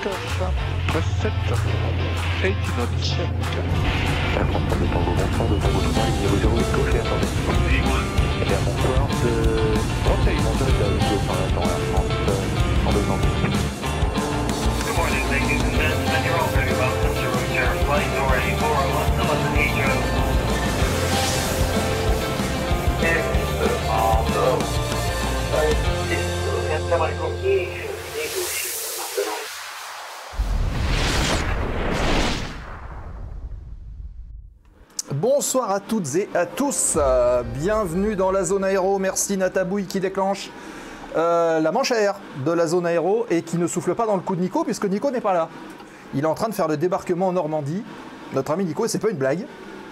press set, 80 knots. Air France de Tango Bonsoir, de Tango 3, niveau 08, gauche et attendez. Air Bonsoir de... Ok, monteur et de par attend Air France, en deux secondes. Good morning, ladies and gentlemen. You're all very welcome to Route Air Flight Nora 8401 to London Heathrow. Bonsoir à toutes et à tous, bienvenue dans la zone aéro, merci Natabouille qui déclenche la manche à air de la zone aéro et qui ne souffle pas dans le coup de Nico puisque Nico n'est pas là. Il est en train de faire le débarquement en Normandie, notre ami Nico, et c'est pas une blague.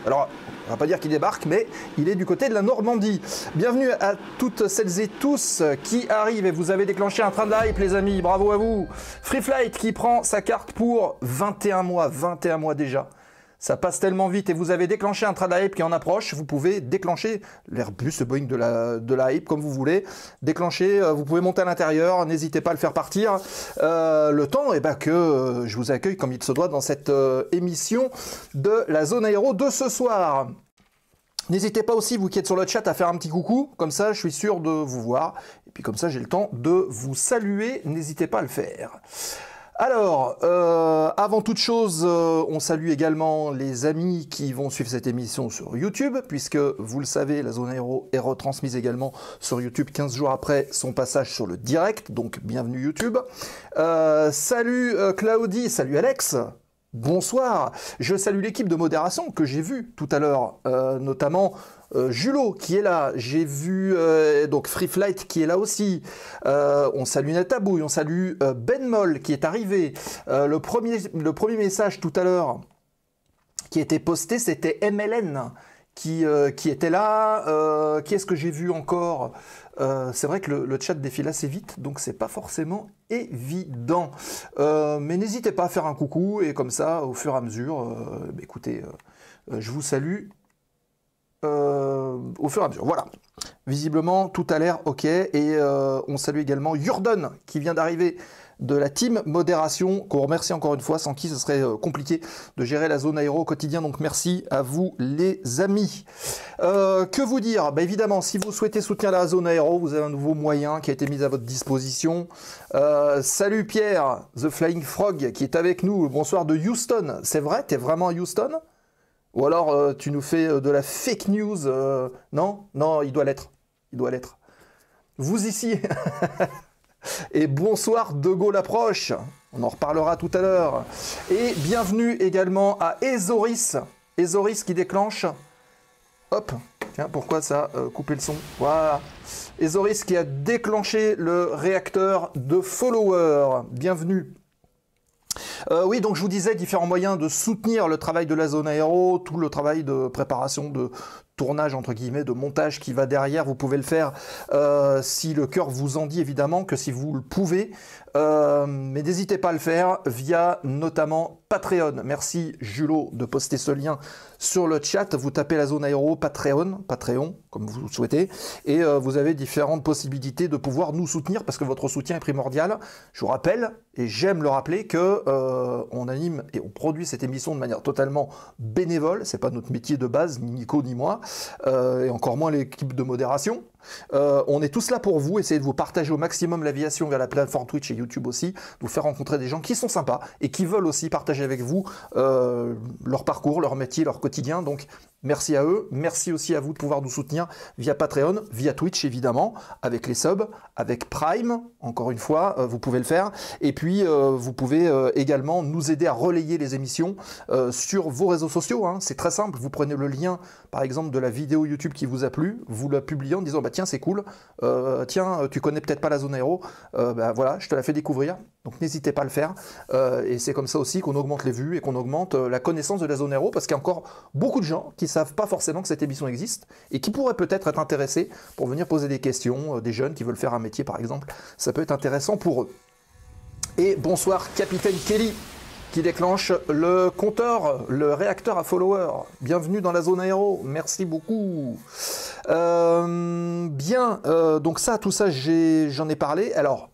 Alors, on va pas dire qu'il débarque, mais il est du côté de la Normandie. Bienvenue à toutes celles et tous qui arrivent et vous avez déclenché un train de hype les amis, bravo à vous. Free Flight qui prend sa carte pour 21 mois déjà. Ça passe tellement vite et vous avez déclenché un train de hype qui en approche. Vous pouvez déclencher l'Airbus, le Boeing de la hype comme vous voulez. Déclencher, vous pouvez monter à l'intérieur. N'hésitez pas à le faire partir. Le temps que je vous accueille comme il se doit dans cette émission de la zone aéro de ce soir. N'hésitez pas aussi, vous qui êtes sur le chat, à faire un petit coucou. Comme ça, je suis sûr de vous voir. Et puis comme ça, j'ai le temps de vous saluer. N'hésitez pas à le faire. Alors, avant toute chose, on salue également les amis qui vont suivre cette émission sur YouTube, puisque, vous le savez, la zone aéro est retransmise également sur YouTube 15 jours après son passage sur le direct, donc bienvenue YouTube. Salut Claudie, salut Alex, bonsoir. Je salue l'équipe de modération que j'ai vue tout à l'heure, notamment... Julot qui est là, j'ai vu donc Free Flight qui est là aussi, on salue Natabouille, on salue Ben Moll qui est arrivé, le premier message tout à l'heure qui était posté c'était MLN qui était là, qui est-ce que j'ai vu encore, c'est vrai que le chat défile assez vite donc c'est pas forcément évident, mais n'hésitez pas à faire un coucou et comme ça au fur et à mesure, écoutez, je vous salue au fur et à mesure, voilà. Visiblement, tout a l'air ok. Et on salue également Jordan qui vient d'arriver de la team modération, qu'on remercie encore une fois, sans qui ce serait compliqué de gérer la zone aéro au quotidien. Donc merci à vous les amis. Que vous dire? Bah, évidemment, si vous souhaitez soutenir la zone aéro, vous avez un nouveau moyen qui a été mis à votre disposition. Salut Pierre, The Flying Frog qui est avec nous. Bonsoir de Houston. C'est vrai, t'es vraiment à Houston? Ou alors tu nous fais de la fake news, non? Non, il doit l'être. Il doit l'être. Vous ici. Et bonsoir De Gaulle approche. On en reparlera tout à l'heure. Et bienvenue également à Ezoris. Ezoris qui déclenche. Hop. Tiens, pourquoi ça couper le son? Voilà. Ezoris qui a déclenché le réacteur de follower. Bienvenue. Oui, donc je vous disais différents moyens de soutenir le travail de la zone aéro, tout le travail de préparation, de tournage entre guillemets, de montage qui va derrière. Vous pouvez le faire si le cœur vous en dit évidemment, que si vous le pouvez, mais n'hésitez pas à le faire via notamment Patreon. Merci Julot de poster ce lien sur le chat. Vous tapez la zone aéro Patreon, comme vous le souhaitez, et vous avez différentes possibilités de pouvoir nous soutenir parce que votre soutien est primordial. Je vous rappelle, et j'aime le rappeler, que on anime et on produit cette émission de manière totalement bénévole. C'est pas notre métier de base, ni Nico ni moi, et encore moins l'équipe de modération. On est tous là pour vous, essayer de vous partager au maximum l'aviation via la plateforme Twitch et YouTube aussi, de vous faire rencontrer des gens qui sont sympas et qui veulent aussi partager avec vous leur parcours, leur métier, leur quotidien. Donc merci à eux, merci aussi à vous de pouvoir nous soutenir via Patreon, via Twitch évidemment, avec les subs, avec Prime, encore une fois, vous pouvez le faire. Et puis vous pouvez également nous aider à relayer les émissions sur vos réseaux sociaux, hein. C'est très simple, vous prenez le lien par exemple de la vidéo YouTube qui vous a plu, vous la publiez en disant bah tiens c'est cool, tiens tu connais peut-être pas la zone aéro, bah voilà je te la fais découvrir, donc n'hésitez pas à le faire, et c'est comme ça aussi qu'on augmente les vues et qu'on augmente la connaissance de la zone aéro, parce qu'il y a encore beaucoup de gens qui savent pas forcément que cette émission existe et qui pourraient peut-être être intéressés pour venir poser des questions, des jeunes qui veulent faire un métier par exemple, ça peut être intéressant pour eux. Et bonsoir Capitaine Kelly qui déclenche le compteur, le réacteur à follower. Bienvenue dans la zone aéro, merci beaucoup. Donc ça, tout ça, j'en ai parlé. Alors,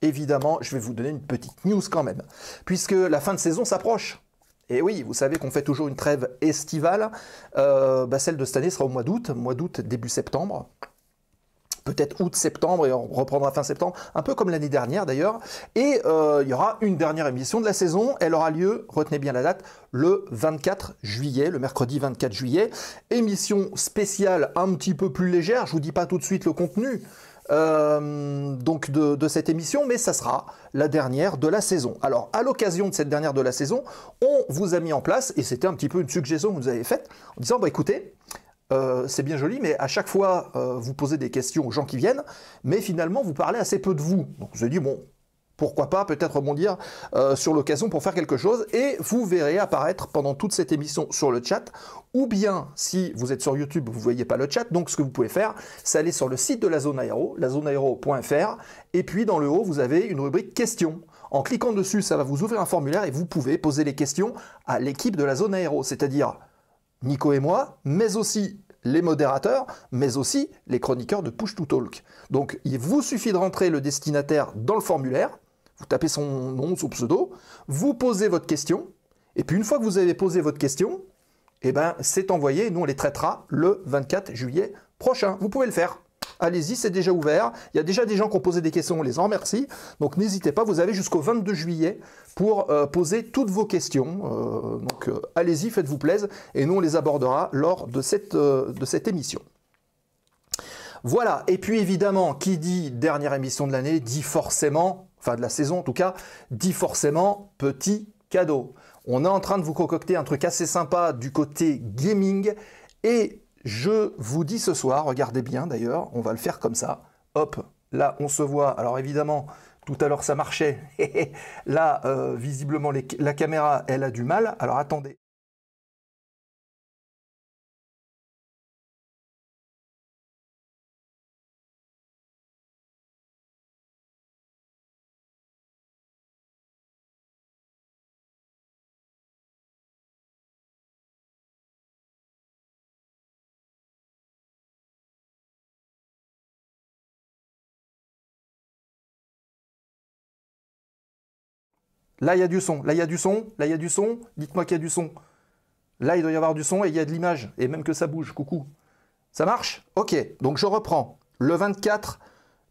évidemment, je vais vous donner une petite news quand même, puisque la fin de saison s'approche. Et oui, vous savez qu'on fait toujours une trêve estivale. Celle de cette année sera au mois d'août, début septembre. Peut-être août-septembre et on reprendra fin septembre, un peu comme l'année dernière d'ailleurs. Et il y aura une dernière émission de la saison. Elle aura lieu, retenez bien la date, le 24 juillet, le mercredi 24 juillet. Émission spéciale un petit peu plus légère, je ne vous dis pas tout de suite le contenu donc de cette émission, mais ça sera la dernière de la saison. Alors, à l'occasion de cette dernière de la saison, on vous a mis en place, et c'était un petit peu une suggestion que vous nous avez faite, en disant, écoutez, c'est bien joli, mais à chaque fois, vous posez des questions aux gens qui viennent, mais finalement, vous parlez assez peu de vous. Donc, je me dis, bon, pourquoi pas peut-être rebondir sur l'occasion pour faire quelque chose, et vous verrez apparaître pendant toute cette émission sur le chat, ou bien, si vous êtes sur YouTube, vous ne voyez pas le chat, donc ce que vous pouvez faire, c'est aller sur le site de la Zone Aéro, lazoneaero.fr, et puis dans le haut, vous avez une rubrique questions. En cliquant dessus, ça va vous ouvrir un formulaire, et vous pouvez poser les questions à l'équipe de la Zone Aéro, c'est-à-dire Nico et moi, mais aussi les modérateurs, mais aussi les chroniqueurs de Push to Talk. Donc, il vous suffit de rentrer le destinataire dans le formulaire, vous tapez son nom, son pseudo, vous posez votre question, et puis une fois que vous avez posé votre question, eh ben, c'est envoyé, et nous on les traitera le 24 juillet prochain. Vous pouvez le faire. Allez-y, c'est déjà ouvert. Il y a déjà des gens qui ont posé des questions, on les en remercie. Donc n'hésitez pas, vous avez jusqu'au 22 juillet pour poser toutes vos questions. Allez-y, faites-vous plaisir, et nous on les abordera lors de cette émission. Voilà, et puis évidemment, qui dit dernière émission de l'année, dit forcément, enfin de la saison en tout cas, dit forcément petit cadeau. On est en train de vous concocter un truc assez sympa du côté gaming, et je vous dis ce soir, regardez bien d'ailleurs, on va le faire comme ça, hop, là on se voit, alors évidemment, tout à l'heure ça marchait, là visiblement la caméra elle a du mal, alors attendez. Là, il y a du son, là, il y a du son, là, il y a du son. Dites-moi qu'il y a du son. Là, il doit y avoir du son et il y a de l'image. Et même que ça bouge, coucou. Ça marche? Ok, donc je reprends. Le 24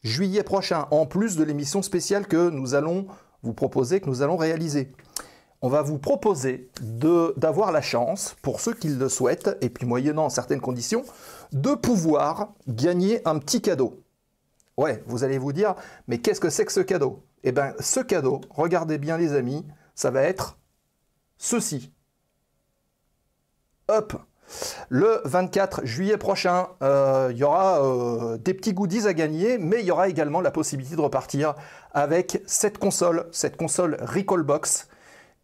juillet prochain, en plus de l'émission spéciale que nous allons vous proposer, que nous allons réaliser. On va vous proposer d'avoir la chance, pour ceux qui le souhaitent, et puis moyennant certaines conditions, de pouvoir gagner un petit cadeau. Ouais, vous allez vous dire, mais qu'est-ce que c'est que ce cadeau? Eh bien, ce cadeau, regardez bien les amis, ça va être ceci. Hop! Le 24 juillet prochain, il y aura des petits goodies à gagner, mais il y aura également la possibilité de repartir avec cette console Recalbox,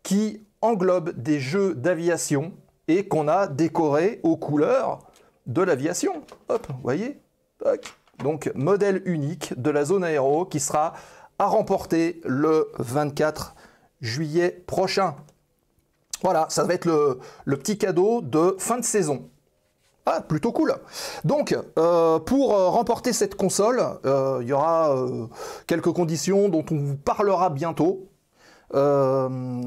qui englobe des jeux d'aviation et qu'on a décoré aux couleurs de l'aviation. Hop, vous voyez? Tac. Donc, modèle unique de la Zone Aéro qui sera à remporter le 24 juillet prochain. Voilà, ça va être le petit cadeau de fin de saison. Ah, plutôt cool. Donc, pour remporter cette console, il y aura quelques conditions dont on vous parlera bientôt. On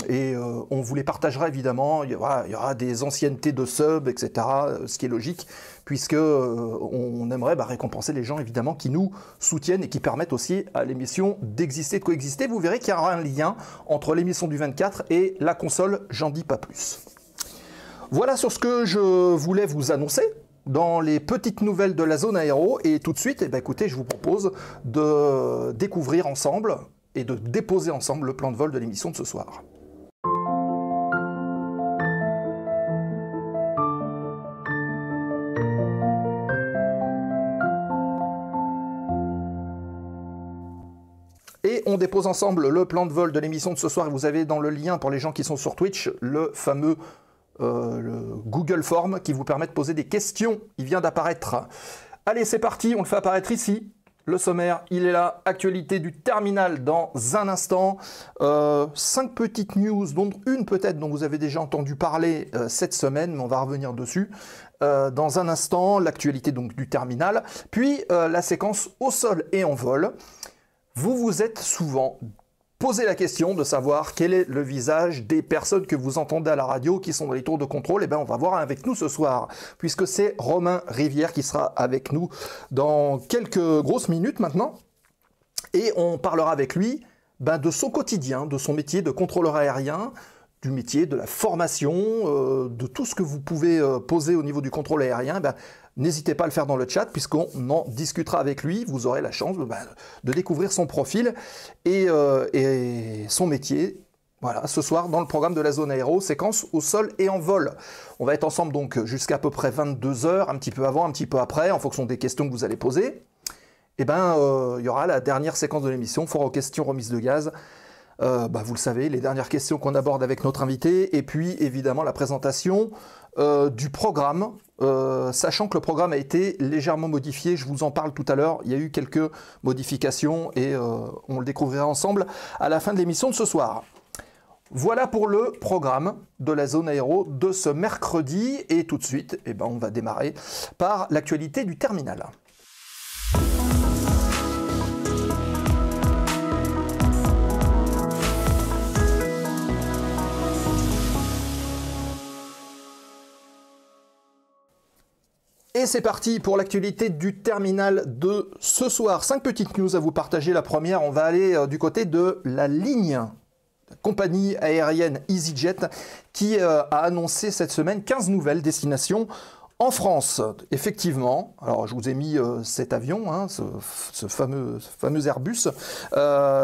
vous les partagera évidemment. Il y aura des anciennetés de sub, etc. Ce qui est logique, puisque on aimerait récompenser les gens évidemment qui nous soutiennent et qui permettent aussi à l'émission d'exister, de coexister. Vous verrez qu'il y aura un lien entre l'émission du 24 et la console, j'en dis pas plus. Voilà sur ce que je voulais vous annoncer dans les petites nouvelles de la Zone Aéro, et tout de suite, écoutez, je vous propose de découvrir ensemble et de déposer ensemble le plan de vol de l'émission de ce soir. Et on dépose ensemble le plan de vol de l'émission de ce soir. Vous avez dans le lien, pour les gens qui sont sur Twitch, le fameux le Google Form qui vous permet de poser des questions. Il vient d'apparaître. Allez, c'est parti, on le fait apparaître ici. Le sommaire, il est là. Actualité du terminal dans un instant. 5 petites news, dont une peut-être dont vous avez déjà entendu parler cette semaine, mais on va revenir dessus. Dans un instant, l'actualité donc du terminal. Puis la séquence au sol et en vol. Vous vous êtes souvent posé la question de savoir quel est le visage des personnes que vous entendez à la radio qui sont dans les tours de contrôle. Et bien, on va voir avec nous ce soir, puisque c'est Romain Rivière qui sera avec nous dans quelques grosses minutes maintenant. Et on parlera avec lui de son quotidien, de son métier de contrôleur aérien, du métier, de la formation, de tout ce que vous pouvez poser au niveau du contrôle aérien. N'hésitez pas à le faire dans le chat puisqu'on en discutera avec lui. Vous aurez la chance de découvrir son profil et son métier. Voilà, ce soir dans le programme de la zone aéro, séquence au sol et en vol. On va être ensemble donc jusqu'à peu près 22 h, un petit peu avant, un petit peu après, en fonction des questions que vous allez poser. Et il y aura la dernière séquence de l'émission, fort aux questions remise de gaz. Vous le savez, les dernières questions qu'on aborde avec notre invité, et puis évidemment la présentation du programme, sachant que le programme a été légèrement modifié, je vous en parle tout à l'heure, il y a eu quelques modifications et on le découvrira ensemble à la fin de l'émission de ce soir. Voilà pour le programme de la zone aéro de ce mercredi, et tout de suite, on va démarrer par l'actualité du terminal. Et c'est parti pour l'actualité du terminal de ce soir. 5 petites news à vous partager. La première, on va aller du côté de la ligne, la compagnie aérienne EasyJet, qui a annoncé cette semaine 15 nouvelles destinations en France. Effectivement, alors je vous ai mis cet avion, ce fameux Airbus,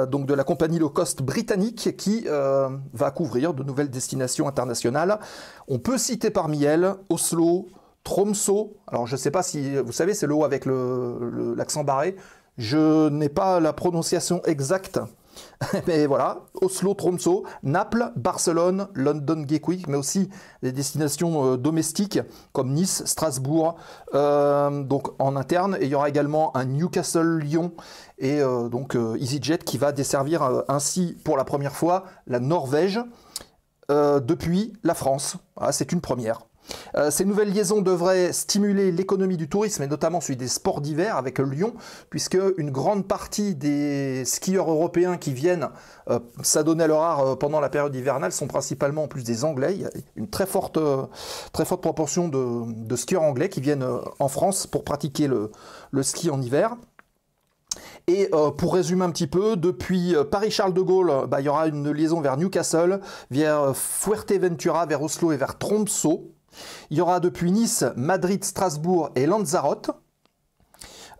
donc de la compagnie low cost britannique qui va couvrir de nouvelles destinations internationales. On peut citer parmi elles Oslo, Tromsø, alors je ne sais pas si vous savez, c'est le haut avec l'accent barré, je n'ai pas la prononciation exacte, mais voilà, Oslo, Tromsø, Naples, Barcelone, London Gatwick, mais aussi des destinations domestiques comme Nice, Strasbourg, donc en interne, et il y aura également un Newcastle-Lyon, et donc EasyJet qui va desservir ainsi pour la première fois la Norvège depuis la France. Voilà, c'est une première. Ces nouvelles liaisons devraient stimuler l'économie du tourisme et notamment celui des sports d'hiver avec Lyon, puisque une grande partie des skieurs européens qui viennent s'adonner à leur art pendant la période hivernale sont principalement en plus des Anglais. Il y a une très forte proportion de skieurs anglais qui viennent en France pour pratiquer le ski en hiver. Et pour résumer un petit peu, depuis Paris-Charles de Gaulle, il y aura une liaison vers Newcastle, vers Fuerteventura, vers Oslo et vers Tromsø. Il y aura depuis Nice, Madrid, Strasbourg et Lanzarote.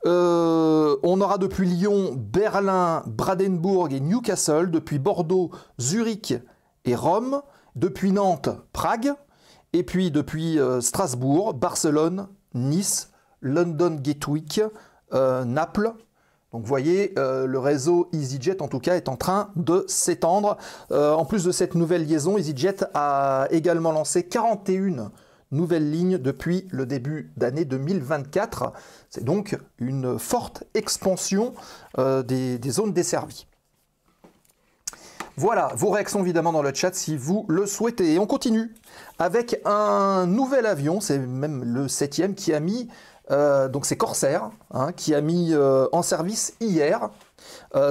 On aura depuis Lyon, Berlin, Brandenburg et Newcastle. Depuis Bordeaux, Zurich et Rome. Depuis Nantes, Prague. Et puis depuis Strasbourg, Barcelone, Nice, London Gatwick, Naples. Donc vous voyez, le réseau EasyJet en tout cas est en train de s'étendre. En plus de cette nouvelle liaison, EasyJet a également lancé 41 nouvelles lignes depuis le début d'année 2024. C'est donc une forte expansion des zones desservies. Voilà, vos réactions évidemment dans le chat si vous le souhaitez. Et on continue avec un nouvel avion, c'est même le 7e qui a mis... donc c'est Corsair qui a mis en service hier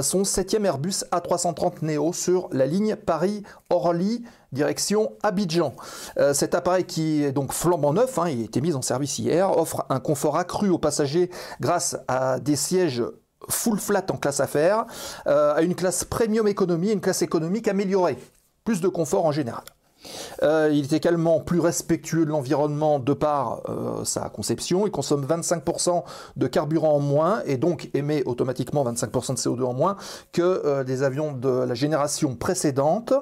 son 7e Airbus A330 Neo sur la ligne Paris-Orly direction Abidjan. Cet appareil qui est donc flambant neuf, il a été mis en service hier, offre un confort accru aux passagers grâce à des sièges full flat en classe affaires, à une classe premium économie et une classe économique améliorée. Plus de confort en général. Il est également plus respectueux de l'environnement de par sa conception. Il consomme 25% de carburant en moins et donc émet automatiquement 25% de CO2 en moins que des avions de la génération précédente.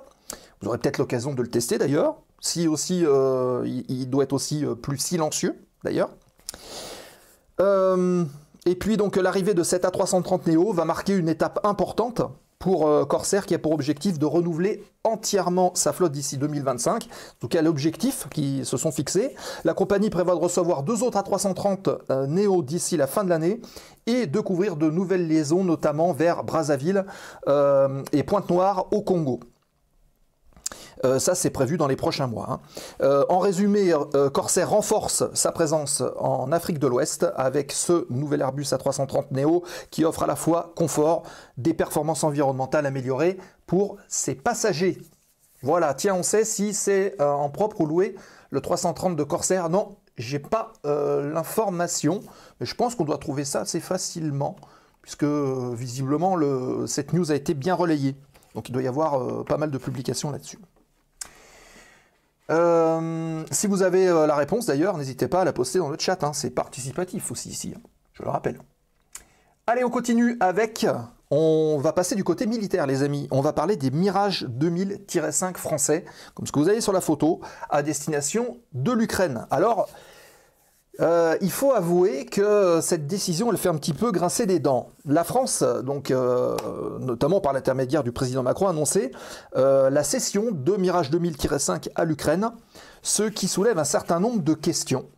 Vous aurez peut-être l'occasion de le tester d'ailleurs. Si aussi, il doit être aussi plus silencieux d'ailleurs. Et puis donc l'arrivée de cet A330 Neo va marquer une étape importante pour Corsair qui a pour objectif de renouveler entièrement sa flotte d'ici 2025. En tout cas, l'objectif qui se sont fixés. La compagnie prévoit de recevoir 2 autres A330 Neo d'ici la fin de l'année et de couvrir de nouvelles liaisons, notamment vers Brazzaville et Pointe-Noire au Congo. Ça, c'est prévu dans les prochains mois. En résumé, Corsair renforce sa présence en Afrique de l'Ouest avec ce nouvel Airbus A330 Neo qui offre à la fois confort, des performances environnementales améliorées pour ses passagers. Voilà, tiens, on sait si c'est en propre ou loué le 330 de Corsair. Non, j'ai pas l'information, mais je pense qu'on doit trouver ça assez facilement puisque visiblement cette news a été bien relayée. Donc il doit y avoir pas mal de publications là-dessus. Si vous avez la réponse d'ailleurs, n'hésitez pas à la poster dans le chat, hein. C'est participatif aussi ici, hein, je le rappelle. Allez, on continue avec... On va passer du côté militaire, les amis. On va parler des Mirage 2000-5 français, comme ce que vous avez sur la photo, à destination de l'Ukraine. Alors... il faut avouer que cette décision, elle fait un petit peu grincer des dents. La France, donc, notamment par l'intermédiaire du président Macron, a annoncé la cession de Mirage 2000-5 à l'Ukraine, ce qui soulève un certain nombre de questions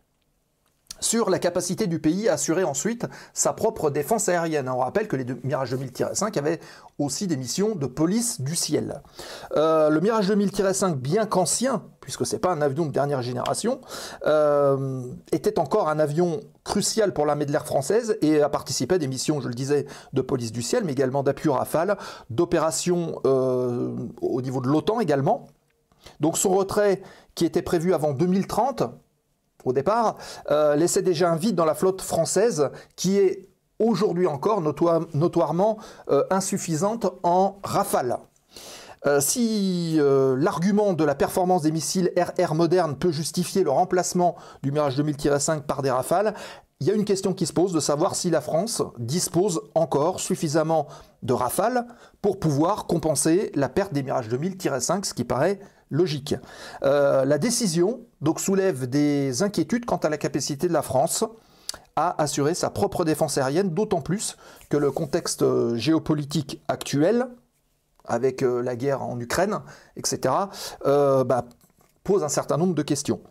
sur la capacité du pays à assurer ensuite sa propre défense aérienne. On rappelle que les Mirage 2000-5 avaient aussi des missions de police du ciel. Le Mirage 2000-5, bien qu'ancien, puisque ce n'est pas un avion de dernière génération, était encore un avion crucial pour l'armée de l'air française et a participé à des missions, je le disais, de police du ciel, mais également d'appui au Rafale, d'opérations au niveau de l'OTAN également. Donc son retrait, qui était prévu avant 2030, au départ, laissait déjà un vide dans la flotte française qui est aujourd'hui encore notoirement insuffisante en Rafale. Si l'argument de la performance des missiles RR modernes peut justifier le remplacement du Mirage 2000-5 par des Rafales, il y a une question qui se pose de savoir si la France dispose encore suffisamment de Rafales pour pouvoir compenser la perte des Mirage 2000-5, ce qui paraît logique. La décision donc soulève des inquiétudes quant à la capacité de la France à assurer sa propre défense aérienne, d'autant plus que le contexte géopolitique actuel, avec la guerre en Ukraine, etc., pose un certain nombre de questions.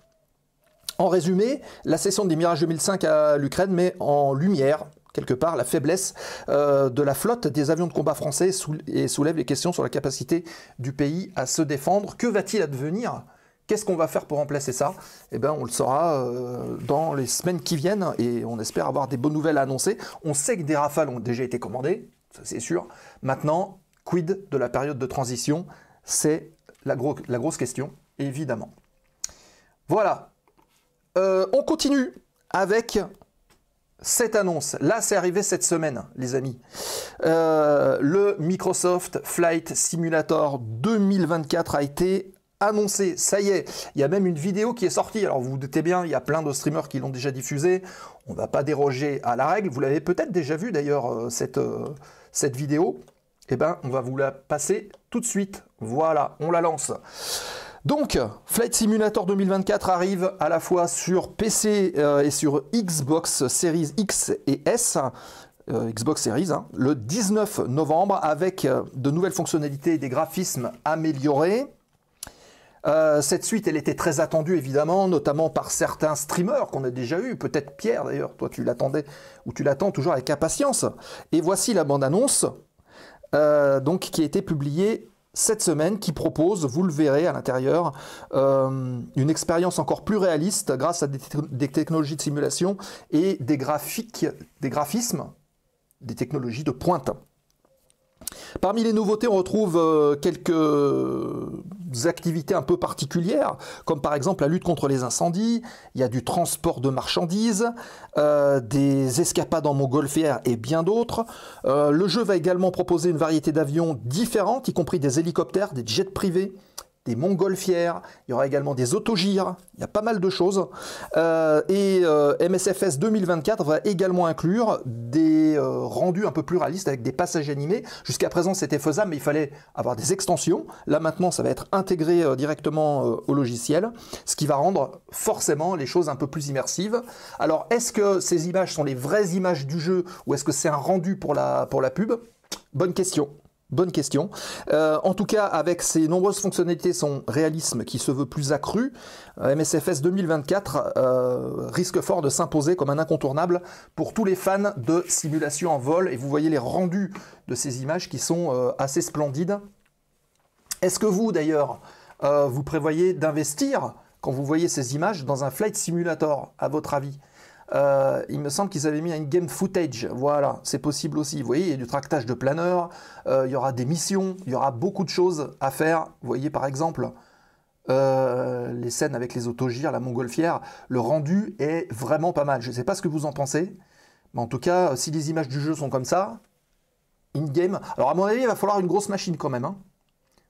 En résumé, la cession des Mirage 2005 à l'Ukraine met en lumière, quelque part, la faiblesse de la flotte des avions de combat français et soulève les questions sur la capacité du pays à se défendre. Que va-t-il advenir ? Qu'est-ce qu'on va faire pour remplacer ça? Eh bien, on le saura dans les semaines qui viennent et on espère avoir des bonnes nouvelles à annoncer. On sait que des Rafales ont déjà été commandés, ça c'est sûr. Maintenant, quid de la période de transition? C'est la grosse question, évidemment. Voilà. On continue avec cette annonce. Là, c'est arrivé cette semaine, les amis. Le Microsoft Flight Simulator 2024 a été annoncé. Ça y est, il y a même une vidéo qui est sortie. Alors, vous vous doutez bien, il y a plein de streamers qui l'ont déjà diffusée. On ne va pas déroger à la règle. Vous l'avez peut-être déjà vu, d'ailleurs, cette vidéo. Eh bien, on va vous la passer tout de suite. Voilà, on la lance. Donc, Flight Simulator 2024 arrive à la fois sur PC et sur Xbox Series X et S, Xbox Series, hein, le 19 novembre, avec de nouvelles fonctionnalités et des graphismes améliorés. Cette suite, elle était très attendue, évidemment, notamment par certains streamers qu'on a déjà eu. Peut-être Pierre, d'ailleurs, toi, tu l'attendais, ou tu l'attends toujours avec impatience. Et voici la bande-annonce, donc, qui a été publiée cette semaine, qui propose, vous le verrez à l'intérieur, une expérience encore plus réaliste grâce à des technologies de simulation et des graphismes, des technologies de pointe. Parmi les nouveautés, on retrouve quelques activités un peu particulières, comme par exemple la lutte contre les incendies, il y a du transport de marchandises, des escapades en montgolfière et bien d'autres. Le jeu va également proposer une variété d'avions différentes, y compris des hélicoptères, des jets privés, des montgolfières, il y aura également des autogires, il y a pas mal de choses. MSFS 2024 va également inclure des rendus un peu plus réalistes avec des passages animés. Jusqu'à présent, c'était faisable, mais il fallait avoir des extensions. Là, maintenant, ça va être intégré directement au logiciel, ce qui va rendre forcément les choses un peu plus immersives. Alors, est-ce que ces images sont les vraies images du jeu ou est-ce que c'est un rendu pour la pub? Bonne question. Bonne question. En tout cas, avec ces nombreuses fonctionnalités, son réalisme qui se veut plus accru, MSFS 2024 risque fort de s'imposer comme un incontournable pour tous les fans de simulation en vol. Et vous voyez les rendus de ces images qui sont assez splendides. Est-ce que vous, d'ailleurs, vous prévoyez d'investir, quand vous voyez ces images, dans un flight simulator, à votre avis? Il me semble qu'ils avaient mis un game footage, voilà, c'est possible aussi. Vous voyez, il y a du tractage de planeur, il y aura des missions, il y aura beaucoup de choses à faire. Vous voyez par exemple les scènes avec les autogires, la montgolfière, le rendu est vraiment pas mal. Je ne sais pas ce que vous en pensez, mais en tout cas, si les images du jeu sont comme ça, in-game, alors à mon avis, il va falloir une grosse machine quand même, hein,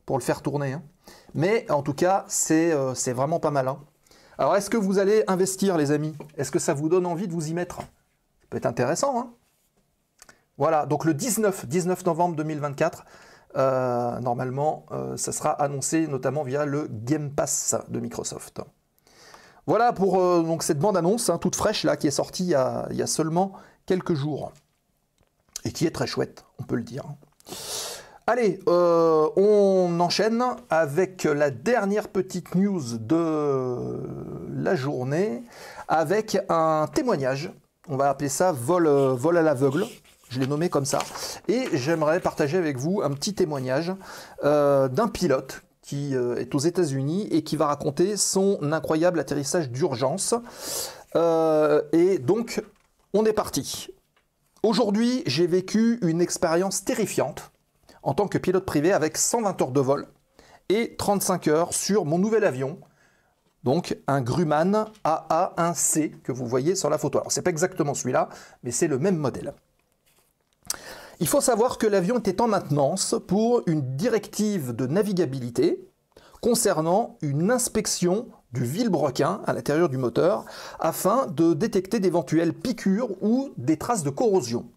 pour le faire tourner. Hein. Mais en tout cas, c'est vraiment pas mal. Hein. Alors, est-ce que vous allez investir, les amis? Est-ce que ça vous donne envie de vous y mettre? Ça peut être intéressant. Hein. Voilà, donc le 19 novembre 2024, normalement, ça sera annoncé notamment via le Game Pass de Microsoft. Voilà pour donc cette bande-annonce, hein, toute fraîche, là, qui est sortie il y a seulement quelques jours. Et qui est très chouette, on peut le dire. Allez, on enchaîne avec la dernière petite news de la journée, avec un témoignage. On va appeler ça vol à l'aveugle. Je l'ai nommé comme ça. Et j'aimerais partager avec vous un petit témoignage d'un pilote qui est aux États-Unis et qui va raconter son incroyable atterrissage d'urgence. Et donc, on est parti. Aujourd'hui, j'ai vécu une expérience terrifiante en tant que pilote privé avec 120 heures de vol et 35 heures sur mon nouvel avion, donc un Grumman AA1C que vous voyez sur la photo. Alors, ce n'est pas exactement celui-là, mais c'est le même modèle. Il faut savoir que l'avion était en maintenance pour une directive de navigabilité concernant une inspection du vilebrequin à l'intérieur du moteur afin de détecter d'éventuelles piqûres ou des traces de corrosion.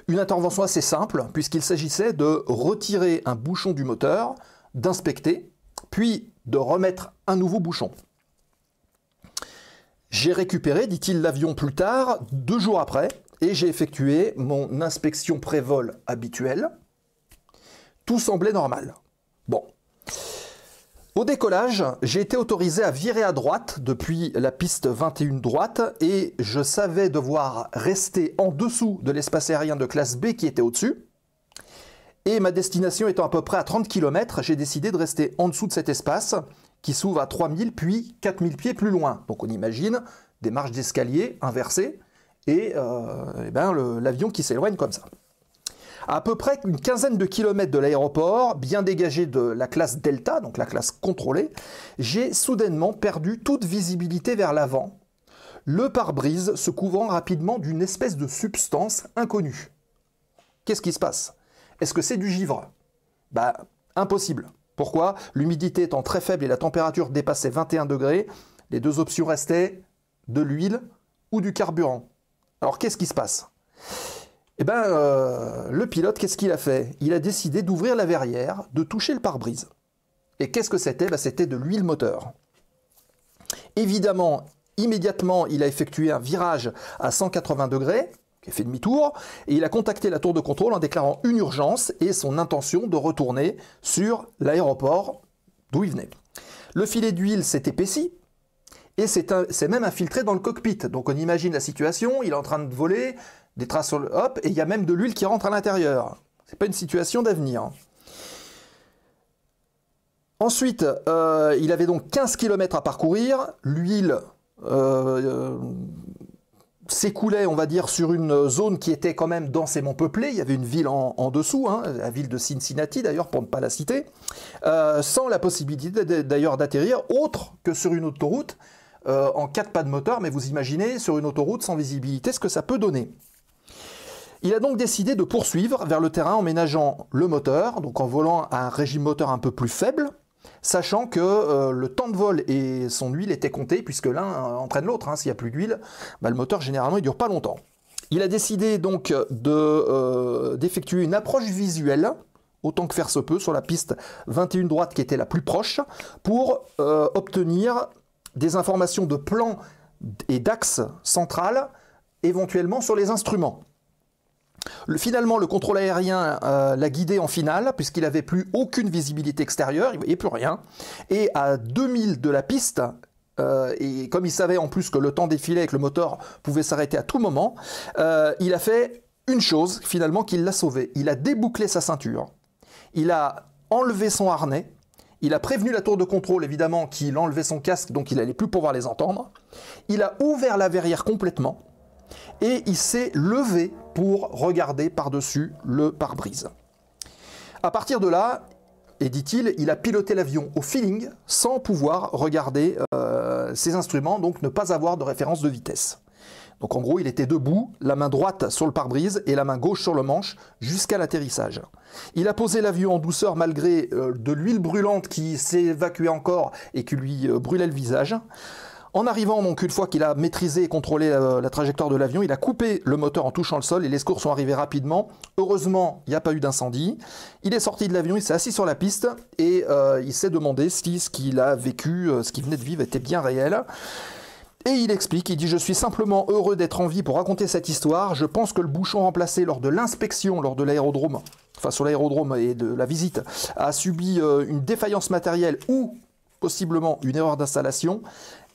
Une intervention assez simple puisqu'il s'agissait de retirer un bouchon du moteur, d'inspecter, puis de remettre un nouveau bouchon. J'ai récupéré, dit-il, l'avion plus tard, 2 jours après, et j'ai effectué mon inspection pré-vol habituelle. Tout semblait normal. Bon. Au décollage, j'ai été autorisé à virer à droite depuis la piste 21 droite et je savais devoir rester en dessous de l'espace aérien de classe B qui était au-dessus. Et ma destination étant à peu près à 30 km, j'ai décidé de rester en dessous de cet espace qui s'ouvre à 3000 puis 4000 pieds plus loin. Donc on imagine des marches d'escalier inversées et l'avion qui s'éloigne comme ça. À peu près une quinzaine de kilomètres de l'aéroport, bien dégagé de la classe Delta, donc la classe contrôlée, j'ai soudainement perdu toute visibilité vers l'avant, le pare-brise se couvrant rapidement d'une espèce de substance inconnue. Qu'est-ce qui se passe? Est-ce que c'est du givre? Bah, impossible. Pourquoi? L'humidité étant très faible et la température dépassait 21 degrés, les deux options restaient de l'huile ou du carburant. Alors qu'est-ce qui se passe? Eh bien, le pilote, qu'est-ce qu'il a fait? Il a décidé d'ouvrir la verrière, de toucher le pare-brise. Et qu'est-ce que c'était? Ben, c'était de l'huile moteur. Évidemment, immédiatement, il a effectué un virage à 180 degrés, qui a fait demi-tour, et il a contacté la tour de contrôle en déclarant une urgence et son intention de retourner sur l'aéroport d'où il venait. Le filet d'huile s'est épaissi, et c'est même infiltré dans le cockpit. Donc on imagine la situation, il est en train de voler, des traces sur le hop, et il y a même de l'huile qui rentre à l'intérieur. C'est pas une situation d'avenir. Ensuite, il avait donc 15 km à parcourir. L'huile s'écoulait, on va dire, sur une zone qui était quand même densément peuplée. Il y avait une ville en dessous, hein, la ville de Cincinnati d'ailleurs, pour ne pas la citer, sans la possibilité d'ailleurs d'atterrir autre que sur une autoroute en cas de pas de moteur. Mais vous imaginez, sur une autoroute sans visibilité, ce que ça peut donner. Il a donc décidé de poursuivre vers le terrain en ménageant le moteur, donc en volant à un régime moteur un peu plus faible, sachant que le temps de vol et son huile étaient comptés, puisque l'un entraîne l'autre. Hein. S'il n'y a plus d'huile, bah, le moteur généralement il ne dure pas longtemps. Il a décidé donc d'effectuer une approche visuelle, autant que faire se peut, sur la piste 21 droite qui était la plus proche, pour obtenir des informations de plan et d'axe central, éventuellement sur les instruments. Finalement, le contrôle aérien l'a guidé en finale, puisqu'il n'avait plus aucune visibilité extérieure, il ne voyait plus rien. Et à 2000 de la piste, et comme il savait en plus que le temps défilait et que le moteur pouvait s'arrêter à tout moment, il a fait une chose, finalement, qui l'a sauvé. Il a débouclé sa ceinture, il a enlevé son harnais, Il a prévenu la tour de contrôle, évidemment, qu'il enlevait son casque, donc il n'allait plus pouvoir les entendre. Il a ouvert la verrière complètement et il s'est levé pour regarder par-dessus le pare-brise. À partir de là, et dit-il, il a piloté l'avion au feeling sans pouvoir regarder ses instruments, donc ne pas avoir de référence de vitesse. Donc en gros, il était debout, la main droite sur le pare-brise et la main gauche sur le manche jusqu'à l'atterrissage. Il a posé l'avion en douceur malgré de l'huile brûlante qui s'évacuait encore et qui lui brûlait le visage. En arrivant, donc, une fois qu'il a maîtrisé et contrôlé la trajectoire de l'avion, il a coupé le moteur en touchant le sol et les secours sont arrivés rapidement. Heureusement, il n'y a pas eu d'incendie. Il est sorti de l'avion, il s'est assis sur la piste et il s'est demandé si ce qu'il a vécu, ce qu'il venait de vivre était bien réel. Et il explique, il dit « Je suis simplement heureux d'être en vie pour raconter cette histoire. Je pense que le bouchon remplacé lors de l'inspection, lors de l'aérodrome, enfin sur l'aérodrome et de la visite, a subi une défaillance matérielle ou possiblement une erreur d'installation.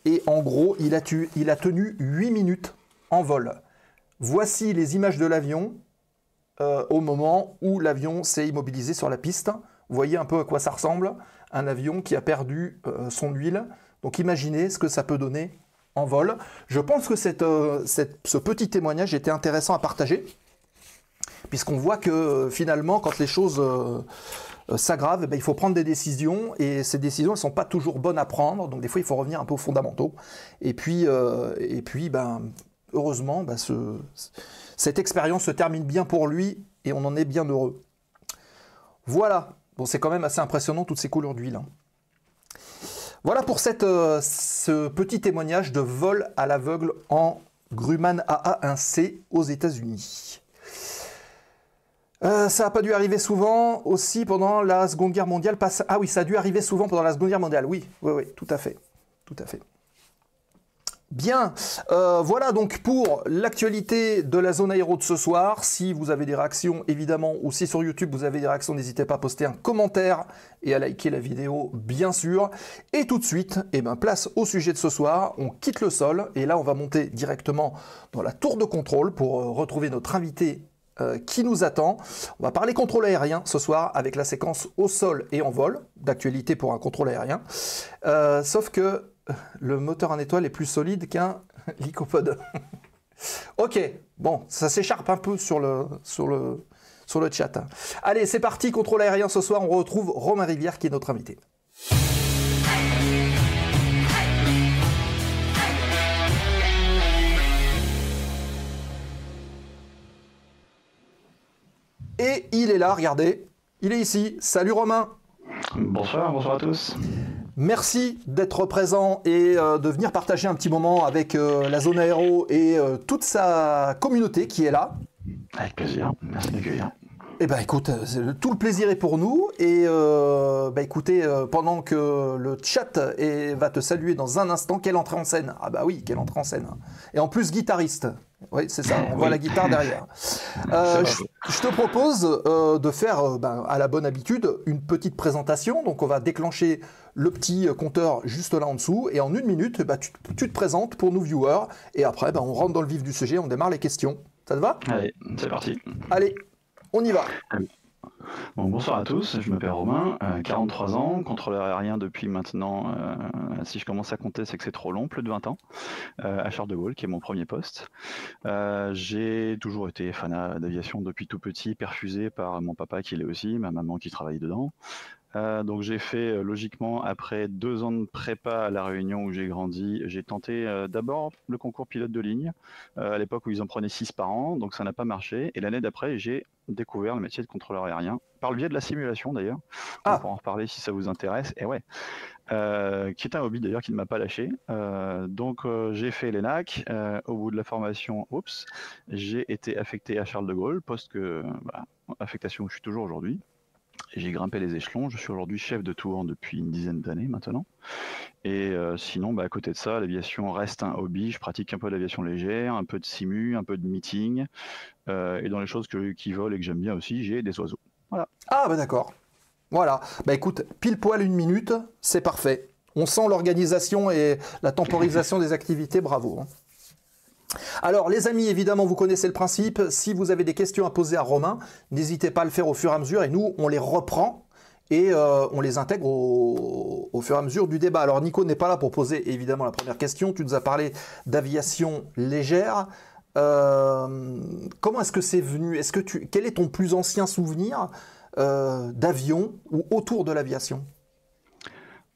Et en gros, il a tenu 8 minutes en vol. Voici les images de l'avion au moment où l'avion s'est immobilisé sur la piste. Vous voyez un peu à quoi ça ressemble, un avion qui a perdu son huile. Donc imaginez ce que ça peut donner en vol. Je pense que ce petit témoignage était intéressant à partager, puisqu'on voit que finalement, quand les choses s'aggravent, il faut prendre des décisions, et ces décisions ne sont pas toujours bonnes à prendre, donc des fois il faut revenir un peu aux fondamentaux. Et puis heureusement, cette expérience se termine bien pour lui, et on en est bien heureux. Voilà, bon, c'est quand même assez impressionnant toutes ces couleurs d'huile. Voilà pour ce petit témoignage de vol à l'aveugle en Grumman AA1C aux États-Unis. Ça n'a pas dû arriver souvent aussi pendant la Seconde Guerre mondiale. Ah oui, ça a dû arriver souvent pendant la Seconde Guerre mondiale. Oui, tout à fait. Tout à fait. Bien, voilà donc pour l'actualité de la zone aéro de ce soir. Si vous avez des réactions, évidemment, ou si sur YouTube vous avez des réactions, n'hésitez pas à poster un commentaire et à liker la vidéo, bien sûr. Et tout de suite, place au sujet de ce soir. On quitte le sol et là, on va monter directement dans la tour de contrôle pour retrouver notre invité qui nous attend. On va parler contrôle aérien ce soir avec la séquence au sol et en vol, d'actualité pour un contrôle aérien. Sauf que le moteur en étoile est plus solide qu'un lycopode. Ok, bon, ça s'écharpe un peu sur le chat. Allez, c'est parti, contrôle aérien ce soir. On retrouve Romain Rivière qui est notre invité. Et il est là, regardez, il est ici. Salut Romain. Bonsoir, bonsoir à tous. Merci d'être présent et de venir partager un petit moment avec la zone aéro et toute sa communauté qui est là. Avec plaisir, merci de m'accueillir. Eh bien écoute, tout le plaisir est pour nous et écoutez, pendant que le chat va te saluer dans un instant, quelle entrée en scène. Ah bah oui, quelle entrée en scène. Et en plus guitariste. Oui, c'est ça, on voit la guitare derrière. Je te propose de faire, à la bonne habitude, une petite présentation. Donc on va déclencher le petit compteur juste là en dessous. Et en 1 minute, tu te présentes pour nos viewers. Et après, on rentre dans le vif du sujet, on démarre les questions. Ça te va? Allez, c'est parti. Allez, on y va. Bon, bonsoir à tous, je m'appelle Romain, 43 ans, contrôleur aérien depuis maintenant, si je commence à compter, c'est que c'est trop long, plus de 20 ans, à Charles de Gaulle, qui est mon premier poste. J'ai toujours été fanat d'aviation depuis tout petit, perfusé par mon papa qui l'est aussi, ma maman qui travaille dedans. Donc j'ai fait logiquement, après 2 ans de prépa à La Réunion où j'ai grandi, j'ai tenté d'abord le concours pilote de ligne, à l'époque où ils en prenaient 6 par an, donc ça n'a pas marché. Et l'année d'après, j'ai découvert le métier de contrôleur aérien, par le biais de la simulation d'ailleurs, on pourra en reparler si ça vous intéresse, et ouais, qui est un hobby d'ailleurs qui ne m'a pas lâché. Donc j'ai fait l'ENAC, au bout de la formation, j'ai été affecté à Charles de Gaulle, poste que, affectation où je suis toujours aujourd'hui. J'ai grimpé les échelons, je suis aujourd'hui chef de tour depuis une dizaine d'années maintenant. Et sinon, à côté de ça, l'aviation reste un hobby. Je pratique un peu d'aviation légère, un peu de simu, un peu de meeting. Et dans les choses qui volent et que j'aime bien aussi, j'ai des oiseaux. Voilà. Ah d'accord. Voilà. Écoute, pile poil 1 minute, c'est parfait. On sent l'organisation et la temporisation des activités, bravo. Alors les amis, évidemment vous connaissez le principe, si vous avez des questions à poser à Romain, n'hésitez pas à le faire au fur et à mesure et nous on les reprend et on les intègre au fur et à mesure du débat. Alors Nico n'est pas là pour poser évidemment la première question. Tu nous as parlé d'aviation légère. Comment est-ce que c'est venu? Quel est ton plus ancien souvenir d'avion ou autour de l'aviation?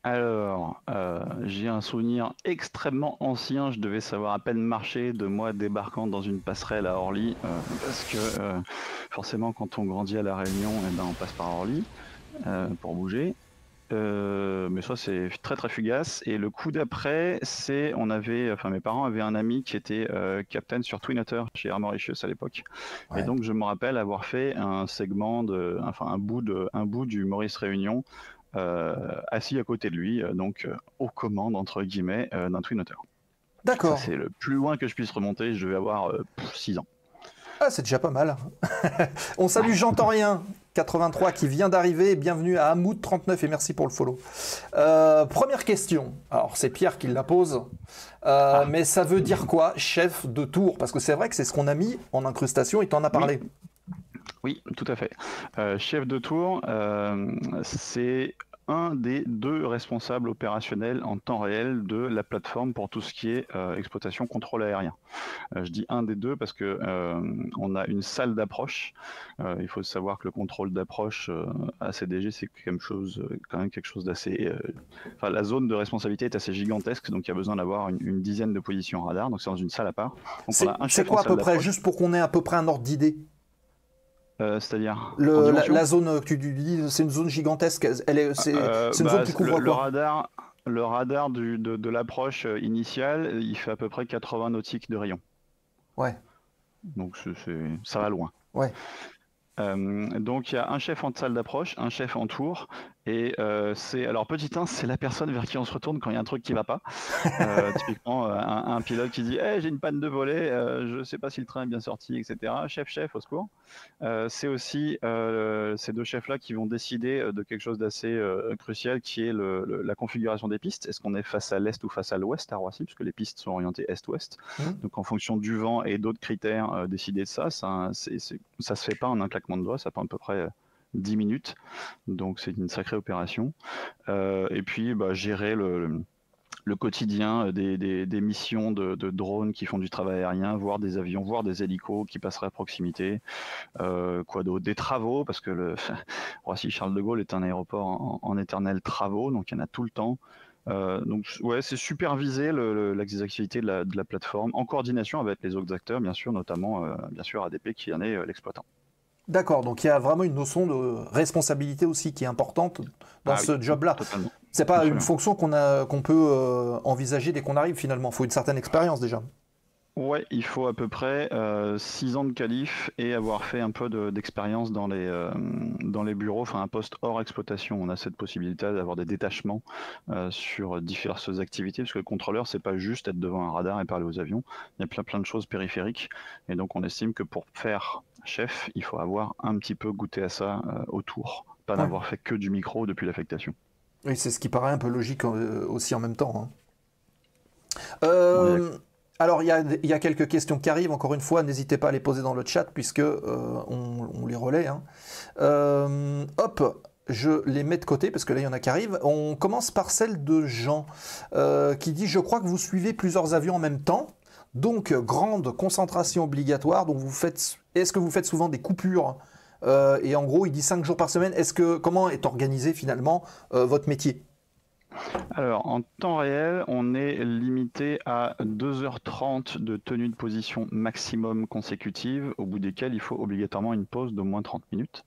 Alors, j'ai un souvenir extrêmement ancien. Je devais savoir à peine marcher de moi débarquant dans une passerelle à Orly, parce que forcément, quand on grandit à La Réunion, eh ben, on passe par Orly pour bouger. Mais ça, c'est très très fugace. Et le coup d'après, mes parents avaient un ami qui était captain sur Twin Otter chez Air Mauritius à l'époque. Ouais. Et donc, je me rappelle avoir fait un segment un bout du Maurice Réunion. Assis à côté de lui, aux commandes entre guillemets d'un Twin Otter. D'accord. C'est le plus loin que je puisse remonter. Je devais avoir 6 ans. Ah, c'est déjà pas mal. On salue J'entends rien 83 qui vient d'arriver. Bienvenue à Hamoud 39 et merci pour le follow. Première question. Alors c'est Pierre qui la pose, mais ça veut dire quoi, chef de tour? Parce que c'est vrai que c'est ce qu'on a mis en incrustation et tu en as parlé. Oui, tout à fait. Chef de tour, c'est un des 2 responsables opérationnels en temps réel de la plateforme pour tout ce qui est exploitation contrôle aérien. Je dis un des 2 parce que on a une salle d'approche. Il faut savoir que le contrôle d'approche à CDG, c'est quand même quelque chose d'assez. La zone de responsabilité est assez gigantesque, donc il y a besoin d'avoir une dizaine de positions radar. Donc c'est dans une salle à part. C'est quoi à peu près, juste pour qu'on ait à peu près un ordre d'idée? C'est-à-dire la zone que tu dis, c'est une zone gigantesque. C'est une zone qui couvre quoi? Le radar de l'approche initiale, il fait à peu près 80 nautiques de rayon. Ouais. Donc ça va loin. Ouais. Donc il y a un chef en salle d'approche, un chef en tour, et alors petit 1, c'est la personne vers qui on se retourne quand il y a un truc qui va pas. Typiquement un pilote qui dit j'ai une panne de volet, je sais pas si le train est bien sorti, etc. Chef, au secours. C'est aussi ces 2 chefs là qui vont décider de quelque chose d'assez crucial, qui est la configuration des pistes. Est-ce qu'on est face à l'est ou face à l'ouest à Roissy, puisque les pistes sont orientées est-ouest. Donc en fonction du vent et d'autres critères, décider de ça se fait pas en un claquement de doigts, ça prend à peu près 10 minutes, donc c'est une sacrée opération. Et puis gérer le quotidien des missions de drones qui font du travail aérien, voire des avions, voire des hélicos qui passeraient à proximité. Quoi d'autre? Des travaux, parce que Roissy-Charles de Gaulle est un aéroport en éternel travaux, donc il y en a tout le temps. Donc ouais, c'est superviser les activités de la plateforme en coordination avec les autres acteurs, bien sûr, notamment bien sûr ADP qui en est l'exploitant. D'accord, donc il y a vraiment une notion de responsabilité aussi qui est importante dans ce job-là. C'est pas une fonction qu'on peut envisager dès qu'on arrive finalement. Il faut une certaine expérience déjà. Ouais, il faut à peu près 6 ans de qualif et avoir fait un peu d'expérience dans les bureaux, enfin un poste hors exploitation. On a cette possibilité d'avoir des détachements sur diverses activités, parce que le contrôleur, c'est pas juste être devant un radar et parler aux avions. Il y a plein de choses périphériques, et donc on estime que pour faire chef, il faut avoir un petit peu goûté à ça autour, pas n'avoir fait que du micro depuis l'affectation. Oui, c'est ce qui paraît un peu logique aussi en même temps. Alors, il y a quelques questions qui arrivent. Encore une fois, n'hésitez pas à les poser dans le chat, puisque on les relaie. Hop, je les mets de côté, parce que là, il y en a qui arrivent. On commence par celle de Jean, qui dit « Je crois que vous suivez plusieurs avions en même temps. Donc, grande concentration obligatoire. Donc, est-ce que vous faites souvent des coupures ?» Et en gros, il dit 5 jours par semaine. Comment est organisé finalement votre métier? Alors, en temps réel, on est limité à 2h30 de tenue de position maximum consécutive, au bout desquelles il faut obligatoirement une pause d'au moins 30 minutes.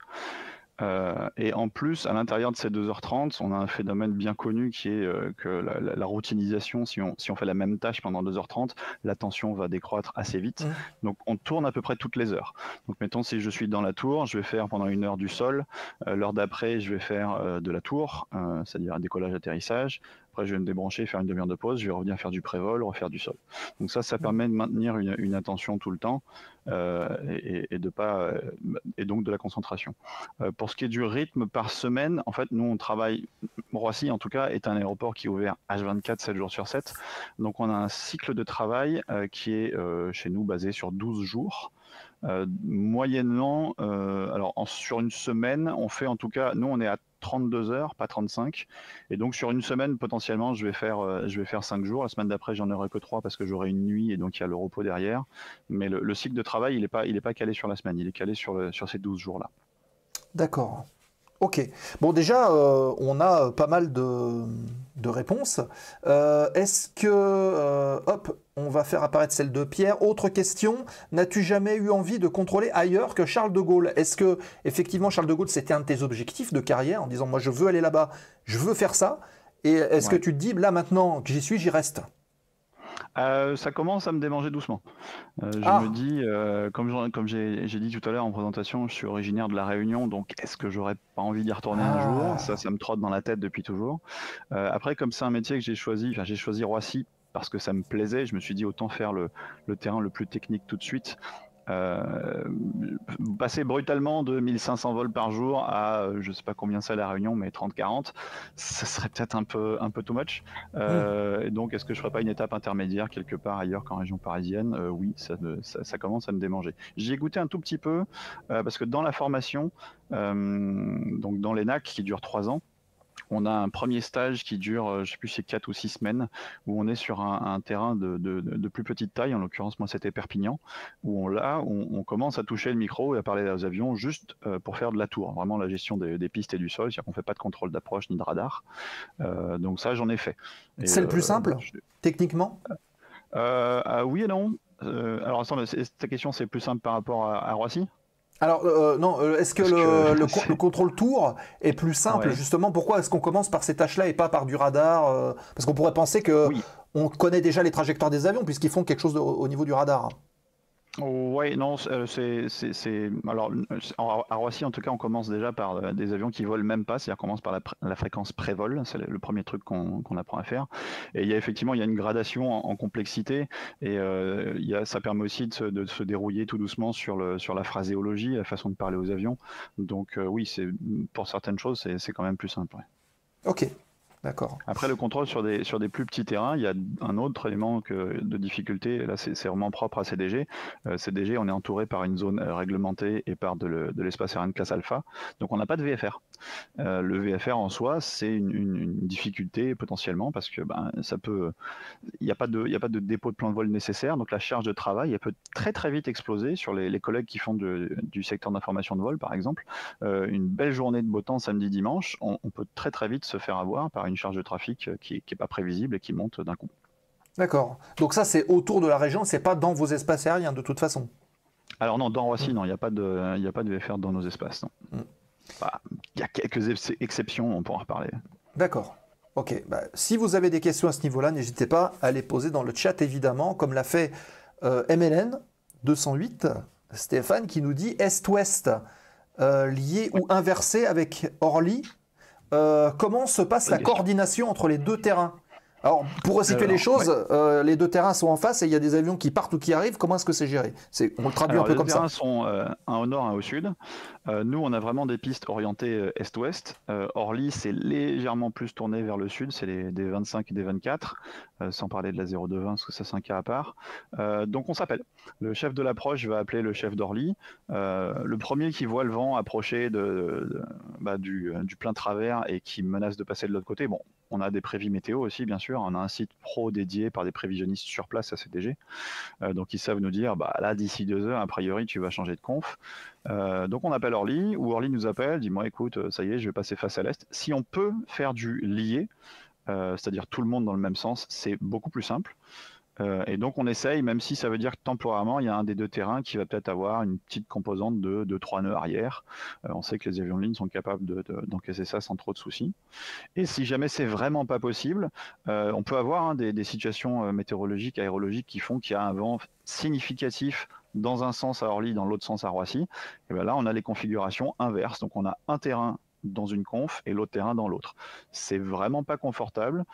Et en plus, à l'intérieur de ces 2h30, on a un phénomène bien connu qui est que la routinisation, si on fait la même tâche pendant 2h30, la tension va décroître assez vite. Donc on tourne à peu près toutes les heures. Donc mettons, si je suis dans la tour, je vais faire pendant 1 heure du sol. L'heure d'après, je vais faire de la tour, c'est-à-dire un décollage-atterrissage. Après, je vais me débrancher, faire une demi-heure de pause, je vais revenir faire du pré-vol, refaire du sol. Donc ça permet de maintenir une attention tout le temps et donc de la concentration. Pour ce qui est du rythme par semaine, en fait, nous on travaille, Roissy en tout cas est un aéroport qui est ouvert H24, 7 jours sur 7. Donc on a un cycle de travail qui est chez nous basé sur 12 jours. Moyennement, alors sur une semaine, on fait en tout cas, nous on est à 32 heures, pas 35. Et donc sur une semaine, potentiellement, je vais faire 5 jours. La semaine d'après, j'en aurai que 3 parce que j'aurai une nuit et donc il y a le repos derrière. Mais le cycle de travail, il est pas calé sur la semaine, il est calé sur ces 12 jours-là. D'accord. Ok. Bon, déjà, on a pas mal de réponses. Est-ce que... hop, on va faire apparaître celle de Pierre. Autre question, n'as-tu jamais eu envie de contrôler ailleurs que Charles de Gaulle? Est-ce que, effectivement, Charles de Gaulle, c'était un de tes objectifs de carrière, en disant, moi, je veux aller là-bas, je veux faire ça? Et est-ce que tu te dis, là, maintenant que j'y suis, j'y reste? Ça commence à me démanger doucement. Je me dis, comme j'ai dit tout à l'heure en présentation, je suis originaire de La Réunion, donc est-ce que j'aurais pas envie d'y retourner un jour? Ça me trotte dans la tête depuis toujours. Après, comme c'est un métier que j'ai choisi Roissy parce que ça me plaisait, je me suis dit autant faire le terrain le plus technique tout de suite. Passer brutalement de 1500 vols par jour à je sais pas combien c'est à La Réunion, mais 30-40, ça serait peut-être un peu too much. Et donc est-ce que je ferais pas une étape intermédiaire quelque part ailleurs qu'en région parisienne? Oui, ça commence à me démanger. J'y ai goûté un tout petit peu parce que dans la formation, donc dans l'ENAC qui dure 3 ans, on a un premier stage qui dure, je sais plus si c'est 4 ou 6 semaines, où on est sur un terrain de plus petite taille, en l'occurrence moi c'était Perpignan, où on commence à toucher le micro et à parler aux avions juste pour faire de la tour, vraiment la gestion des pistes et du sol, c'est-à-dire qu'on ne fait pas de contrôle d'approche ni de radar. Donc ça j'en ai fait. C'est le plus simple, techniquement? Oui et non. Alors attends, ta question c'est plus simple par rapport à Roissy? Alors, non, est-ce que le contrôle tour est plus simple, justement? Pourquoi est-ce qu'on commence par ces tâches-là et pas par du radar? Parce qu'on pourrait penser qu'on connaît déjà les trajectoires des avions, puisqu'ils font quelque chose au niveau du radar. Oui, non, alors à Roissy en tout cas on commence déjà par des avions qui volent même pas, c'est-à-dire qu'on commence par la fréquence pré-vol, c'est le premier truc qu'on apprend à faire. Et il y a une gradation en complexité et ça permet aussi de se dérouiller tout doucement sur la phraséologie, la façon de parler aux avions. Donc oui, pour certaines choses c'est quand même plus simple. Ouais. Ok. D'accord. Après le contrôle sur des plus petits terrains, il y a un autre élément de difficulté, là c'est vraiment propre à CDG. CDG, on est entouré par une zone réglementée et par de l'espace aérien de classe alpha, donc on n'a pas de VFR. Le VFR en soi, c'est une difficulté potentiellement parce que il n'y a pas de dépôt de plan de vol nécessaire, donc la charge de travail elle peut très très vite exploser sur les collègues qui font du secteur d'information de vol par exemple. Une belle journée de beau temps samedi dimanche, on peut très très vite se faire avoir par une charge de trafic qui est pas prévisible et qui monte d'un coup. D'accord. Donc ça c'est autour de la région, c'est pas dans vos espaces aériens de toute façon? Alors non, dans Roissy, non, il n'y a pas de VFR dans nos espaces, non. Il y a quelques exceptions, on pourra en reparler. D'accord. Ok. Si vous avez des questions à ce niveau-là, n'hésitez pas à les poser dans le chat, évidemment, comme l'a fait MLN 208, Stéphane, qui nous dit Est-Ouest, lié ou inversé avec Orly. Comment se passe la coordination entre les deux terrains? Alors, pour resituer les choses, les deux terrains sont en face et il y a des avions qui partent ou qui arrivent. Comment est-ce que c'est géré? On le traduit un peu comme ça. Les terrains sont un au nord, un au sud. Nous, on a vraiment des pistes orientées est-ouest. Orly, c'est légèrement plus tourné vers le sud. C'est des 25 et des 24, sans parler de la 0220, parce que ça, c'est un cas à part. Donc, on s'appelle. Le chef de l'approche va appeler le chef d'Orly. Le premier qui voit le vent approcher du plein travers et qui menace de passer de l'autre côté, bon, on a des prévis météo aussi, bien sûr. On a un site pro dédié par des prévisionnistes sur place à CDG. Donc, ils savent nous dire, là, d'ici 2 heures, a priori, tu vas changer de conf. Donc, on appelle Orly, ou Orly nous appelle, dit, moi, écoute, ça y est, je vais passer face à l'Est. Si on peut faire du lié, c'est-à-dire tout le monde dans le même sens, c'est beaucoup plus simple. Et donc on essaye, même si ça veut dire que temporairement il y a un des deux terrains qui va peut-être avoir une petite composante de 3 nœuds arrière. On sait que les avions de ligne sont capables d'encaisser ça sans trop de soucis. Et si jamais c'est vraiment pas possible, on peut avoir des situations météorologiques, aérologiques qui font qu'il y a un vent significatif dans un sens à Orly, dans l'autre sens à Roissy. Et bien là on a les configurations inverses. Donc on a un terrain dans une conf et l'autre terrain dans l'autre. C'est vraiment pas confortable.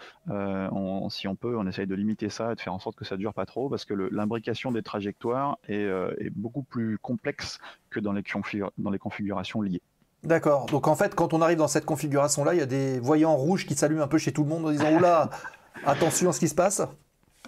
Si on peut, on essaye de limiter ça et de faire en sorte que ça dure pas trop, parce que l'imbrication des trajectoires est beaucoup plus complexe que dans les configurations liées. D'accord. Donc en fait, quand on arrive dans cette configuration-là, il y a des voyants rouges qui s'allument un peu chez tout le monde en disant « Oula, attention à ce qui se passe ».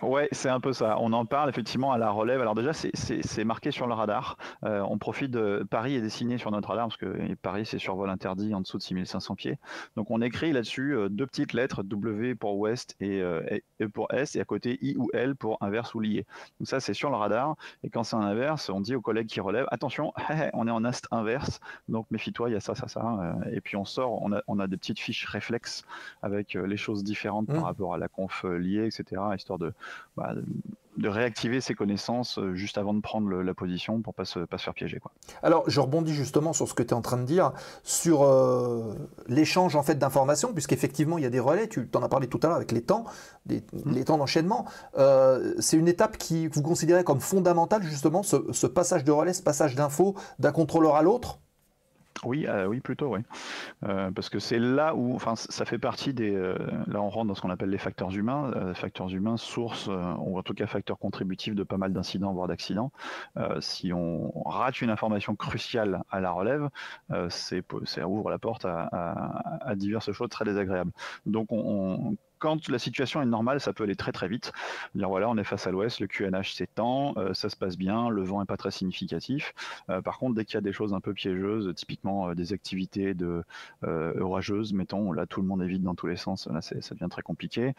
Ouais, c'est un peu ça. On en parle effectivement à la relève. Alors déjà, c'est marqué sur le radar. On profite de Paris est dessiné sur notre radar parce que Paris, c'est survol interdit en dessous de 6500 pieds. Donc on écrit là-dessus deux petites lettres, W pour ouest et E pour est, et à côté I ou L pour inverse ou lié. Donc ça, c'est sur le radar. Et quand c'est en inverse, on dit aux collègues qui relèvent, attention, on est en est inverse, donc méfie-toi, il y a ça, ça, ça. Et puis on sort, on a des petites fiches réflexes avec les choses différentes par rapport à la conf liée, etc., histoire bah, de réactiver ses connaissances juste avant de prendre la position pour pas se faire piéger, quoi. Alors, je rebondis justement sur ce que tu es en train de dire, sur l'échange en fait d'informations, puisqu'effectivement, il y a des relais, tu t'en as parlé tout à l'heure avec les temps, les temps d'enchaînement. C'est une étape que vous considérez comme fondamentale, justement, ce passage de relais, ce passage d'infos d'un contrôleur à l'autre? Oui, oui, plutôt, oui. Parce que c'est là où, enfin, ça fait partie des. Là, on rentre dans ce qu'on appelle les facteurs humains, source, ou en tout cas facteurs contributifs de pas mal d'incidents, voire d'accidents. Si on rate une information cruciale à la relève, ça ouvre la porte à diverses choses très désagréables. Donc, quand la situation est normale, ça peut aller très très vite. Dire voilà, on est face à l'ouest, le QNH s'étend, ça se passe bien, le vent n'est pas très significatif. Par contre, dès qu'il y a des choses un peu piégeuses, typiquement des activités orageuses, mettons, là tout le monde est vide dans tous les sens, là ça devient très compliqué.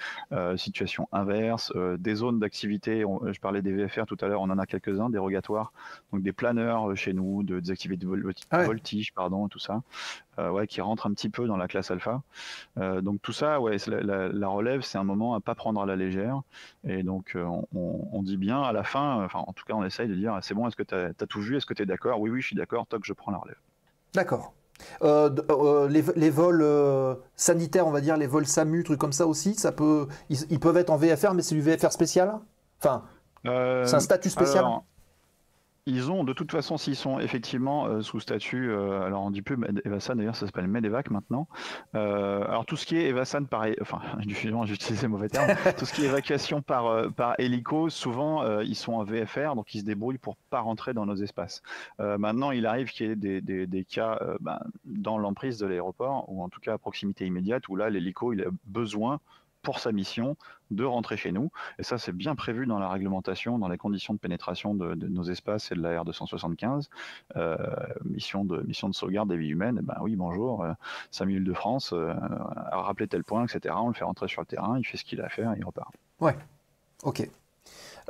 Situation inverse, des zones d'activité, je parlais des VFR tout à l'heure, on en a quelques-uns, dérogatoires, donc des planeurs chez nous, des activités de voltige, pardon, tout ça. Qui rentre un petit peu dans la classe alpha. Donc tout ça, ouais, la relève, c'est un moment à pas prendre à la légère. Et donc on dit bien à la fin, enfin en tout cas on essaye de dire, c'est bon, est-ce que tu as tout vu, est-ce que tu es d'accord? Oui, je suis d'accord, toc, je prends la relève. D'accord. Les vols sanitaires, on va dire, les vols SAMU, trucs comme ça aussi, ils peuvent être en VFR, mais c'est du VFR spécial? Enfin, c'est un statut spécial? Alors, ils ont, de toute façon, s'ils sont effectivement sous statut, alors on dit plus Evasan, d'ailleurs ça s'appelle Medevac maintenant. Alors tout ce qui est Evasan, pareil, enfin, j'ai utilisé le mauvais terme, tout ce qui est évacuation par hélico, souvent ils sont en VFR, donc ils se débrouillent pour pas rentrer dans nos espaces. Maintenant, il arrive qu'il y ait des cas dans l'emprise de l'aéroport, ou en tout cas à proximité immédiate, où là l'hélico il a besoin pour sa mission de rentrer chez nous. Et ça, c'est bien prévu dans la réglementation, dans les conditions de pénétration de nos espaces et de la R275. Mission de sauvegarde des vies humaines. Et ben oui, bonjour, SAMU Île-de-France a rappelé tel point, etc. On le fait rentrer sur le terrain, il fait ce qu'il a à faire et il repart. Ouais, ok.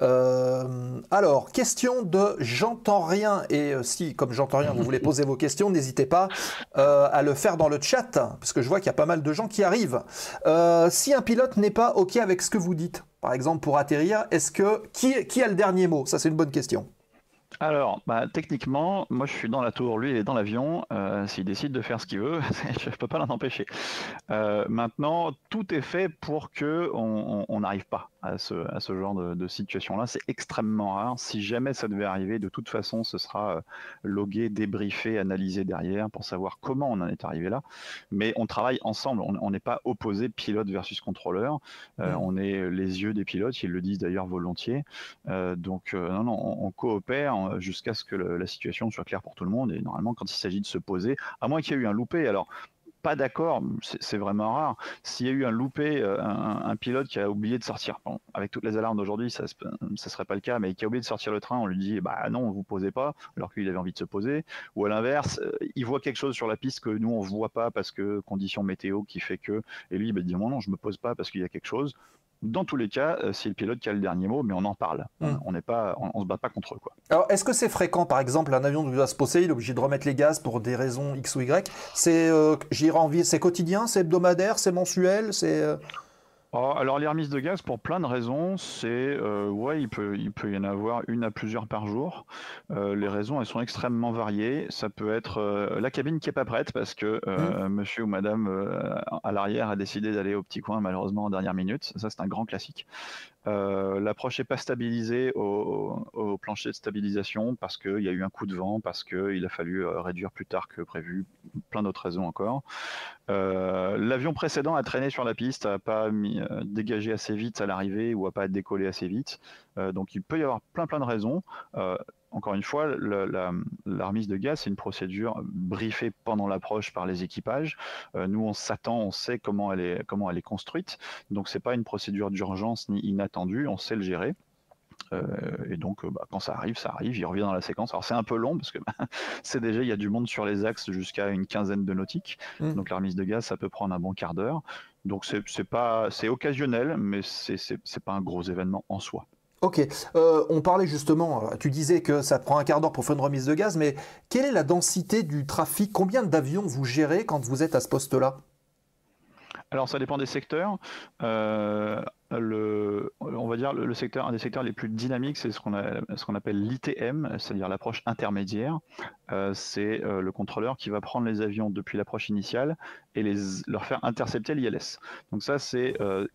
Alors, question de J'entends rien, et si, comme j'entends rien, vous voulez poser vos questions, n'hésitez pas à le faire dans le chat, parce que je vois qu'il y a pas mal de gens qui arrivent. Si un pilote n'est pas OK avec ce que vous dites, par exemple pour atterrir, qui a le dernier mot? Ça, c'est une bonne question. Alors, techniquement, moi je suis dans la tour, lui il est dans l'avion, s'il décide de faire ce qu'il veut, je ne peux pas l'en empêcher. Maintenant, tout est fait pour qu'on n'arrive pas à ce genre de situation-là. C'est extrêmement rare. Si jamais ça devait arriver, de toute façon, ce sera logué, débriefé, analysé derrière pour savoir comment on en est arrivé là. Mais on travaille ensemble, on n'est pas opposé pilote versus contrôleur. On est les yeux des pilotes, ils le disent d'ailleurs volontiers. Donc non, on coopère jusqu'à ce que la situation soit claire pour tout le monde. Et normalement, quand il s'agit de se poser, à moins qu'il y ait eu un loupé, alors pas d'accord, c'est vraiment rare. S'il y a eu un loupé, un pilote qui a oublié de sortir, bon, avec toutes les alarmes d'aujourd'hui, ça serait pas le cas, mais qui a oublié de sortir le train, on lui dit bah non, vous posez pas, alors qu'il avait envie de se poser. Ou à l'inverse, il voit quelque chose sur la piste que nous on voit pas parce que condition météo qui fait que, et lui il dit non, je me pose pas parce qu'il y a quelque chose. Dans tous les cas, c'est le pilote qui a le dernier mot, mais on en parle. On se bat pas contre eux, quoi. Alors, est-ce que c'est fréquent, par exemple, un avion doit se poser, il est obligé de remettre les gaz pour des raisons X ou Y? C'est quotidien, c'est hebdomadaire, c'est mensuel, c'est... Alors les remises de gaz, pour plein de raisons, il peut y en avoir une à plusieurs par jour. Les raisons, elles sont extrêmement variées. Ça peut être la cabine qui est pas prête parce que monsieur ou madame à l'arrière a décidé d'aller au petit coin malheureusement en dernière minute. Ça, c'est un grand classique. L'approche n'est pas stabilisée au plancher de stabilisation parce qu'il y a eu un coup de vent, parce qu'il a fallu réduire plus tard que prévu, plein d'autres raisons encore. L'avion précédent a traîné sur la piste, n'a pas dégagé assez vite à l'arrivée ou n'a pas décollé assez vite. Donc il peut y avoir plein de raisons. encore une fois, la remise de gaz, c'est une procédure briefée pendant l'approche par les équipages. Nous, on s'attend, on sait comment elle est construite. Donc, c'est pas une procédure d'urgence ni inattendue, on sait le gérer. Et donc, quand ça arrive, il revient dans la séquence. Alors, c'est un peu long parce que il y a du monde sur les axes jusqu'à une quinzaine de nautiques. Donc, la remise de gaz, ça peut prendre un bon quart d'heure. Donc, c'est occasionnel, mais c'est pas un gros événement en soi. Ok, on parlait justement, tu disais que ça prend un quart d'heure pour faire une remise de gaz, mais quelle est la densité du trafic? Combien d'avions vous gérez quand vous êtes à ce poste-là? Alors, ça dépend des secteurs. On va dire un des secteurs les plus dynamiques, c'est ce qu'on appelle l'ITM, c'est-à-dire l'approche intermédiaire. C'est le contrôleur qui va prendre les avions depuis l'approche initiale et leur faire intercepter l'ILS. Donc ça,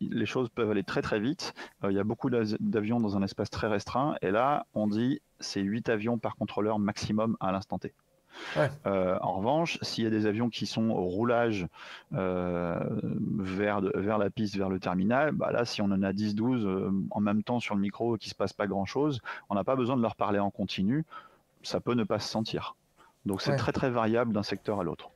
les choses peuvent aller très très vite. Il y a beaucoup d'avions dans un espace très restreint, et là, on dit c'est 8 avions par contrôleur maximum à l'instant T. Ouais. En revanche, s'il y a des avions qui sont au roulage vers la piste, vers le terminal, là, si on en a 10-12 en même temps sur le micro et qu'il ne se passe pas grand-chose, on n'a pas besoin de leur parler en continu, ça peut ne pas se sentir. Donc c'est très très variable d'un secteur à l'autre.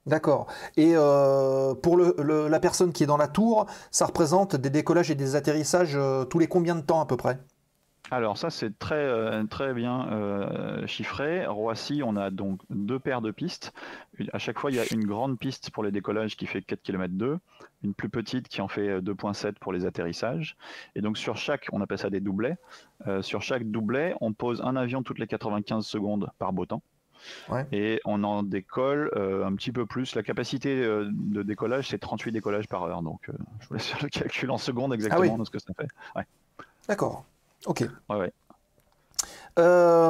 D'accord. Et pour la personne qui est dans la tour, ça représente des décollages et des atterrissages tous les combien de temps à peu près ? Alors ça, c'est très, très bien chiffré. Roissy, on a donc 2 paires de pistes. À chaque fois, il y a une grande piste pour les décollages qui fait 4 km 2, une plus petite qui en fait 2,7 pour les atterrissages. Et donc sur chaque, on appelle ça des doublets, sur chaque doublet, on pose un avion toutes les 95 secondes par beau temps. Ouais. Et on en décolle un petit peu plus. La capacité de décollage, c'est 38 décollages par heure. Donc je vous laisse faire le calcul en secondes exactement de ce que ça fait. Ouais. D'accord. Ok. Ouais.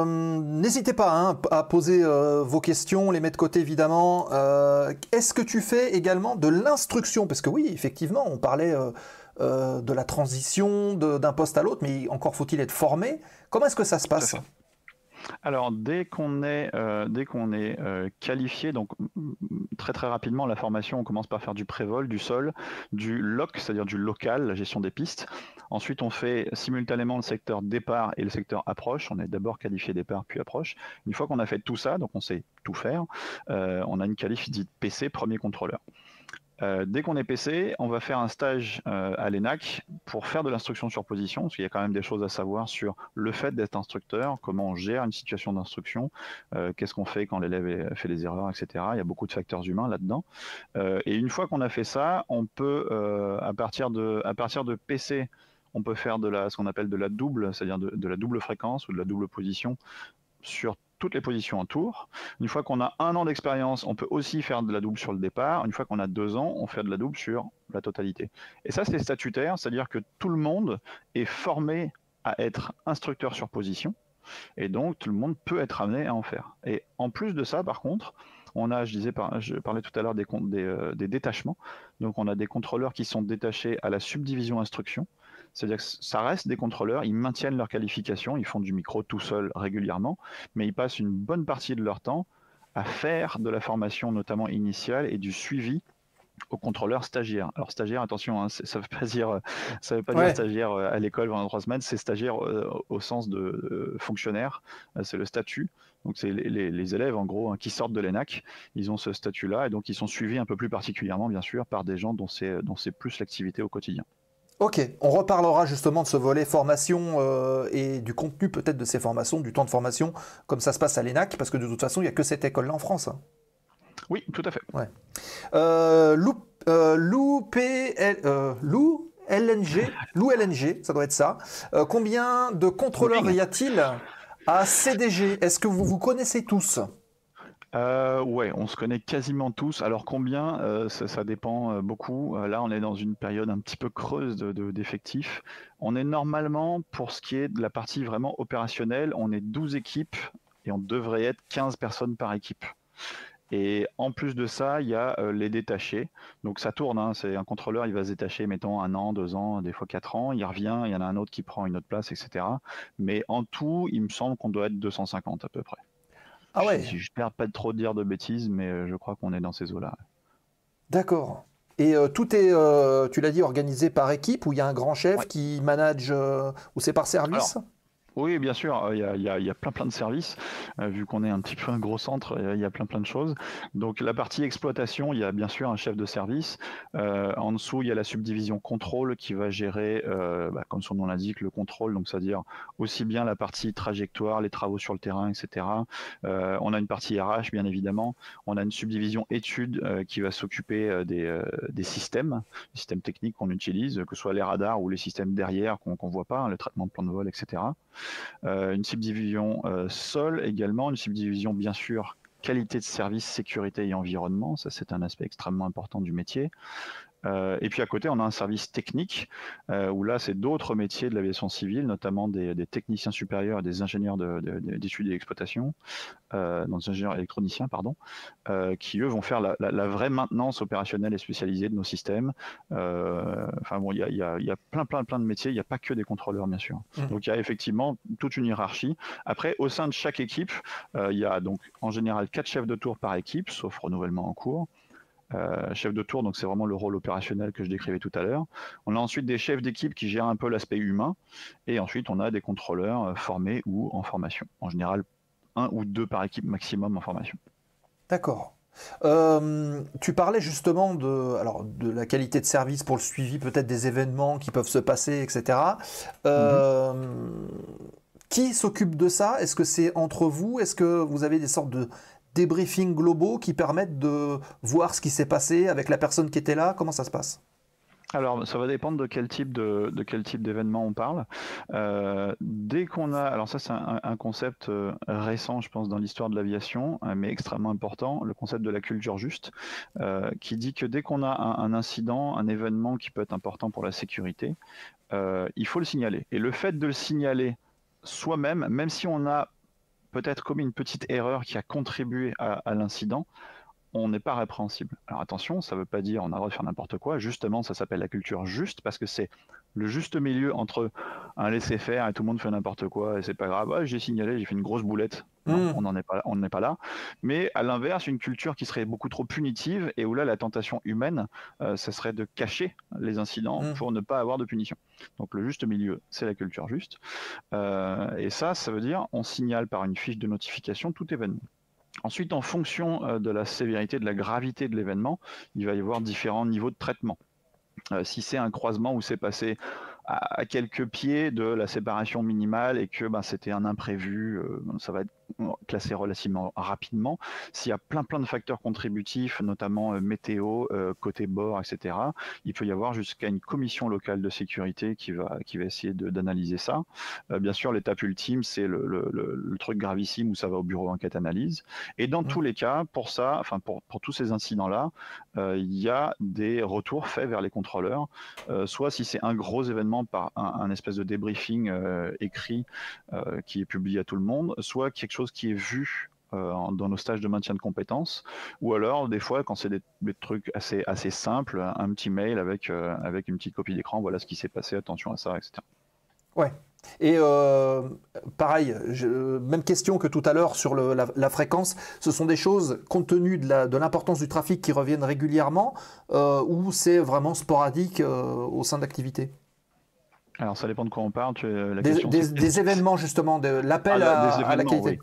N'hésitez pas à poser vos questions, les mettre de côté évidemment. Est-ce que tu fais également de l'instruction? Parce que oui, effectivement, on parlait de la transition d'un poste à l'autre, mais encore faut-il être formé. Comment est-ce que ça se passe? Alors, dès qu'on est qualifié, donc très très rapidement, la formation, on commence par faire du prévol, du sol, du LOC, c'est-à-dire du local, la gestion des pistes. Ensuite, on fait simultanément le secteur départ et le secteur approche. On est d'abord qualifié départ, puis approche. Une fois qu'on a fait tout ça, donc on sait tout faire, on a une qualif dite PC, premier contrôleur. Dès qu'on est PC, on va faire un stage à l'ENAC pour faire de l'instruction sur position, parce qu'il y a quand même des choses à savoir sur le fait d'être instructeur, comment on gère une situation d'instruction, qu'est-ce qu'on fait quand l'élève fait des erreurs, etc. Il y a beaucoup de facteurs humains là-dedans. Et une fois qu'on a fait ça, on peut, à partir de PC, on peut faire ce qu'on appelle de la double, c'est-à-dire de la double fréquence ou de la double position sur toutes les positions en tour. Une fois qu'on a 1 an d'expérience, on peut aussi faire de la double sur le départ. Une fois qu'on a 2 ans, on fait de la double sur la totalité. Et ça, c'est statutaire, c'est-à-dire que tout le monde est formé à être instructeur sur position, et donc tout le monde peut être amené à en faire. Et en plus de ça, par contre, on a, je parlais tout à l'heure des détachements. Donc on a des contrôleurs qui sont détachés à la subdivision instruction. C'est-à-dire que ça reste des contrôleurs, ils maintiennent leur qualification, ils font du micro tout seuls régulièrement, mais ils passent une bonne partie de leur temps à faire de la formation notamment initiale et du suivi aux contrôleurs stagiaires. Alors stagiaire, attention, ça ne veut pas dire stagiaire à l'école pendant 3 semaines, c'est stagiaire au sens de fonctionnaire, c'est le statut. Donc c'est les élèves en gros qui sortent de l'ENAC, ils ont ce statut-là et donc ils sont suivis un peu plus particulièrement bien sûr par des gens dont c'est plus l'activité au quotidien. Ok, on reparlera justement de ce volet formation et du contenu peut-être de ces formations, du temps de formation, comme ça se passe à l'ENAC, parce que de toute façon, il n'y a que cette école-là en France. Oui, tout à fait. Ouais. LNG, ça doit être ça. Combien de contrôleurs y a-t-il à CDG? Est-ce que vous vous connaissez tous? Ouais, on se connaît quasiment tous. Alors combien, ça dépend beaucoup. Là, on est dans une période un petit peu creuse d'effectifs. On est normalement, pour ce qui est de la partie vraiment opérationnelle, on est 12 équipes et on devrait être 15 personnes par équipe. Et en plus de ça, il y a les détachés. Donc ça tourne, c'est un contrôleur, il va se détacher, mettons 1 an, 2 ans, des fois 4 ans. Il revient, il y en a un autre qui prend une autre place, etc. Mais en tout, il me semble qu'on doit être 250 à peu près. Ah ouais. Je n'espère pas trop dire de bêtises, mais je crois qu'on est dans ces eaux-là. D'accord. Et tout est, tu l'as dit, organisé par équipe, ou il y a un grand chef qui manage, ou c'est par service? Oui, bien sûr, il y a plein de services, vu qu'on est un petit peu un gros centre, il y a plein de choses. Donc la partie exploitation, il y a bien sûr un chef de service. En dessous, il y a la subdivision contrôle qui va gérer, comme son nom l'indique, le contrôle, donc c'est-à-dire aussi bien la partie trajectoire, les travaux sur le terrain, etc. On a une partie RH, bien évidemment. On a une subdivision études qui va s'occuper des systèmes techniques qu'on utilise, que ce soit les radars ou les systèmes derrière qu'on voit pas, hein, le traitement de plan de vol, etc. Une subdivision sol également, une subdivision bien sûr qualité de service, sécurité et environnement, ça c'est un aspect extrêmement important du métier. Et puis à côté, on a un service technique, où là, c'est d'autres métiers de l'aviation civile, notamment des techniciens supérieurs et des ingénieurs d'études et d'exploitation, des ingénieurs électroniciens, pardon, qui eux vont faire la vraie maintenance opérationnelle et spécialisée de nos systèmes. Enfin bon, il y a plein de métiers, il n'y a pas que des contrôleurs, bien sûr. Donc il y a effectivement toute une hiérarchie. Après, au sein de chaque équipe, il y a donc en général 4 chefs de tour par équipe, sauf renouvellement en cours. Chef de tour, donc c'est vraiment le rôle opérationnel que je décrivais tout à l'heure. On a ensuite des chefs d'équipe qui gèrent un peu l'aspect humain, et ensuite on a des contrôleurs formés ou en formation. En général, 1 ou 2 par équipe maximum en formation. D'accord. Tu parlais justement de la qualité de service pour le suivi peut-être des événements qui peuvent se passer, etc. Qui s'occupe de ça? Est-ce que c'est entre vous? Est-ce que vous avez des sortes de débriefings globaux qui permettent de voir ce qui s'est passé avec la personne qui était là? Comment ça se passe? Alors, ça va dépendre de quel type d'événement on parle. Dès qu'on a, alors ça c'est un concept récent, je pense, dans l'histoire de l'aviation, mais extrêmement important, le concept de la culture juste, qui dit que dès qu'on a un incident, un événement qui peut être important pour la sécurité, il faut le signaler. Et le fait de le signaler soi-même, même si on a peut-être commis une petite erreur qui a contribué à l'incident, on n'est pas répréhensible. Alors attention, ça ne veut pas dire on a le droit de faire n'importe quoi, justement ça s'appelle la culture juste, parce que c'est le juste milieu entre un laisser-faire et tout le monde fait n'importe quoi et c'est pas grave, j'ai signalé, j'ai fait une grosse boulette. Non, on n'est pas là. Mais à l'inverse, une culture qui serait beaucoup trop punitive et où là la tentation humaine, ça serait de cacher les incidents pour ne pas avoir de punition. Donc le juste milieu, c'est la culture juste. Et ça veut dire on signale par une fiche de notification tout événement. Ensuite, en fonction de la sévérité, de la gravité de l'événement, il va y avoir différents niveaux de traitement. Si c'est un croisement où c'est passé à quelques pieds de la séparation minimale et que c'était un imprévu, ça va être classé relativement rapidement. S'il y a plein de facteurs contributifs, notamment météo, côté bord, etc., il peut y avoir jusqu'à une commission locale de sécurité qui va essayer d'analyser ça. Bien sûr, l'étape ultime, c'est le truc gravissime où ça va au bureau enquête analyse. Et dans tous les cas, pour ça, enfin pour tous ces incidents-là, il y a des retours faits vers les contrôleurs, soit si c'est un gros événement par un espèce de débriefing écrit qui est publié à tout le monde, soit quelque chose qui est vu dans nos stages de maintien de compétences, ou alors des fois quand c'est des trucs assez simples, un petit mail avec une petite copie d'écran, voilà ce qui s'est passé, attention à ça, etc. Ouais. Et pareil, même question que tout à l'heure sur la fréquence, ce sont des choses compte tenu de l'importance du trafic qui reviennent régulièrement ou c'est vraiment sporadique au sein d'activités? Alors ça dépend de quoi on parle. Des événements justement, l'appel à la qualité. Oui.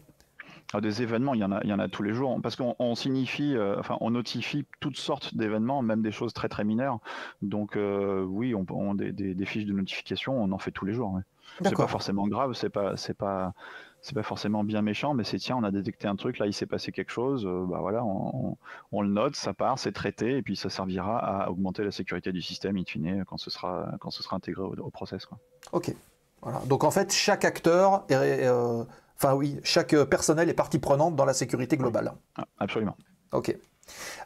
Alors, des événements, il y en a tous les jours, parce qu'on signifie, on notifie toutes sortes d'événements, même des choses très mineures. Donc oui, on des fiches de notification, on en fait tous les jours. Ouais. C'est pas forcément grave, c'est pas forcément bien méchant, mais c'est tiens, on a détecté un truc, là il s'est passé quelque chose, voilà, on le note, ça part, c'est traité, et puis ça servira à augmenter la sécurité du système in fine quand ce sera intégré au process, quoi. Ok, voilà. Donc en fait, chaque acteur chaque personnel est partie prenante dans la sécurité globale. Oui, absolument. Ok.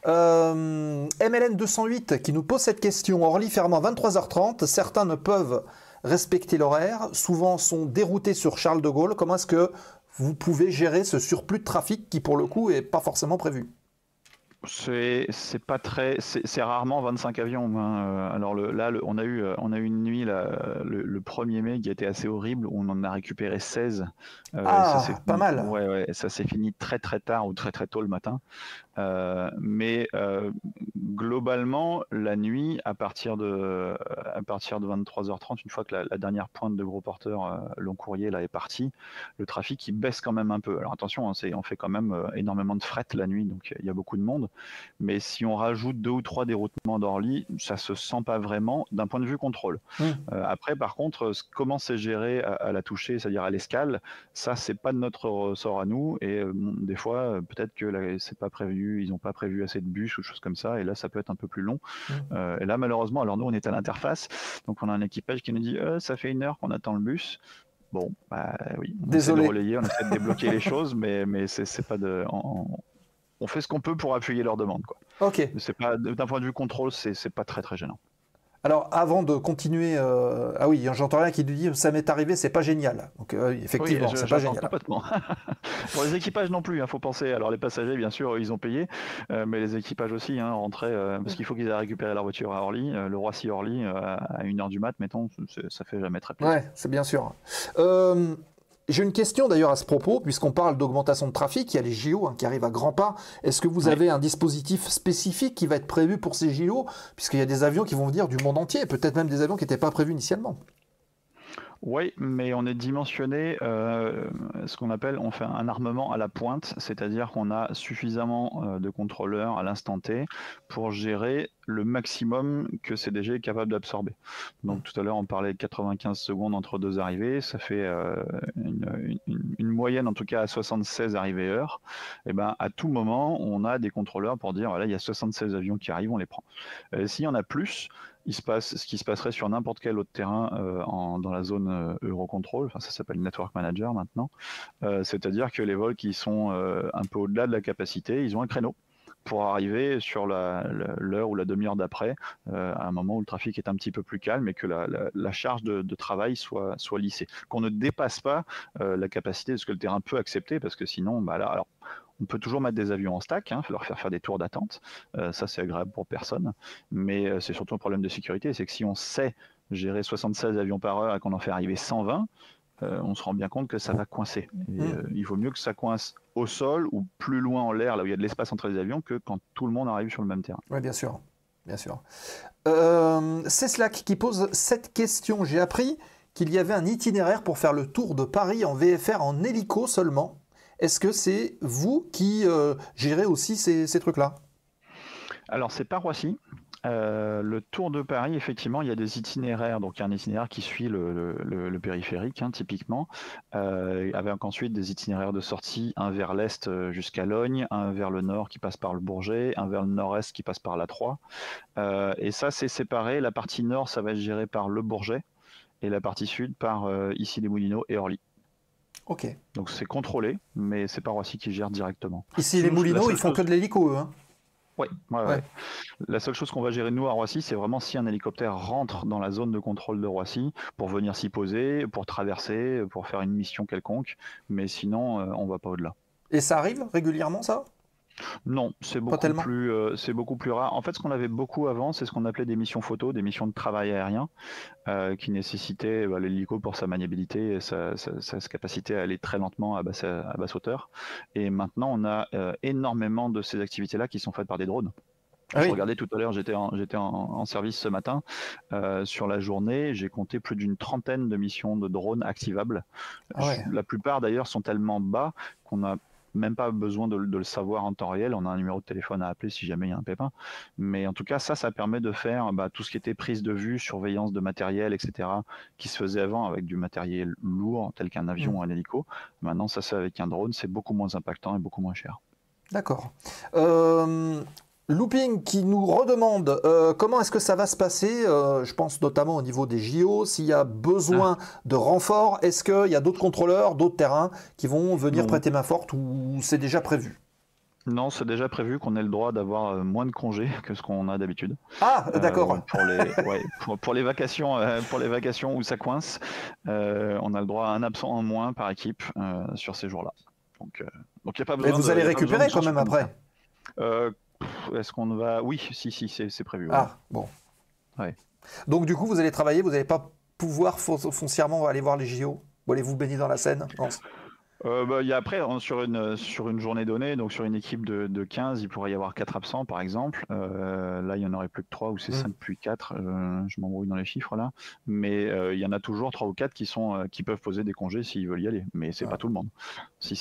MLN 208 qui nous pose cette question. Orly fermant à 23h30, certains ne peuvent respecter l'horaire, souvent sont déroutés sur Charles de Gaulle. Comment est-ce que vous pouvez gérer ce surplus de trafic qui pour le coup n'est pas forcément prévu? C'est pas très, c'est rarement 25 avions, hein. Alors on a eu une nuit là, le 1er mai qui a été assez horrible, où on en a récupéré 16. Et ça s'est Pas mal. Ouais, ça s'est fini très très tard ou très très tôt le matin. Mais globalement, la nuit, à partir de 23h30, une fois que la dernière pointe de gros porteurs long courrier là est partie, le trafic il baisse quand même un peu. Alors attention, hein, on fait quand même énormément de fret la nuit, donc il y a beaucoup de monde. Mais si on rajoute 2 ou 3 déroutements d'Orly, ça se sent pas vraiment d'un point de vue contrôle. Après, par contre, comment c'est géré à la touchée, c'est-à-dire à l'escale, ça c'est pas de notre ressort à nous. Et des fois, peut-être que c'est pas prévu, ils n'ont pas prévu assez de bus ou choses comme ça, et là ça peut être un peu plus long. Et là malheureusement, alors nous on est à l'interface, donc on a un équipage qui nous dit ça fait 1 heure qu'on attend le bus. Bon, bah oui, on essaie de relayer, on essaie de débloquer les choses, mais c'est pas de... On fait ce qu'on peut pour appuyer leurs demandes, quoi. Ok. C'est pas, d'un point de vue contrôle, c'est pas très très gênant. Alors, avant de continuer, ah oui, j'entends rien qui nous dit ça m'est arrivé, c'est pas génial. Donc, effectivement, oui, c'est pas génial. Complètement. Pour les équipages non plus, il faut penser. Alors, les passagers, bien sûr, ils ont payé, mais les équipages aussi, hein, rentraient, parce qu'il faut qu'ils aient récupéré leur voiture à Orly, le Roissy-Orly, à 1h du mat, mettons, ça fait jamais très plaisir. Ouais, c'est bien sûr. J'ai une question d'ailleurs à ce propos, puisqu'on parle d'augmentation de trafic, il y a les JO qui arrivent à grands pas. Est-ce que vous avez un dispositif spécifique qui va être prévu pour ces JO, puisqu'il y a des avions qui vont venir du monde entier, peut-être même des avions qui n'étaient pas prévus initialement? Oui, mais on est dimensionné, ce qu'on appelle, on fait un armement à la pointe, c'est-à-dire qu'on a suffisamment de contrôleurs à l'instant T pour gérer le maximum que CDG est capable d'absorber. Donc tout à l'heure on parlait de 95 secondes entre 2 arrivées, ça fait une moyenne en tout cas à 76 arrivées heure. Et ben à tout moment on a des contrôleurs pour dire voilà, il y a 76 avions qui arrivent, on les prend. S'il y en a plus, il se passe ce qui se passerait sur n'importe quel autre terrain dans la zone Eurocontrol, enfin ça s'appelle Network Manager maintenant, c'est-à-dire que les vols qui sont un peu au-delà de la capacité, ils ont un créneau pour arriver sur l'heure ou la demi-heure d'après, à un moment où le trafic est un petit peu plus calme et que la charge de travail soit lissée. Qu'on ne dépasse pas la capacité de ce que le terrain peut accepter, parce que sinon, bah là, alors, on peut toujours mettre des avions en stack, leur faire des tours d'attente, ça c'est agréable pour personne, mais c'est surtout un problème de sécurité, c'est que si on sait gérer 76 avions par heure et qu'on en fait arriver 120, on se rend bien compte que ça va coincer. Et, il vaut mieux que ça coince au sol ou plus loin en l'air, là où il y a de l'espace entre les avions, que quand tout le monde arrive sur le même terrain. Oui, bien sûr. Bien sûr. C'est Slack qui pose cette question. J'ai appris qu'il y avait un itinéraire pour faire le tour de Paris en VFR en hélico seulement. Est-ce que c'est vous qui gérez aussi ces trucs-là? Alors, c'est pas Roissy. Le Tour de Paris, effectivement, il y a des itinéraires. Donc, il y a un itinéraire qui suit le périphérique, typiquement, avec ensuite des itinéraires de sortie, un vers l'est jusqu'à Logne, un vers le nord qui passe par le Bourget, un vers le nord-est qui passe par la Troie. Et ça, c'est séparé. La partie nord, ça va être géré par le Bourget, et la partie sud par Issy-les-Moulineaux et Orly. Ok. Donc, c'est contrôlé, mais c'est pas Roissy qui gère directement. Issy-les-Moulineaux, ils font que de l'hélico, eux, hein? Ouais. La seule chose qu'on va gérer nous à Roissy, c'est vraiment si un hélicoptère rentre dans la zone de contrôle de Roissy pour venir s'y poser, pour traverser, pour faire une mission quelconque, mais sinon on va pas au-delà. Et ça arrive régulièrement, ça? Non, c'est beaucoup plus rare. En fait, ce qu'on avait beaucoup avant, c'est ce qu'on appelait des missions photo, des missions de travail aérien, qui nécessitaient l'hélico pour sa maniabilité et sa capacité à aller très lentement à basse hauteur. Et maintenant, on a énormément de ces activités-là qui sont faites par des drones. Je regardais tout à l'heure, j'étais en service ce matin. Sur la journée, j'ai compté plus d'une trentaine de missions de drones activables. La plupart d'ailleurs sont tellement bas qu'on n'a même pas besoin de le savoir en temps réel. On a un numéro de téléphone à appeler si jamais il y a un pépin. Mais en tout cas, ça permet de faire tout ce qui était prise de vue, surveillance de matériel, etc., qui se faisait avant avec du matériel lourd, tel qu'un avion ou un hélico. Maintenant, ça se fait avec un drone, c'est beaucoup moins impactant et beaucoup moins cher. D'accord. Looping qui nous redemande comment est-ce que ça va se passer, je pense notamment au niveau des JO, s'il y a besoin de renfort, est-ce qu'il y a d'autres contrôleurs, d'autres terrains qui vont venir prêter main forte ou c'est déjà prévu? Non, c'est déjà prévu qu'on ait le droit d'avoir moins de congés que ce qu'on a d'habitude. Ah, d'accord. Pour les vacations où ça coince, on a le droit à un absent en moins par équipe sur ces jours-là. Donc il n'y a pas besoin. Mais vous allez récupérer quand même après. Est-ce qu'on va... Oui, si, c'est prévu. Ouais. Ah, bon. Ouais. Donc du coup, vous allez travailler, vous n'allez pas pouvoir foncièrement aller voir les JO? Ou allez vous baigner dans la Seine? Non. Il y a après, sur une journée donnée, donc sur une équipe de 15, il pourrait y avoir 4 absents par exemple. Là, il n'y en aurait plus que 3 ou c'est 5 puis 4. Je m'embrouille dans les chiffres là. Mais il y en a toujours 3 ou 4 qui peuvent poser des congés s'ils veulent y aller. Mais c'est pas tout le monde. Si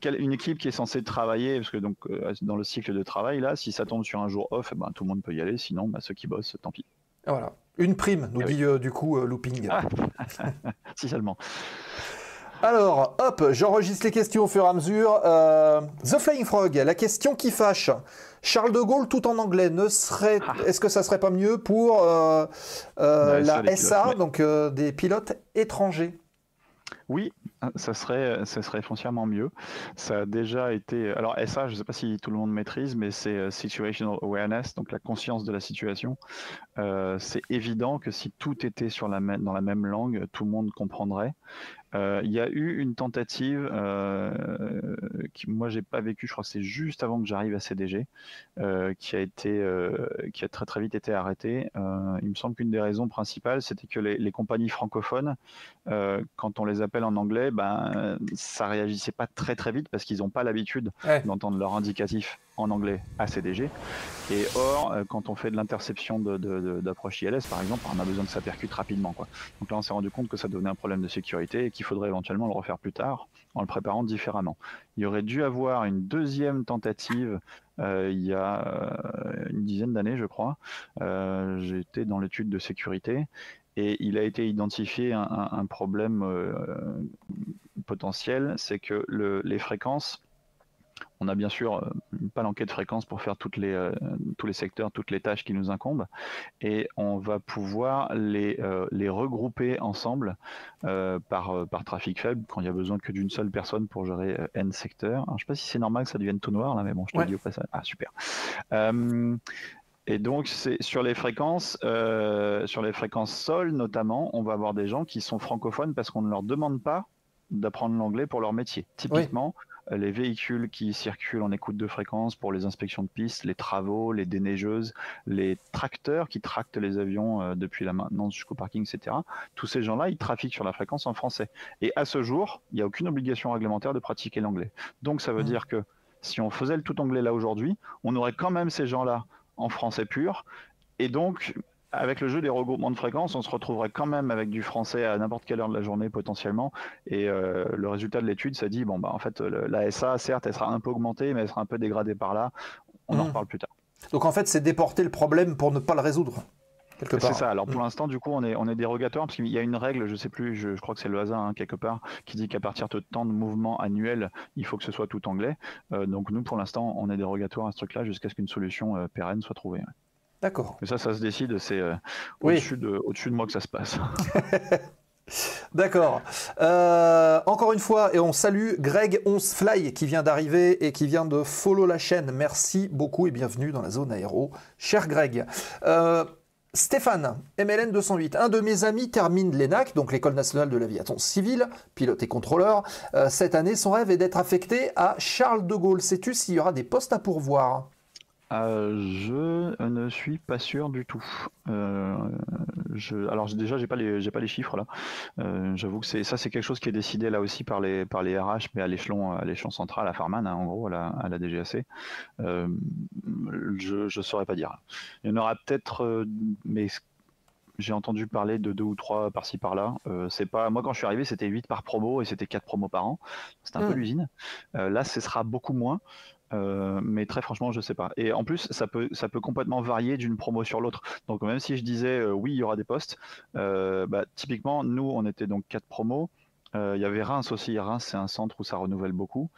une équipe qui est censée travailler, parce que donc dans le cycle de travail là, si ça tombe sur un jour off, ben, tout le monde peut y aller. Sinon, ben, ceux qui bossent, tant pis. Voilà. Une prime, nous dit du coup Looping. Si seulement. Alors, hop, j'enregistre les questions au fur et à mesure. The Flying Frog, la question qui fâche. Charles de Gaulle tout en anglais, est-ce que ça serait pas mieux pour la SA, donc des pilotes étrangers? Oui, ça serait foncièrement mieux. Ça a déjà été... Alors SA, je ne sais pas si tout le monde maîtrise, mais c'est Situational Awareness, donc la conscience de la situation. C'est évident que si tout était dans la même langue, tout le monde comprendrait. Il y a eu une tentative qui, moi, j'ai pas vécu, je crois que c'est juste avant que j'arrive à CDG, qui a très très vite été arrêtée. Il me semble qu'une des raisons principales, c'était que les compagnies francophones, quand on les appelle en anglais, ben, ça réagissait pas très très vite parce qu'ils n'ont pas l'habitude d'entendre leur indicatif en anglais à CDG. Et or, quand on fait de l'interception d'approche ILS, par exemple, on a besoin que ça percute rapidement, quoi. Donc là, on s'est rendu compte que ça donnait un problème de sécurité et qu'il faudrait éventuellement le refaire plus tard en le préparant différemment. Il y aurait dû avoir une deuxième tentative il y a une dizaine d'années, je crois. J'étais dans l'étude de sécurité et il a été identifié un problème potentiel, c'est que les fréquences... On n'a bien sûr pas l'enquête fréquence pour faire tous les secteurs, toutes les tâches qui nous incombent, et on va pouvoir les regrouper ensemble par trafic faible quand il y a besoin que d'une seule personne pour gérer N secteurs. Alors, je ne sais pas si c'est normal que ça devienne tout noir là, mais bon, je te le dis au passage. Ah super. Et donc c'est sur les fréquences sol notamment, on va avoir des gens qui sont francophones parce qu'on ne leur demande pas d'apprendre l'anglais pour leur métier. Typiquement. Les véhicules qui circulent en écoute de fréquence pour les inspections de pistes, les travaux, les déneigeuses, les tracteurs qui tractent les avions depuis la maintenance jusqu'au parking, etc. Tous ces gens-là, ils trafiquent sur la fréquence en français. Et à ce jour, il n'y a aucune obligation réglementaire de pratiquer l'anglais. Donc ça veut dire que si on faisait le tout anglais là aujourd'hui, on aurait quand même ces gens-là en français pur. Et donc... avec le jeu des regroupements de fréquences, on se retrouverait quand même avec du français à n'importe quelle heure de la journée potentiellement. Et le résultat de l'étude, ça dit, bon, bah, en fait, la SA, certes, elle sera un peu augmentée, mais elle sera un peu dégradée par là. On en reparle plus tard. Donc en fait, c'est déporter le problème pour ne pas le résoudre, quelque part. C'est ça. Alors pour l'instant, du coup, on est dérogateur, parce qu'il y a une règle, je sais plus, je crois que c'est le hasard, hein, quelque part, qui dit qu'à partir de temps de mouvement annuel, il faut que ce soit tout anglais. Donc nous, pour l'instant, on est dérogatoire à ce truc-là jusqu'à ce qu'une solution pérenne soit trouvée. Ouais. D'accord. Mais ça se décide, c'est au-dessus de moi que ça se passe. D'accord. Encore une fois, et on salue Greg 11 Fly qui vient d'arriver et qui vient de follow la chaîne. Merci beaucoup et bienvenue dans la zone aéro, cher Greg. Stéphane, MLN 208, un de mes amis termine l'ENAC, donc l'École nationale de l'aviation civile, pilote et contrôleur. Cette année, son rêve est d'être affecté à Charles de Gaulle. Sais-tu s'il y aura des postes à pourvoir ? Je ne suis pas sûr du tout. Alors déjà, j'ai pas les chiffres là. J'avoue que c'est quelque chose qui est décidé là aussi par les RH, mais à l'échelon central, à Farman, hein, en gros, à la DGAC. Je saurais pas dire. Il y en aura peut-être, mais j'ai entendu parler de 2 ou 3 par-ci par-là. C'est pas moi quand je suis arrivé, c'était 8 par promo et c'était 4 promos par an. C'était un peu l'usine. Là, ce sera beaucoup moins. Mais très franchement, je sais pas. Et en plus, ça peut complètement varier d'une promo sur l'autre. Donc même si je disais oui, il y aura des postes, typiquement, nous, on était donc 4 promos. Il y avait Reims aussi. Reims, c'est un centre où ça renouvelle beaucoup.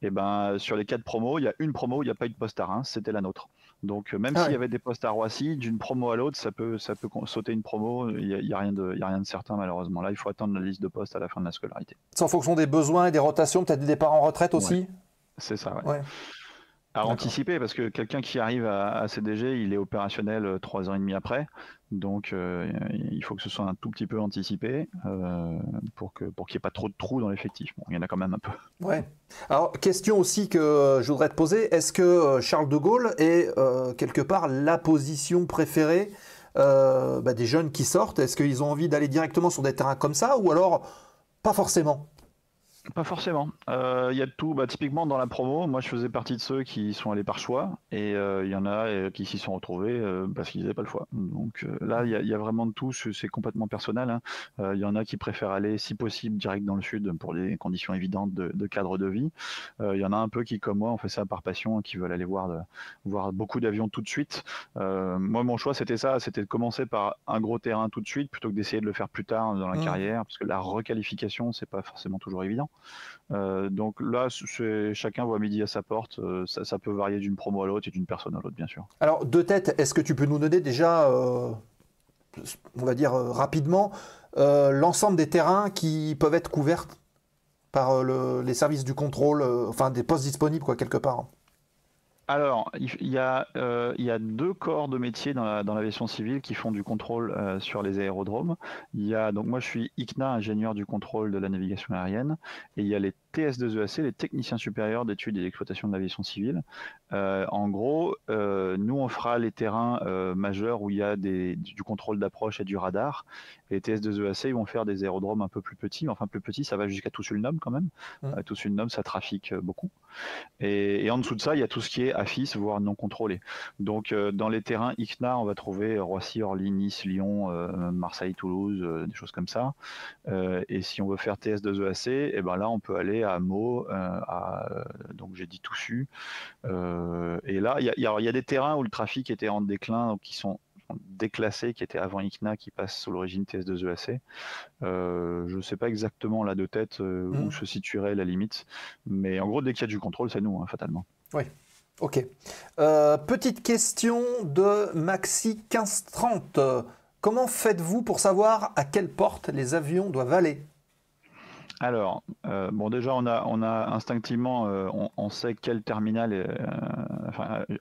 Et ben sur les 4 promos, il y a une promo où il n'y a pas eu de poste à Reims, c'était la nôtre. Donc même s'il y avait des postes à Roissy, d'une promo à l'autre, ça peut sauter une promo. Il y a rien de certain malheureusement. Là, il faut attendre la liste de postes à la fin de la scolarité. C'est en fonction des besoins et des rotations, peut-être des départs en retraite aussi. Ouais. C'est ça. Ouais. à anticiper, parce que quelqu'un qui arrive à CDG, il est opérationnel 3h30 après, donc il faut que ce soit un tout petit peu anticipé pour qu'il n'y ait pas trop de trous dans l'effectif. Bon, il y en a quand même un peu. Ouais. Alors, question aussi que je voudrais te poser, est-ce que Charles de Gaulle est quelque part la position préférée des jeunes qui sortent? Est-ce qu'ils ont envie d'aller directement sur des terrains comme ça, ou alors pas forcément? Pas forcément. Il y a de tout. Typiquement dans la promo, moi je faisais partie de ceux qui sont allés par choix, et il y en a qui s'y sont retrouvés parce qu'ils n'avaient pas le choix. Donc là, il y a vraiment de tout. C'est complètement personnel, hein. Il y en a qui préfèrent aller, si possible, direct dans le sud pour des conditions évidentes de cadre de vie. Il y en a un peu qui, comme moi, ont fait ça par passion, qui veulent aller voir beaucoup d'avions tout de suite. Moi, mon choix, c'était ça, c'était de commencer par un gros terrain tout de suite, plutôt que d'essayer de le faire plus tard dans la carrière, parce que la requalification, c'est pas forcément toujours évident. Donc là, chacun voit midi à sa porte. Ça peut varier d'une promo à l'autre et d'une personne à l'autre, bien sûr. Alors, de tête, est-ce que tu peux nous donner déjà, on va dire rapidement, l'ensemble des terrains qui peuvent être couverts par les services du contrôle, enfin des postes disponibles, quoi, quelque part? Alors, il y a 2 corps de métier dans l'aviation civile qui font du contrôle sur les aérodromes. Donc moi je suis ICNA, ingénieur du contrôle de la navigation aérienne, et il y a les TS2EAC, les techniciens supérieurs d'études et d'exploitation de l'aviation civile. En gros, nous on fera les terrains majeurs où il y a du contrôle d'approche et du radar. Et les TS2EAC, ils vont faire des aérodromes un peu plus petits, mais enfin plus petits, ça va jusqu'à Toussulnum quand même. Toussulnum, ça trafique beaucoup. Et en dessous de ça, il y a tout ce qui est AFIS, voire non contrôlé. Donc dans les terrains ICNA, on va trouver Roissy, Orly, Nice, Lyon, Marseille, Toulouse, des choses comme ça. Et si on veut faire TS2EAC, et ben là on peut aller à Meaux, donc j'ai dit Toussus. Et là, il y a des terrains où le trafic était en déclin, donc qui sont déclassés, qui étaient avant ICNA, qui passent sous l'origine TS2EAC. Je ne sais pas exactement là de tête où se situerait la limite, mais en gros, dès qu'il y a du contrôle, c'est nous, hein, fatalement. Oui, ok. Petite question de Maxi1530. Comment faites-vous pour savoir à quelle porte les avions doivent aller? Alors, déjà, on a instinctivement, on sait quel terminal,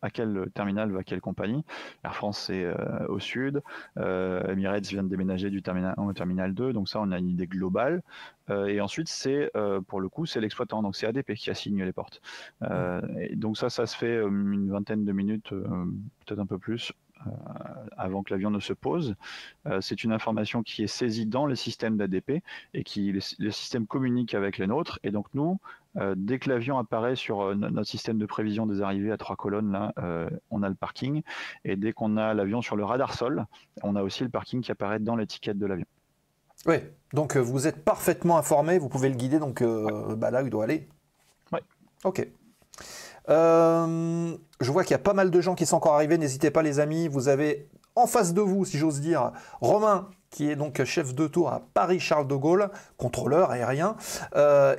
à quel terminal va quelle compagnie. Air France, c'est au sud. Emirates vient de déménager du terminal 1 au terminal 2, donc ça, on a une idée globale. Et ensuite, pour le coup, c'est l'exploitant, donc c'est ADP qui assigne les portes. Et donc ça se fait une vingtaine de minutes, peut-être un peu plus, avant que l'avion ne se pose. C'est une information qui est saisie dans les systèmes d'ADP et le système communique avec les nôtres. Et donc nous, dès que l'avion apparaît sur notre système de prévision des arrivées à 3 colonnes, là, on a le parking. Et dès qu'on a l'avion sur le radar sol, on a aussi le parking qui apparaît dans l'étiquette de l'avion. Oui, donc vous êtes parfaitement informé, vous pouvez le guider donc là où il doit aller. Oui. Ok. Je vois qu'il y a pas mal de gens qui sont encore arrivés. N'hésitez pas, les amis. Vous avez en face de vous, si j'ose dire, Romain, qui est donc chef de tour à Paris-Charles de Gaulle, contrôleur aérien,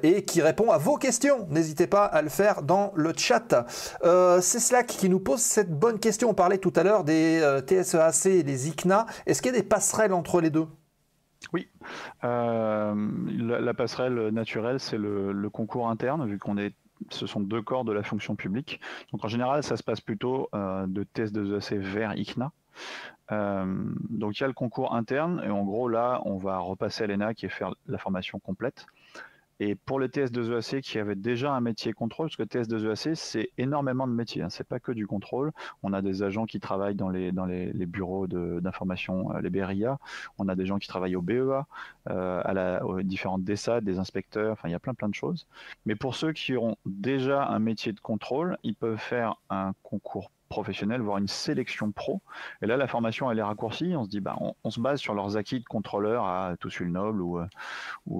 et qui répond à vos questions. N'hésitez pas à le faire dans le chat. C'est Slack qui nous pose cette bonne question. On parlait tout à l'heure des TSEAC et des ICNA. Est-ce qu'il y a des passerelles entre les deux? Oui, la passerelle naturelle, c'est le concours interne, vu ce sont 2 corps de la fonction publique. Donc en général, ça se passe plutôt de TS2EAC vers ICNA. Donc il y a le concours interne, et en gros là, on va repasser à l'ENAC et faire la formation complète. Et pour les TS2EAC qui avaient déjà un métier contrôle, parce que TS2EAC, c'est énormément de métiers, hein, c'est pas que du contrôle. On a des agents qui travaillent dans les bureaux d'information, les BRIA. On a des gens qui travaillent au BEA, aux différentes DESA, des inspecteurs. Enfin, il y a plein de choses. Mais pour ceux qui ont déjà un métier de contrôle, ils peuvent faire un concours professionnel, voire une sélection pro. Et là, la formation, elle est raccourcie. On se dit, on se base sur leurs acquis de contrôleur à Toussul-Noble ou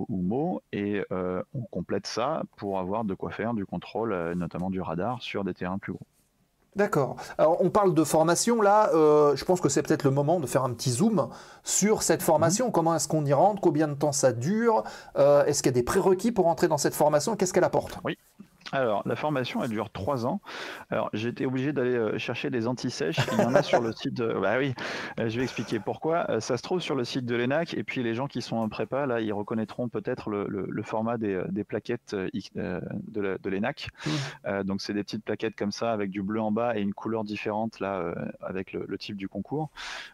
Meaux, et on complète ça pour avoir de quoi faire du contrôle, notamment du radar, sur des terrains plus gros. D'accord. Alors, on parle de formation, là, je pense que c'est peut-être le moment de faire un petit zoom sur cette formation. Comment est-ce qu'on y rentre? Combien de temps ça dure? Est-ce qu'il y a des prérequis pour entrer dans cette formation? Qu'est-ce qu'elle apporte? Oui. Alors, la formation, elle dure 3 ans. Alors, j'ai été obligé d'aller chercher des anti-sèches. Il y en a sur le site de... Bah oui, je vais expliquer pourquoi. Ça se trouve sur le site de l'ENAC, et puis les gens qui sont en prépa, là, ils reconnaîtront peut-être le format des plaquettes de l'ENAC. Donc, c'est des petites plaquettes comme ça, avec du bleu en bas et une couleur différente, là, avec le type du concours.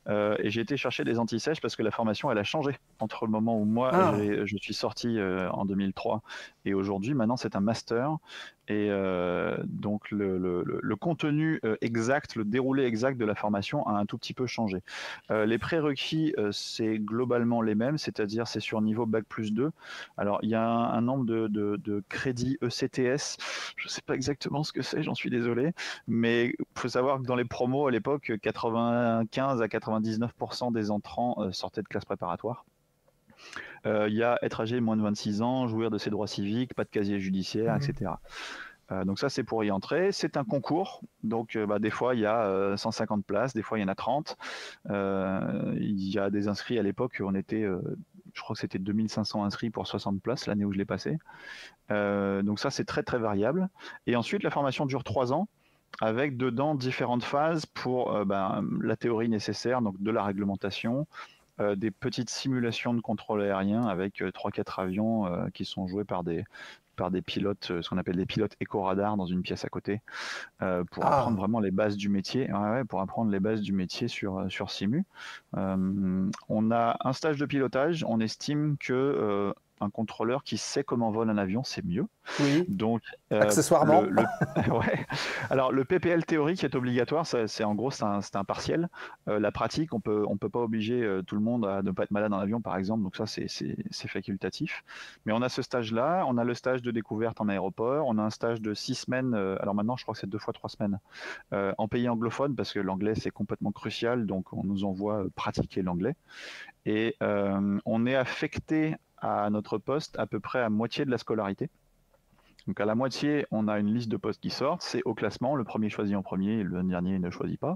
Et j'ai été chercher des anti-sèches parce que la formation, elle a changé entre le moment où moi, je suis sorti en 2003 et aujourd'hui. Maintenant, c'est un master. Et donc le contenu exact, le déroulé exact de la formation a un tout petit peu changé. Les prérequis, c'est globalement les mêmes, c'est-à-dire c'est sur niveau Bac+2. Alors il y a un nombre de crédits ECTS, je ne sais pas exactement ce que c'est, j'en suis désolé, mais il faut savoir que dans les promos à l'époque, 95 à 99% des entrants sortaient de classe préparatoire. Il y a être âgé de moins de 26 ans, jouir de ses droits civiques, pas de casier judiciaire, etc. Donc ça, c'est pour y entrer. C'est un concours, donc des fois, il y a 150 places, des fois, il y en a 30. Il y a des inscrits à l'époque, on était, je crois que c'était 2500 inscrits pour 60 places l'année où je l'ai passé. Donc ça, c'est très, très variable. Et ensuite, la formation dure 3 ans, avec dedans différentes phases pour la théorie nécessaire, donc de la réglementation, des petites simulations de contrôle aérien avec 3-4 avions qui sont joués par des pilotes, ce qu'on appelle des pilotes éco-radar dans une pièce à côté, pour apprendre vraiment les bases du métier. Pour apprendre les bases du métier sur Simu. On a un stage de pilotage. On estime que un contrôleur qui sait comment vole un avion, c'est mieux. Oui. Donc, accessoirement. Ouais. Alors, le PPL théorique est obligatoire. C'est en gros, c'est un partiel. La pratique, on peut pas obliger tout le monde à ne pas être malade en avion, par exemple. Donc ça, c'est facultatif. Mais on a ce stage-là. On a le stage de découverte en aéroport. On a un stage de 6 semaines. Alors maintenant, je crois que c'est 2 fois 3 semaines en pays anglophone, parce que l'anglais, c'est complètement crucial. Donc, on nous envoie pratiquer l'anglais. Et on est affecté à notre poste à peu près à moitié de la scolarité. Donc à la moitié, on a une liste de postes qui sortent, c'est au classement, le premier choisit en premier, le dernier ne choisit pas.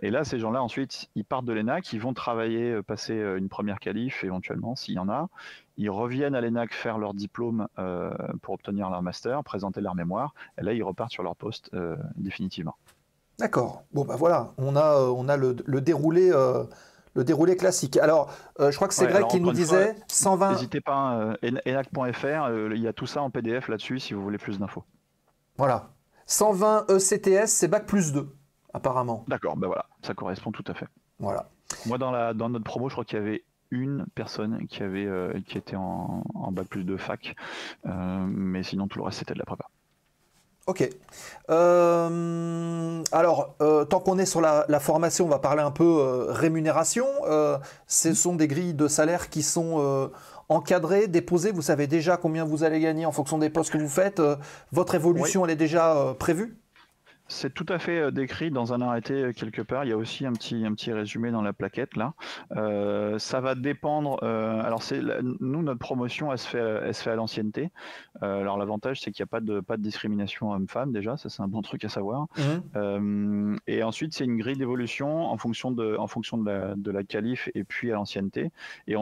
Et là, ces gens-là, ensuite, ils partent de l'ENAC, ils vont travailler, passer une première qualif, éventuellement, s'il y en a. Ils reviennent à l'ENAC faire leur diplôme pour obtenir leur master, présenter leur mémoire, et là, ils repartent sur leur poste définitivement. D'accord. Bon, voilà, on a le déroulé... Le déroulé classique. Alors, je crois que c'est Greg qui nous disait 120... N'hésitez pas, enac.fr, il y a tout ça en PDF là-dessus si vous voulez plus d'infos. Voilà. 120 ECTS, c'est Bac+2, apparemment. D'accord, voilà, ça correspond tout à fait. Voilà. Moi, dans notre promo, je crois qu'il y avait une personne qui était en Bac+2 fac, mais sinon tout le reste c'était de la prépa. Ok. Alors, tant qu'on est sur la formation, on va parler un peu rémunération. Ce sont des grilles de salaire qui sont encadrées, déposées. Vous savez déjà combien vous allez gagner en fonction des postes que vous faites. Votre évolution, elle est déjà prévue ? C'est tout à fait décrit dans un arrêté quelque part. Il y a aussi un petit résumé dans la plaquette là. Ça va dépendre. Alors nous notre promotion elle se fait à l'ancienneté. Alors l'avantage c'est qu'il n'y a pas de discrimination homme-femme déjà, ça c'est un bon truc à savoir. Et ensuite c'est une grille d'évolution en fonction de la qualif et puis à l'ancienneté. Et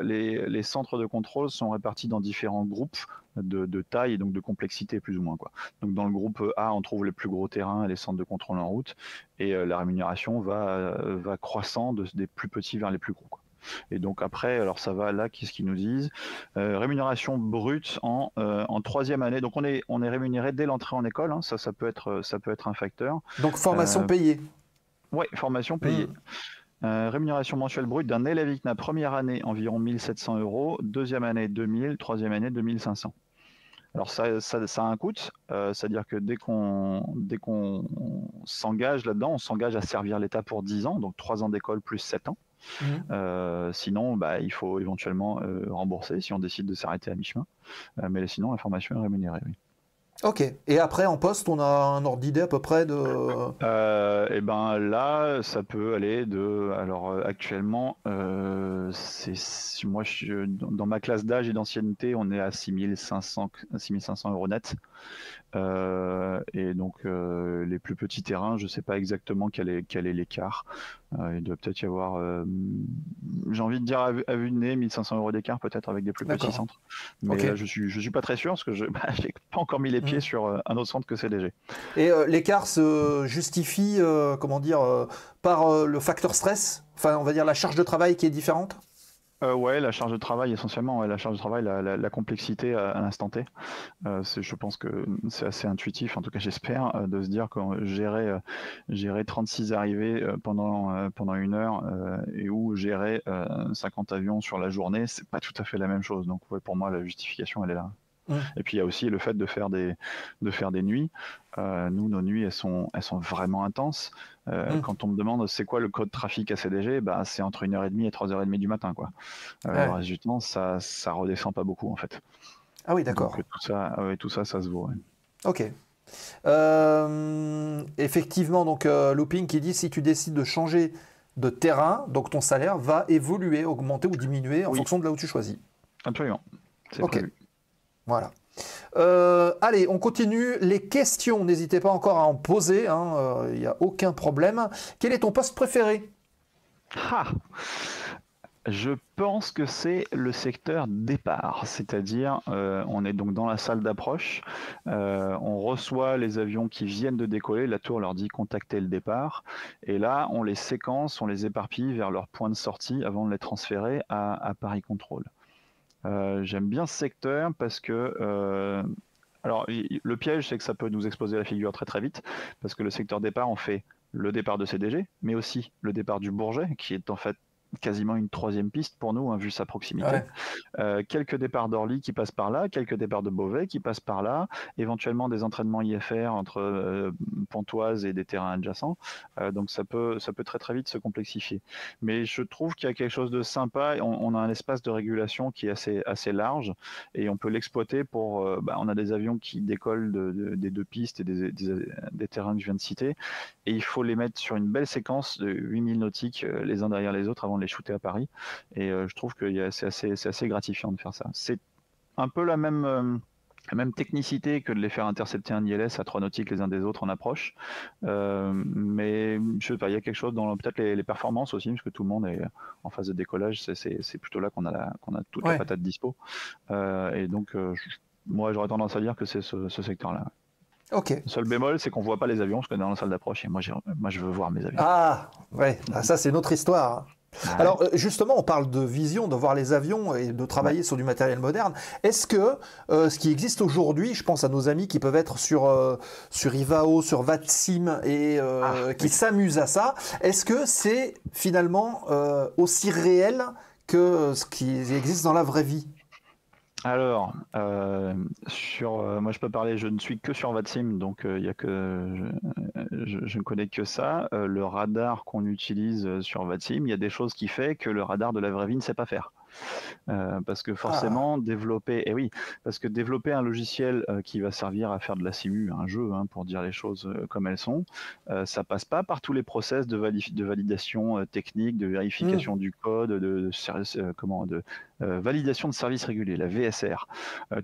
les centres de contrôle sont répartis dans différents groupes de taille et donc de complexité plus ou moins quoi. Donc dans le groupe A on trouve les plus gros terrains et les centres de contrôle en route et la rémunération va croissant des plus petits vers les plus gros quoi. Et donc après alors ça va là qu'est-ce qu'ils nous disent rémunération brute en 3e année, donc on est rémunéré dès l'entrée en école hein. Ça peut être un facteur. Donc formation payée. Ouais, formation payée. Rémunération mensuelle brute d'un élève ICNA première année environ 1700 €, deuxième année 2000, troisième année 2500. Alors ça a un coût, c'est-à-dire que dès qu'on s'engage là-dedans, on s'engage à servir l'État pour 10 ans, donc 3 ans d'école plus 7 ans. Sinon, il faut éventuellement rembourser si on décide de s'arrêter à mi-chemin. Mais sinon, la formation est rémunérée, oui. Ok. Et après, en poste, on a un ordre d'idée à peu près de... là, ça peut aller de... Alors, actuellement, moi, dans ma classe d'âge et d'ancienneté, on est à 6500 € net. Et donc les plus petits terrains, je ne sais pas exactement quel est l'écart. Il doit peut-être y avoir, j'ai envie de dire à vue de nez, 1500 € d'écart peut-être avec des plus petits centres. Mais là, je suis pas très sûr parce que je n'ai pas encore mis les pieds sur un autre centre que CDG. Et l'écart se justifie, comment dire, par le facteur stress, enfin on va dire la charge de travail qui est différente? Ouais, la charge de travail essentiellement, ouais, la charge de travail, la complexité à l'instant T. Je pense que c'est assez intuitif, en tout cas j'espère, de se dire que gérer 36 arrivées pendant 1 heure et où gérer 50 avions sur la journée, c'est pas tout à fait la même chose. Donc ouais, pour moi la justification elle est là. Et puis il y a aussi le fait de faire des nuits. Nous, nos nuits, elles sont vraiment intenses. Quand on me demande c'est quoi le code trafic à CDG, bah, c'est entre 1h30 et 3h30 du matin, quoi. Le reste du temps, ça redescend pas beaucoup en fait. Ah oui, d'accord. Donc tout ça se vaut. Ouais. Ok. Effectivement, donc Looping qui dit si tu décides de changer de terrain, donc ton salaire va évoluer, augmenter ou diminuer en fonction de là où tu choisis. Absolument. C'est ok. Prévu. Voilà. Allez, on continue. Les questions, n'hésitez pas encore à en poser, il n'y a aucun problème. Quel est ton poste préféré? Je pense que c'est le secteur départ, c'est-à-dire on est donc dans la salle d'approche, on reçoit les avions qui viennent de décoller, la tour leur dit contacter le départ, et là on les séquence, on les éparpille vers leur point de sortie avant de les transférer à Paris Contrôle. J'aime bien ce secteur parce que alors le piège c'est que ça peut nous exploser la figure très très vite parce que le secteur départ on fait le départ de CDG mais aussi le départ du Bourget qui est en fait quasiment une troisième piste pour nous, vu sa proximité. Ouais. Quelques départs d'Orly qui passent par là, quelques départs de Beauvais qui passent par là, éventuellement des entraînements IFR entre Pontoise et des terrains adjacents. Donc ça peut très très vite se complexifier. Mais je trouve qu'il y a quelque chose de sympa. On a un espace de régulation qui est assez large et on peut l'exploiter pour... on a des avions qui décollent des deux pistes et des terrains que je viens de citer. Et il faut les mettre sur une belle séquence de 8000 nautiques les uns derrière les autres avant de les shooter à Paris. Et je trouve que c'est assez gratifiant de faire ça. C'est un peu la même technicité que de les faire intercepter un ILS à 3 nautiques les uns des autres en approche. Mais je sais pas, il y a quelque chose dans peut-être les performances aussi, parce que tout le monde est en phase de décollage. C'est plutôt là qu'on a toute la patate dispo. Et donc, moi, j'aurais tendance à dire que c'est ce secteur-là. Ok. Le seul bémol, c'est qu'on ne voit pas les avions parce qu'on est dans la salle d'approche et moi, je veux voir mes avions. Ah, ouais, ça c'est notre histoire. Alors justement, on parle de vision, de voir les avions et de travailler sur du matériel moderne. Est-ce que ce qui existe aujourd'hui, je pense à nos amis qui peuvent être sur Ivao, sur VATSIM et qui s'amusent à ça, est-ce que c'est finalement aussi réel que ce qui existe dans la vraie vie ? Alors, moi je peux parler, je ne suis que sur VATSIM, donc il y a que je ne connais que ça. Le radar qu'on utilise sur VATSIM, il y a des choses qui fait que le radar de la vraie vie ne sait pas faire. Parce que forcément développer un logiciel qui va servir à faire de la simu, un jeu pour dire les choses comme elles sont, ça passe pas par tous les process de validation technique, de vérification du code, de validation de services réguliers, la VSR.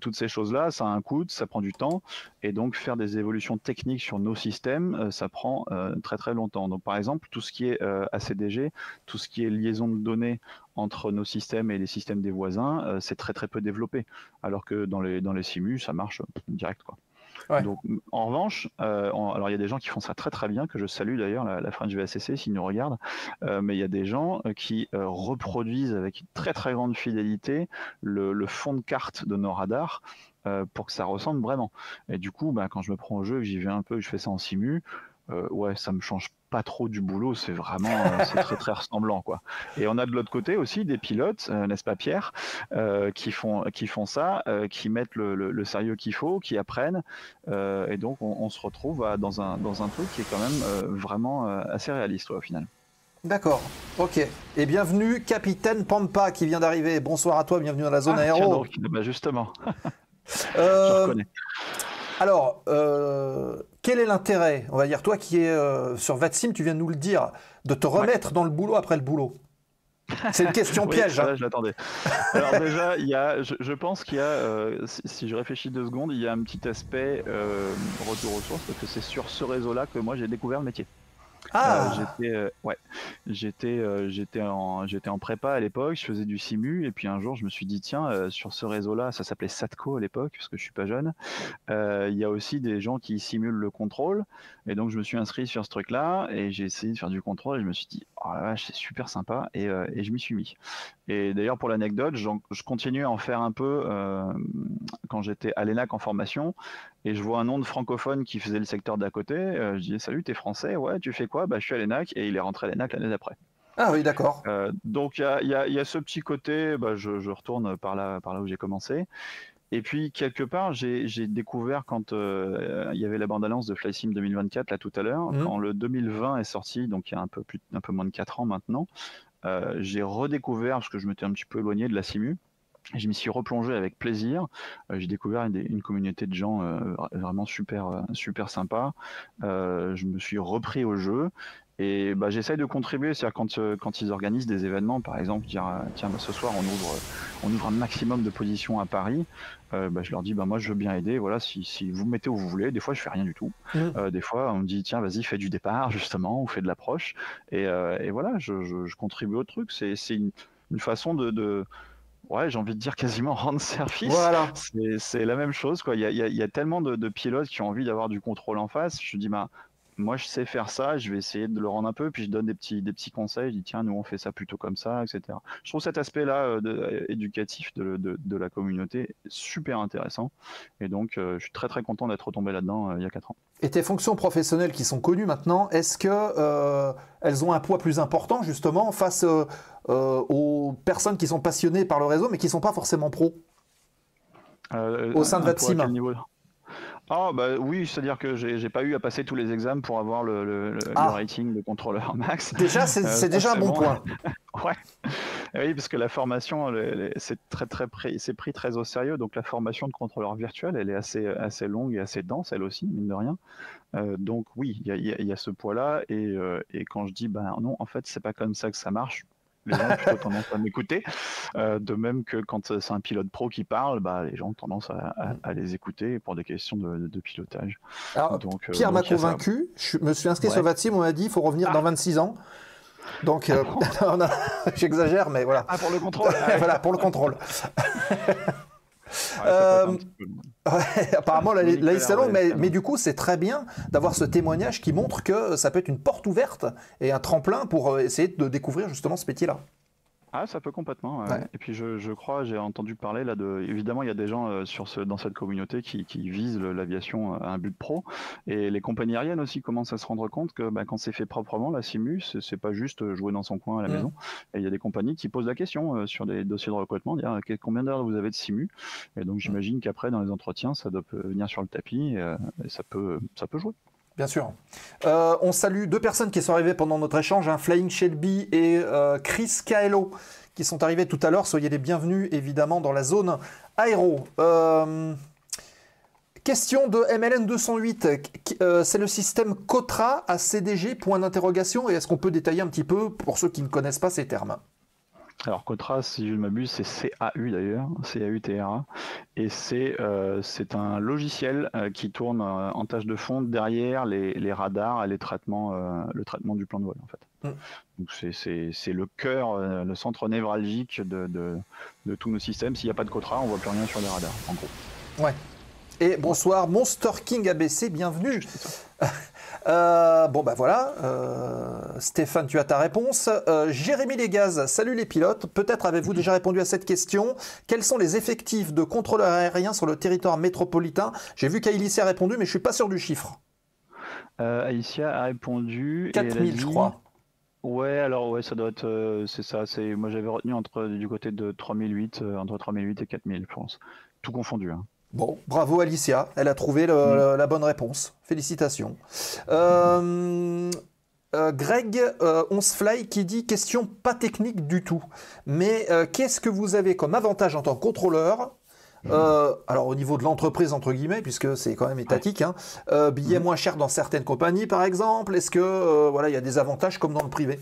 Toutes ces choses-là, ça a un coût, ça prend du temps, et donc faire des évolutions techniques sur nos systèmes, ça prend très très longtemps. Donc par exemple, tout ce qui est ACDG, tout ce qui est liaison de données entre nos systèmes et les systèmes des voisins, c'est très très peu développé, alors que dans les simus, ça marche direct, quoi. Ouais. Donc, en revanche, alors il y a des gens qui font ça très très bien, que je salue d'ailleurs, la French VSSC s'ils nous regardent, mais il y a des gens qui reproduisent avec une très très grande fidélité le fond de carte de nos radars pour que ça ressemble vraiment. Et du coup, quand je me prends au jeu, que j'y vais un peu, que je fais ça en simu, ouais, ça me change pas trop du boulot, c'est vraiment c'est très très ressemblant, quoi. Et on a de l'autre côté aussi des pilotes, n'est-ce pas Pierre, qui font ça, qui mettent le sérieux qu'il faut, qui apprennent, et donc on se retrouve dans un truc qui est quand même vraiment assez réaliste, au final. D'accord, ok. Et bienvenue Capitaine Pampa qui vient d'arriver. Bonsoir à toi, bienvenue dans la zone aéro. Donc, justement. Je reconnais. Alors, quel est l'intérêt, on va dire, toi qui es sur VATSIM, tu viens de nous le dire, de te remettre dans le boulot après le boulot? C'est une question Oui, piège. je l'attendais. Alors déjà, je pense qu'il y a, si je réfléchis 2 secondes, il y a un petit aspect retour aux sources, parce que c'est sur ce réseau-là que moi j'ai découvert le métier. J'étais en prépa à l'époque, je faisais du simu et puis un jour je me suis dit tiens, sur ce réseau-là, ça s'appelait Satco à l'époque parce que je suis pas jeune, il y a aussi des gens qui simulent le contrôle et donc je me suis inscrit sur ce truc-là et j'ai essayé de faire du contrôle et je me suis dit oh la vache c'est super sympa et je m'y suis mis. Et d'ailleurs pour l'anecdote, je continue à en faire un peu quand j'étais à l'ENAC en formation. Et je vois un nom de francophone qui faisait le secteur d'à côté. Je dis salut, t'es français? Ouais, tu fais quoi? Bah, je suis à l'ENAC et il est rentré à l'ENAC l'année d'après. Ah oui, d'accord. Donc il y a ce petit côté, bah, je retourne par là où j'ai commencé. Et puis quelque part, j'ai découvert quand il y avait la bande-annonce de Flight Sim 2024 là tout à l'heure, quand le 2020 est sorti, donc il y a un peu moins de 4 ans maintenant, j'ai redécouvert parce que je m'étais un petit peu éloigné de la simu. Je m'y suis replongé avec plaisir. J'ai découvert une communauté de gens vraiment super sympa. Je me suis repris au jeu et bah, j'essaye de contribuer. C'est-à-dire quand ils organisent des événements, par exemple, dire tiens bah, ce soir on ouvre un maximum de positions à Paris. Bah, je leur dis bah moi je veux bien aider. Voilà si vous me mettez où vous voulez. Des fois je fais rien du tout. Des fois on me dit tiens vas-y fais du départ justement ou fais de l'approche et voilà je contribue au truc. C'est une façon de ouais, j'ai envie de dire quasiment rendre service. Voilà. C'est la même chose, quoi. Il y a tellement de pilotes qui ont envie d'avoir du contrôle en face. Je dis, bah, moi, je sais faire ça, je vais essayer de le rendre un peu, puis je donne des petits conseils. Je dis, tiens, nous, on fait ça plutôt comme ça, etc. Je trouve cet aspect-là éducatif de la communauté super intéressant. Et donc, je suis très content d'être retombé là-dedans il y a 4 ans. Et tes fonctions professionnelles qui sont connues maintenant, est-ce que elles ont un poids plus important justement face aux personnes qui sont passionnées par le réseau mais qui ne sont pas forcément pros au sein de VATSIM? Ah bah oui, c'est-à-dire que j'ai pas eu à passer tous les examens pour avoir le rating de contrôleur max. Déjà, c'est déjà un bon point. Ouais. Oui, parce que la formation, c'est pris très au sérieux. Donc la formation de contrôleur virtuel, elle est assez longue et assez dense, elle aussi, mine de rien. Donc oui, il y a ce poids-là. Et quand je dis, ben non, en fait, c'est pas comme ça que ça marche. Les gens ont plutôt tendance à m'écouter. De même que quand c'est un pilote pro qui parle, bah, les gens ont tendance à les écouter pour des questions de pilotage. Alors, donc, Pierre m'a convaincu. Je me suis inscrit sur VATSIM, on m'a dit il faut revenir dans 26 ans. Donc, j'exagère, mais voilà. Ah, pour le contrôle. Voilà, pour le contrôle. Ouais, apparemment la liste est longue, mais du coup c'est très bien d'avoir ce témoignage qui montre que ça peut être une porte ouverte et un tremplin pour essayer de découvrir justement ce métier-là. Ah, ça peut complètement. Ouais. Et puis je crois, j'ai entendu parler là évidemment il y a des gens dans cette communauté qui visent l'aviation à un but pro, et les compagnies aériennes aussi commencent à se rendre compte que quand c'est fait proprement, la simu, c'est pas juste jouer dans son coin à la maison. Et il y a des compagnies qui posent la question sur des dossiers de recrutement, dire combien d'heures vous avez de simu, et donc j'imagine qu'après dans les entretiens ça doit venir sur le tapis et ça peut jouer. Bien sûr. On salue 2 personnes qui sont arrivées pendant notre échange, Flying Shelby et Chris Kaelo, qui sont arrivés tout à l'heure. Soyez les bienvenus, évidemment, dans la zone aéro. Question de MLN 208. C'est le système COTRA à CDG, point d'interrogation. Et est-ce qu'on peut détailler un petit peu, pour ceux qui ne connaissent pas ces termes? Alors COTRA, si je ne m'abuse, c'est CAU d'ailleurs, CAUTRA, et c'est un logiciel qui tourne en tâche de fond derrière les radars et le traitement du plan de vol en fait. Donc c'est le cœur, le centre névralgique de tous nos systèmes. S'il n'y a pas de COTRA, on ne voit plus rien sur les radars, en gros. Ouais. Et bonsoir, Monster King ABC, bienvenue. Bon bah voilà, Stéphane, tu as ta réponse. Jérémy Legaz, salut les pilotes. Peut-être avez-vous déjà répondu à cette question. Quels sont les effectifs de contrôleurs aériens sur le territoire métropolitain? J'ai vu qu'Aïlicia a répondu, mais je suis pas sûr du chiffre. Aïlicia a répondu. 4000, je crois. Ouais, alors ouais, ça doit être, c'est ça. Moi j'avais retenu du côté de 3008, entre 3008 et 4000, je pense. Tout confondu, hein. Bon, bravo Alicia, elle a trouvé la bonne réponse. Félicitations. Greg Onsfly qui dit question pas technique du tout, mais qu'est-ce que vous avez comme avantage en tant que contrôleur? Alors au niveau de l'entreprise entre guillemets, puisque c'est quand même étatique, hein, billets moins chers dans certaines compagnies par exemple. Est-ce que voilà, il y a des avantages comme dans le privé?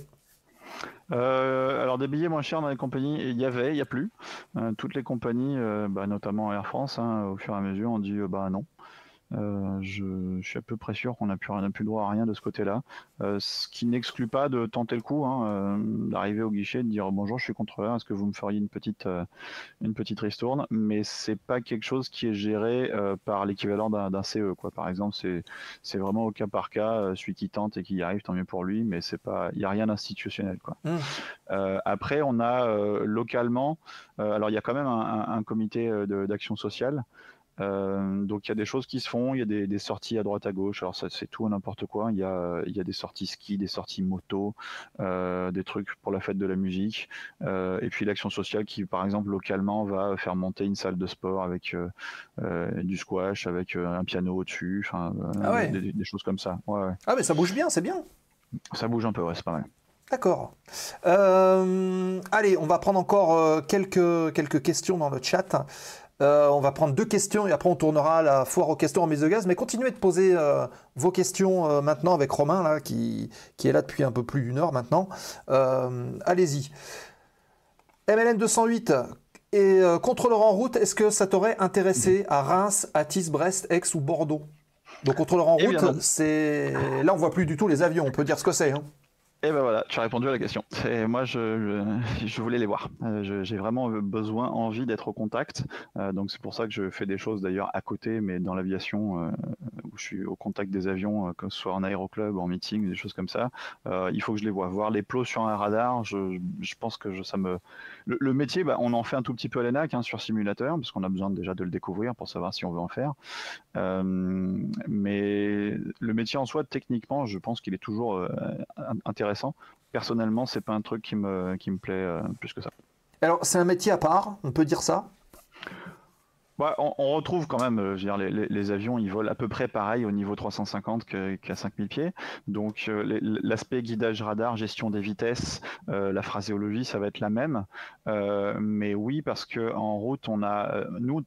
Alors des billets moins chers dans les compagnies, il n'y a plus. Toutes les compagnies, notamment Air France, hein, au fur et à mesure, ont dit non. Je suis à peu près sûr qu'on n'a plus droit à rien de ce côté-là. Ce qui n'exclut pas de tenter le coup, hein, d'arriver au guichet, de dire bonjour, je suis contrôleur, est-ce que vous me feriez une petite ristourne, mais c'est pas quelque chose qui est géré par l'équivalent d'un CE, quoi. Par exemple, c'est vraiment au cas par cas, celui qui tente et qui y arrive, tant mieux pour lui, mais il n'y a rien d'institutionnel, quoi. Après, on a localement, alors il y a quand même un comité d'action sociale. Donc il y a des choses qui se font, il y a des sorties à droite à gauche, alors ça c'est tout et n'importe quoi, il y a des sorties ski, des sorties moto, des trucs pour la fête de la musique, et puis l'action sociale qui par exemple localement va faire monter une salle de sport avec du squash, avec un piano au-dessus, des choses comme ça. Ouais. Ah mais ça bouge bien, c'est bien. Ça bouge un peu, ouais, c'est pas mal. D'accord. Allez, on va prendre encore quelques questions dans le chat. On va prendre 2 questions et après on tournera à la foire aux questions en mise de gaz. Mais continuez de poser vos questions maintenant avec Romain là, qui est là depuis un peu plus d'1 heure maintenant. Allez-y. MLN 208 et contrôleur en route, est-ce que ça t'aurait intéressé à Reims, Athis, Brest, Aix ou Bordeaux? Donc contrôleur en route, là on voit plus du tout les avions, on peut dire ce que c'est. Hein. Et ben voilà, tu as répondu à la question. Moi, je voulais les voir. J'ai vraiment besoin, envie d'être au contact. Donc c'est pour ça que je fais des choses d'ailleurs à côté, mais dans l'aviation, où je suis au contact des avions, que ce soit en aéroclub, en meeting, des choses comme ça. Il faut que je les vois. Voir les plots sur un radar, je pense que ça me... Le métier, on en fait un tout petit peu à l'ENAC, hein, sur simulateur, parce qu'on a besoin déjà de le découvrir pour savoir si on veut en faire. Mais le métier en soi, techniquement, je pense qu'il est toujours intéressant. Personnellement, c'est pas un truc qui me plaît plus que ça. Alors, c'est un métier à part, on peut dire ça? On retrouve quand même, je veux dire, les avions, ils volent à peu près pareil au niveau 350 qu'à 5000 pieds. Donc l'aspect guidage radar, gestion des vitesses, la phraséologie, ça va être la même. Mais oui, parce que en route,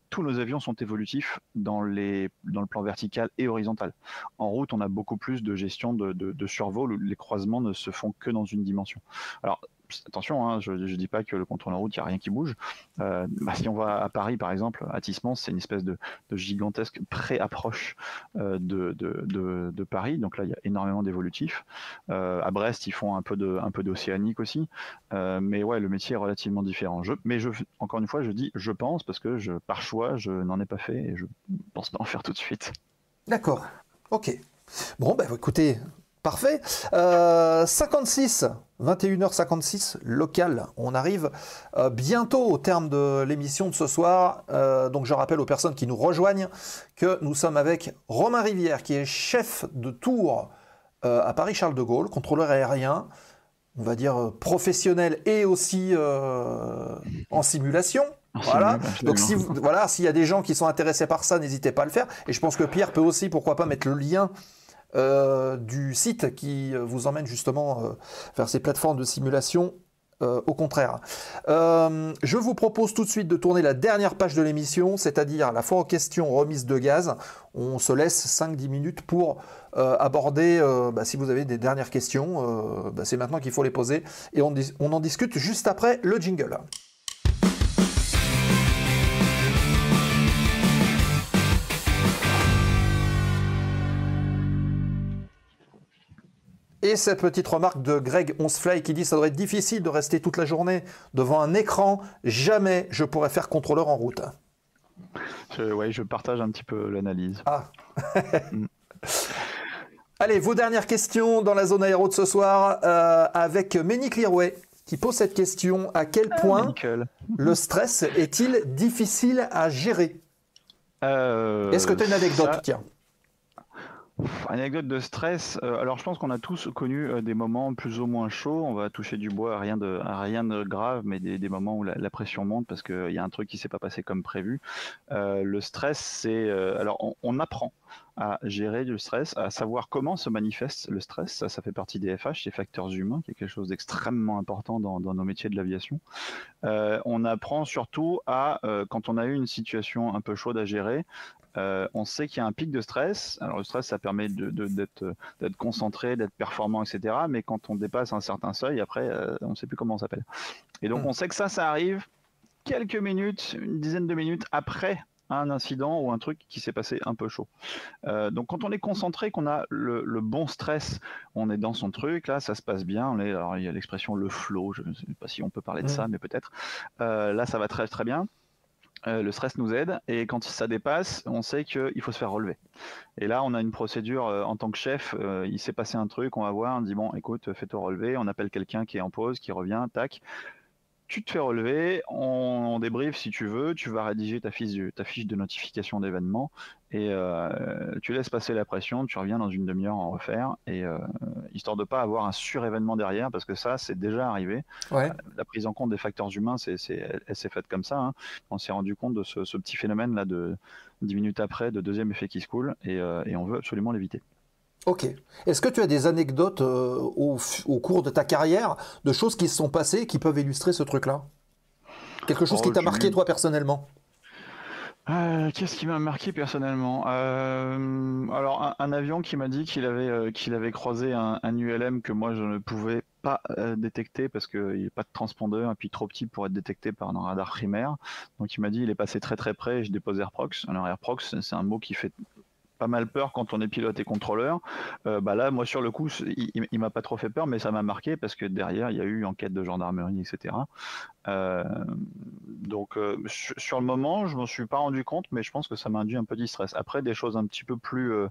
tous nos avions sont évolutifs dans le plan vertical et horizontal. En route, on a beaucoup plus de gestion de survol où les croisements ne se font que dans une dimension. Alors, attention, hein, je ne dis pas que le contrôle en route, il n'y a rien qui bouge. Si on va à Paris, par exemple, à Tismans, c'est une espèce de gigantesque pré-approche de Paris. Donc là, il y a énormément d'évolutifs. À Brest, ils font un peu d'océanique aussi. Mais ouais, le métier est relativement différent. Encore une fois, je dis je pense parce que par choix, je n'en ai pas fait et je ne pense pas en faire tout de suite. D'accord. Ok. Bon, écoutez... Parfait. 56, 21h56, local. On arrive bientôt au terme de l'émission de ce soir. Donc je rappelle aux personnes qui nous rejoignent que nous sommes avec Romain Rivière, qui est chef de tour à Paris-Charles de Gaulle, contrôleur aérien, on va dire professionnel et aussi en simulation. Voilà. Donc s'il y a des gens qui sont intéressés par ça, n'hésitez pas à le faire. Et je pense que Pierre peut aussi, pourquoi pas, mettre le lien du site qui vous emmène justement vers ces plateformes de simulation. Au contraire. Je vous propose tout de suite de tourner la dernière page de l'émission, c'est-à-dire la foire aux questions remise de gaz. On se laisse 5-10 minutes pour aborder, si vous avez des dernières questions, c'est maintenant qu'il faut les poser. Et on en discute juste après le jingle. Et cette petite remarque de Greg Onsfly qui dit « Ça doit être difficile de rester toute la journée devant un écran. Jamais je pourrais faire contrôleur en route. » Je partage un petit peu l'analyse. Ah. Allez, vos dernières questions dans la zone aéro de ce soir avec Ménie Clearway qui pose cette question. À quel point le stress est-il difficile à gérer? Est-ce que tu as une anecdote, tiens? Anecdote de stress. Alors je pense qu'on a tous connu des moments plus ou moins chauds. On va toucher du bois, rien de grave, mais des moments où la pression monte parce qu'il y a un truc qui s'est pas passé comme prévu. Le stress, c'est alors on apprend à gérer le stress, à savoir comment se manifeste le stress. Ça fait partie des FH, des facteurs humains, qui est quelque chose d'extrêmement important dans nos métiers de l'aviation. On apprend surtout à, quand on a eu une situation un peu chaude à gérer, on sait qu'il y a un pic de stress. Alors le stress, ça permet d'être concentré, d'être performant, etc. Mais quand on dépasse un certain seuil, après, on ne sait plus comment on s'appelle. Et donc on sait que ça arrive quelques minutes, une dizaine de minutes après un incident ou un truc qui s'est passé un peu chaud. Donc quand on est concentré, qu'on a le bon stress, on est dans son truc, là ça se passe bien, alors il y a l'expression le flow, je ne sais pas si on peut parler de ça, mais peut-être. Là ça va très très bien. Le stress nous aide, et quand ça dépasse, on sait qu'il faut se faire relever. Et là, on a une procédure en tant que chef, il s'est passé un truc, on va voir, on dit bon, écoute, fais-toi relever, on appelle quelqu'un qui est en pause, qui revient, tac, tu te fais relever, on débriefe si tu veux, tu vas rédiger ta fiche de notification d'événement, et tu laisses passer la pression, tu reviens dans une demi-heure en refaire, et histoire de pas avoir un surévénement derrière, parce que ça, c'est déjà arrivé. Ouais. La prise en compte des facteurs humains, elle s'est faite comme ça. Hein. On s'est rendu compte de ce petit phénomène-là de 10 minutes après, de deuxième effet qui se coule, et on veut absolument l'éviter. Ok. Est-ce que tu as des anecdotes au cours de ta carrière de choses qui se sont passées qui peuvent illustrer ce truc-là? Quelque chose qui t'a marqué toi personnellement? Qu'est-ce qui m'a marqué personnellement? Alors un avion qui m'a dit qu'il avait croisé un ULM que moi je ne pouvais pas détecter parce qu'il n'y a pas de transpondeur et puis trop petit pour être détecté par un radar primaire. Donc il m'a dit il est passé très très près et je dépose AirProx. Alors AirProx, c'est un mot qui fait pas mal peur quand on est pilote et contrôleur. Là, moi, sur le coup, il m'a pas trop fait peur, mais ça m'a marqué parce que derrière, il y a eu enquête de gendarmerie, etc. Donc, sur le moment, je m'en suis pas rendu compte, mais je pense que ça m'a induit un peu de stress. Après, des choses un petit peu plus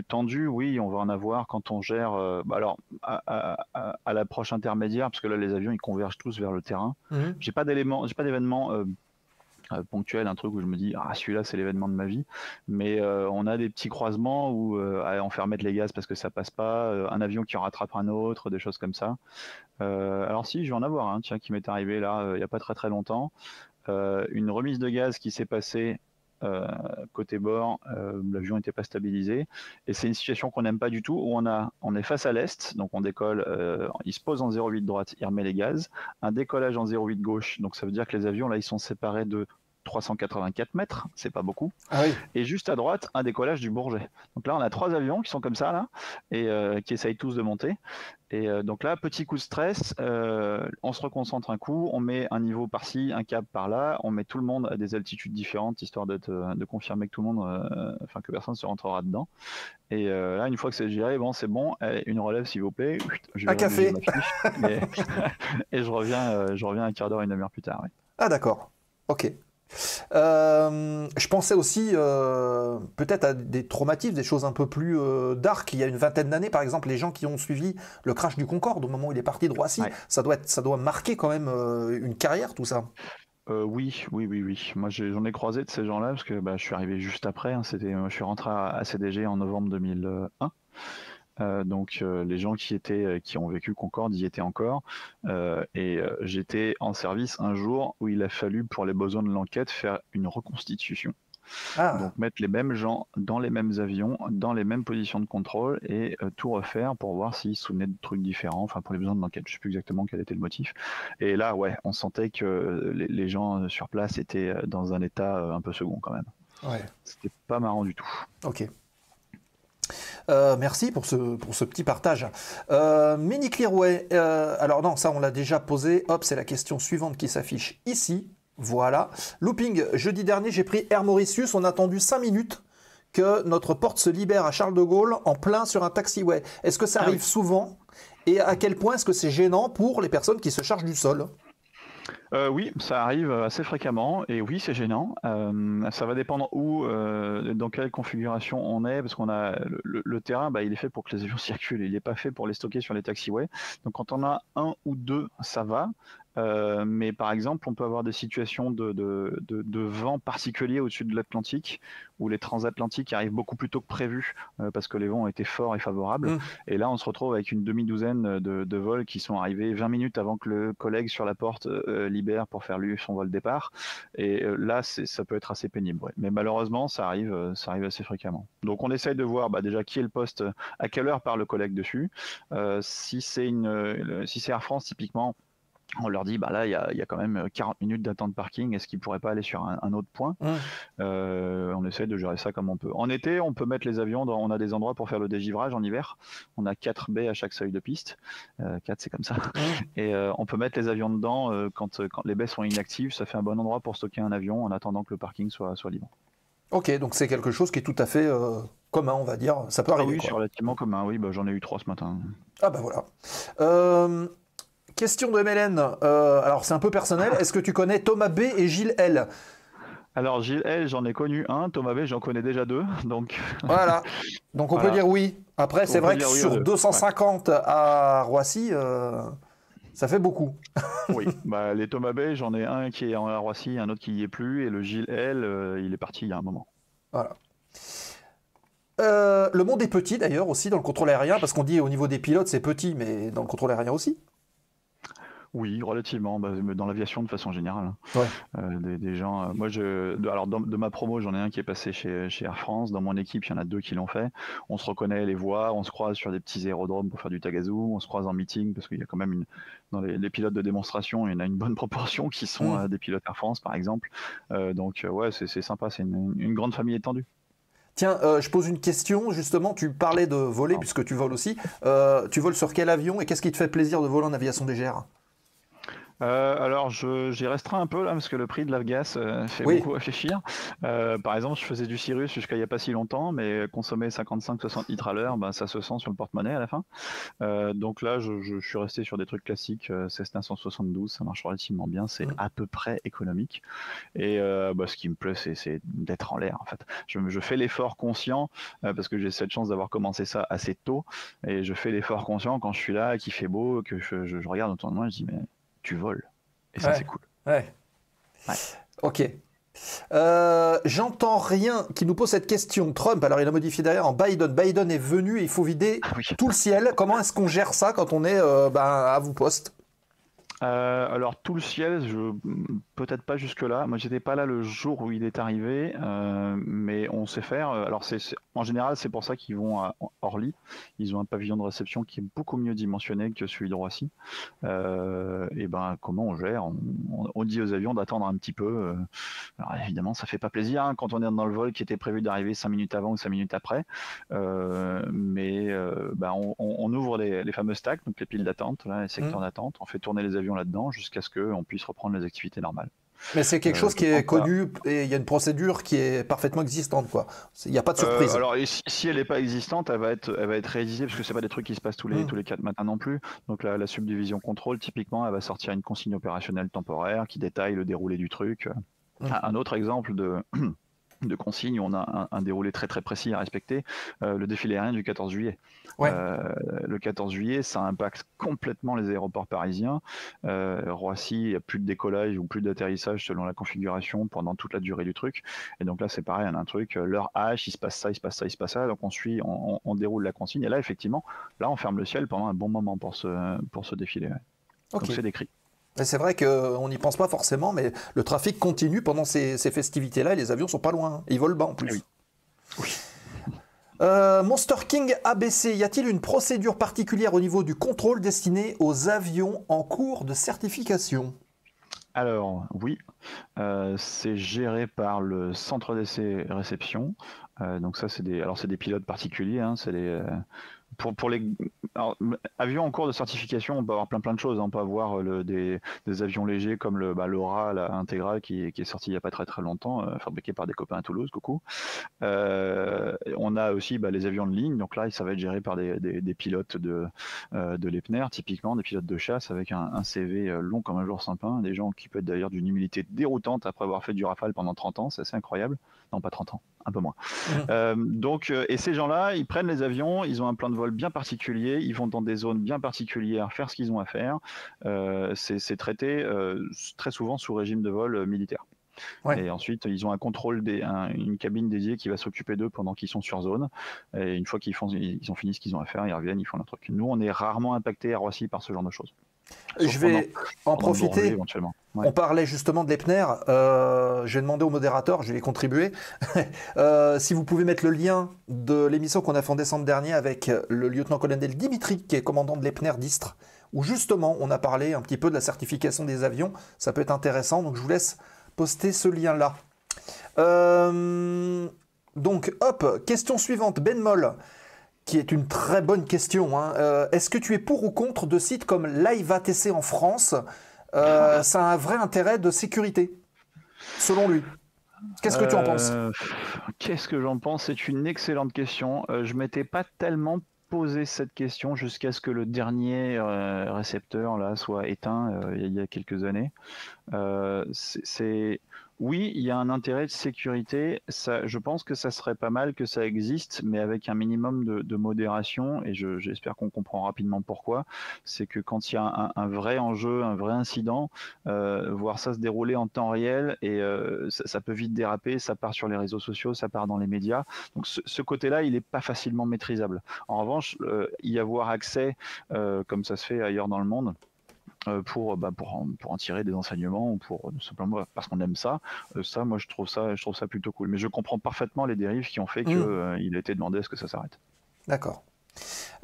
tendues, oui, on va en avoir quand on gère. Alors, à l'approche intermédiaire, parce que là, les avions, ils convergent tous vers le terrain. J'ai pas d'événement ponctuel, un truc où je me dis celui-là c'est l'événement de ma vie, mais on a des petits croisements où on fait remettre les gaz parce que ça passe pas, un avion qui en rattrape un autre, des choses comme ça. Alors si, je vais en avoir un qui m'est arrivé là il y a pas très très longtemps, une remise de gaz qui s'est passée côté bord, l'avion n'était pas stabilisé, et c'est une situation qu'on n'aime pas du tout, où on est face à l'est, donc on décolle, il se pose en 0,8 droite, il remet les gaz, un décollage en 0,8 gauche, donc ça veut dire que les avions là ils sont séparés de 384 mètres, c'est pas beaucoup. Ah oui. Et juste à droite, un décollage du Bourget. Donc là, on a 3 avions qui sont comme ça, là, et qui essayent tous de monter. Et donc là, petit coup de stress, on se reconcentre un coup, on met un niveau par-ci, un câble par-là, on met tout le monde à des altitudes différentes, histoire de confirmer que tout le monde, que personne ne se rentrera dedans. Et là, une fois que c'est géré, bon, c'est bon, allez, une relève s'il vous plaît. Je vais un café. et je reviens un quart d'heure, une demi-heure plus tard. Oui. Ah d'accord, ok. Je pensais aussi peut-être à des traumatismes, des choses un peu plus dark. Il y a une vingtaine d'années, par exemple, les gens qui ont suivi le crash du Concorde au moment où il est parti de Roissy, ça doit marquer quand même une carrière, tout ça. Oui. Moi, j'en ai croisé de ces gens-là parce que je suis arrivé juste après. Je suis rentré à CDG en novembre 2001. Donc les gens qui ont vécu Concorde y étaient encore, et j'étais en service un jour où il a fallu, pour les besoins de l'enquête, faire une reconstitution. Donc mettre les mêmes gens dans les mêmes avions, dans les mêmes positions de contrôle, et tout refaire pour voir s'ils se souvenaient de trucs différents, pour les besoins de l'enquête. Je ne sais plus exactement quel était le motif. Et là, ouais, on sentait que les gens sur place étaient dans un état un peu second quand même. Ouais. C'était pas marrant du tout. Ok. Merci pour ce petit partage. Mini Clearway, alors non, ça on l'a déjà posé. Hop, c'est la question suivante qui s'affiche ici. Voilà. Looping, jeudi dernier, j'ai pris Air Mauritius. On a attendu 5 minutes que notre porte se libère à Charles de Gaulle en plein sur un taxiway. Est-ce que ça arrive souvent? Et à quel point est-ce que c'est gênant pour les personnes qui se chargent du sol? Oui, ça arrive assez fréquemment, et oui, c'est gênant. Ça va dépendre où, dans quelle configuration on est, parce qu'on a le terrain, il est fait pour que les avions circulent, il n'est pas fait pour les stocker sur les taxiways. Donc quand on a un ou deux, ça va. Mais par exemple, on peut avoir des situations de vent particuliers au-dessus de l'Atlantique, où les transatlantiques arrivent beaucoup plus tôt que prévu, parce que les vents ont été forts et favorables. Et là, on se retrouve avec une demi-douzaine de vols qui sont arrivés 20 minutes avant que le collègue sur la porte libère pour faire lui son vol départ. Et là, ça peut être assez pénible. Ouais. Mais malheureusement, ça arrive assez fréquemment. Donc on essaye de voir déjà qui est le poste, à quelle heure part le collègue dessus. Si c'est Air France, typiquement, on leur dit, là, il y a quand même 40 minutes d'attente de parking, est-ce qu'ils ne pourraient pas aller sur un autre point? On essaie de gérer ça comme on peut. En été, on peut mettre les avions, on a des endroits pour faire le dégivrage en hiver. On a 4 baies à chaque seuil de piste. 4, c'est comme ça. Et on peut mettre les avions dedans quand les baies sont inactives. Ça fait un bon endroit pour stocker un avion en attendant que le parking soit libre. Ok, donc c'est quelque chose qui est tout à fait commun, on va dire. Ça peut arriver. Oui, c'est relativement commun. Oui, j'en ai eu 3 ce matin. Ah voilà. Question de MLN, alors c'est un peu personnel, est-ce que tu connais Thomas B et Gilles L? Alors Gilles L, j'en ai connu un, Thomas B, j'en connais déjà 2, donc... Voilà, donc on peut dire oui. Après, c'est vrai que sur 250 à Roissy, ça fait beaucoup. Oui, les Thomas B, j'en ai un qui est à Roissy, un autre qui n'y est plus, et le Gilles L, il est parti il y a un moment. Voilà. Le monde est petit d'ailleurs aussi dans le contrôle aérien, parce qu'on dit au niveau des pilotes c'est petit, mais dans le contrôle aérien aussi. Oui, relativement, dans l'aviation de façon générale. Ouais. Des gens, moi, alors de ma promo, j'en ai un qui est passé chez Air France. Dans mon équipe, il y en a 2 qui l'ont fait. On se reconnaît, les voit, on se croise sur des petits aérodromes pour faire du tagazou, on se croise en meeting parce qu'il y a quand même dans les pilotes de démonstration, il y en a une bonne proportion qui sont des pilotes Air France, par exemple. Donc ouais, c'est sympa, c'est une grande famille étendue. Tiens, je pose une question, justement, tu parlais de voler, puisque tu voles aussi. Tu voles sur quel avion et qu'est-ce qui te fait plaisir de voler en aviation légère? Alors j'y restreins un peu là parce que le prix de la gaz fait beaucoup réfléchir. Par exemple, je faisais du Cirrus jusqu'à il n'y a pas si longtemps, mais consommer 55-60 litres à l'heure, ça se sent sur le porte-monnaie à la fin. Donc là, je suis resté sur des trucs classiques, Cessna 172, ça marche relativement bien, c'est à peu près économique. Et ce qui me plaît, c'est d'être en l'air en fait. Je fais l'effort conscient parce que j'ai cette chance d'avoir commencé ça assez tôt, et je fais l'effort conscient quand je suis là, qu'il fait beau, que je regarde autour de moi, je dis mais tu voles. Et ça, c'est cool. Ouais. Ok. J'entends rien qui nous pose cette question. Trump, alors il a modifié derrière en Biden. Biden est venu et il faut vider tout le ciel. Comment est-ce qu'on gère ça quand on est à vous poste? Alors tout le ciel, peut-être pas jusque là. Moi j'étais pas là le jour où il est arrivé, mais on sait faire. Alors en général c'est pour ça qu'ils vont à Orly. Ils ont un pavillon de réception qui est beaucoup mieux dimensionné que celui de Roissy. Et comment on gère? On dit aux avions d'attendre un petit peu. Alors évidemment ça fait pas plaisir quand on est dans le vol qui était prévu d'arriver 5 minutes avant ou 5 minutes après. Mais on ouvre les fameux stacks, donc les piles d'attente, les secteurs d'attente. On fait tourner les avions là-dedans jusqu'à ce qu'on puisse reprendre les activités normales. Mais c'est quelque chose qui est connu et il y a une procédure qui est parfaitement existante, quoi. Il n'y a pas de surprise. Alors si elle n'est pas existante, elle va être rééditée parce que c'est pas des trucs qui se passent tous les 4 matins non plus. Donc la subdivision contrôle, typiquement, elle va sortir une consigne opérationnelle temporaire qui détaille le déroulé du truc. Un autre exemple de consignes où on a un déroulé très très précis à respecter, le défilé aérien du 14 juillet. Le 14 juillet, ça impacte complètement les aéroports parisiens. Roissy, il n'y a plus de décollage ou plus d'atterrissage selon la configuration pendant toute la durée du truc. Et donc là, c'est pareil, on a un truc, l'heure H, il se passe ça, il se passe ça, il se passe ça. Donc on déroule la consigne. Et là, effectivement, on ferme le ciel pendant un bon moment pour ce défilé. Donc c'est décrit. C'est vrai qu'on n'y pense pas forcément, mais le trafic continue pendant ces festivités-là et les avions sont pas loin. Ils volent bas en plus. Oui. Monster King ABC, y a-t-il une procédure particulière au niveau du contrôle destinée aux avions en cours de certification? Alors oui, c'est géré par le centre d'essai réception. Donc ça c'est des pilotes particuliers, c'est pour les avions en cours de certification, on peut avoir plein de choses. On peut avoir des avions légers comme l'Aura intégral qui est sorti il n'y a pas très très longtemps, fabriqué par des copains à Toulouse, coucou. On a aussi les avions de ligne, donc là ça va être géré par des pilotes de l'EPNER, typiquement des pilotes de chasse avec un CV long comme un jour sans pain, des gens qui peuvent être d'ailleurs d'une humilité déroutante après avoir fait du Rafale pendant 30 ans, c'est assez incroyable. Non, pas 30 ans, un peu moins. Et ces gens-là, ils prennent les avions, ils ont un plan de vol bien particulier, ils vont dans des zones bien particulières, faire ce qu'ils ont à faire. C'est traité très souvent sous régime de vol militaire. Ouais. Et ensuite, ils ont un contrôle, une cabine dédiée qui va s'occuper d'eux pendant qu'ils sont sur zone. Et une fois ils ont fini ce qu'ils ont à faire, ils reviennent, ils font leur truc. Nous, on est rarement impactés à Roissy par ce genre de choses. Je vais en profiter. Ouais. On parlait justement de l'Epner. Je vais demander au modérateur, je vais y contribuer. Si vous pouvez mettre le lien de l'émission qu'on a fait en décembre dernier avec le lieutenant-colonel Dimitri, qui est commandant de l'Epner d'Istres, où justement on a parlé un petit peu de la certification des avions. Ça peut être intéressant, donc je vous laisse poster ce lien-là. Donc, hop, question suivante. Ben Moll, qui est une très bonne question. Hein. Est-ce que tu es pour ou contre de sites comme Live ATC en France? Ça a un vrai intérêt de sécurité, selon lui. Qu'est-ce que tu en penses? Qu'est-ce que j'en pense? C'est une excellente question. Je ne m'étais pas tellement posé cette question jusqu'à ce que le dernier récepteur là, soit éteint il y a quelques années. Oui, il y a un intérêt de sécurité. Je pense que ça serait pas mal que ça existe, mais avec un minimum de modération. Et j'espère qu'on comprend rapidement pourquoi. C'est que quand il y a un vrai enjeu, un vrai incident, voir ça se dérouler en temps réel, et ça peut vite déraper. Ça part sur les réseaux sociaux, ça part dans les médias. Donc ce côté-là, il n'est pas facilement maîtrisable. En revanche, y avoir accès, comme ça se fait ailleurs dans le monde, pour en tirer des enseignements, ou pour simplement parce qu'on aime ça, moi je trouve ça plutôt cool. Mais je comprends parfaitement les dérives qui ont fait qu'il a été demandé à ce que ça s'arrête. D'accord.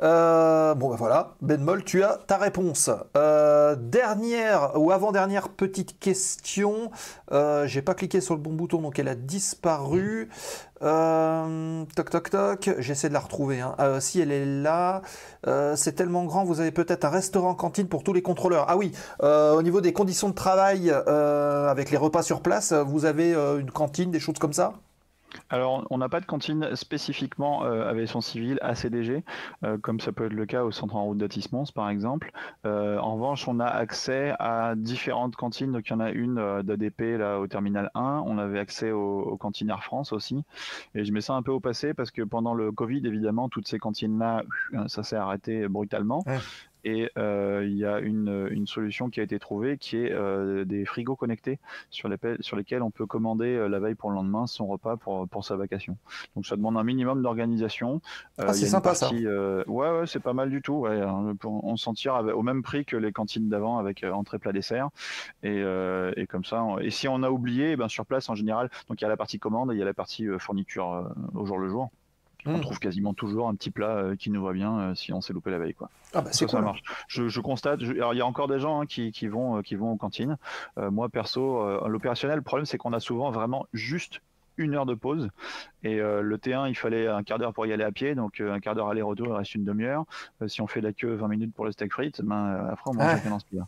Bon ben voilà, Ben Moll, tu as ta réponse. Dernière ou avant-dernière petite question. J'ai pas cliqué sur le bon bouton, donc elle a disparu. Toc toc toc, j'essaie de la retrouver. Hein. Si elle est là, c'est tellement grand, vous avez peut-être un restaurant cantine pour tous les contrôleurs. Ah oui, au niveau des conditions de travail, avec les repas sur place, vous avez une cantine, des choses comme ça? Alors, on n'a pas de cantine spécifiquement aviation civile ACDG, comme ça peut être le cas au centre en route d'Athis-Mons, par exemple. En revanche, on a accès à différentes cantines. Donc, il y en a une d'ADP là, au terminal 1. On avait accès aux cantines Air France aussi. Et je mets ça un peu au passé parce que pendant le Covid, évidemment, toutes ces cantines-là, ça s'est arrêté brutalement. Ouais. Et il y a une solution qui a été trouvée qui est des frigos connectés sur lesquels on peut commander la veille pour le lendemain son repas pour sa vacation. Donc ça demande un minimum d'organisation. C'est sympa ça. Ouais, c'est pas mal du tout. Ouais. On s'en tire au même prix que les cantines d'avant avec entrée plat dessert. Et comme ça, et si on a oublié, sur place en général, donc il y a la partie commande et il y a la partie fourniture au jour le jour. On trouve quasiment toujours un petit plat qui nous va bien si on s'est loupé la veille, quoi. Ah bah c'est cool. Ça marche. Je constate. Alors il y a encore des gens qui vont aux cantines. Moi perso, l'opérationnel, le problème c'est qu'on a souvent vraiment juste une heure de pause. Et le T1, il fallait un quart d'heure pour y aller à pied, donc un quart d'heure aller-retour, il reste une demi-heure. Si on fait la queue 20 minutes pour le steak frites, après on mange aucun inspire.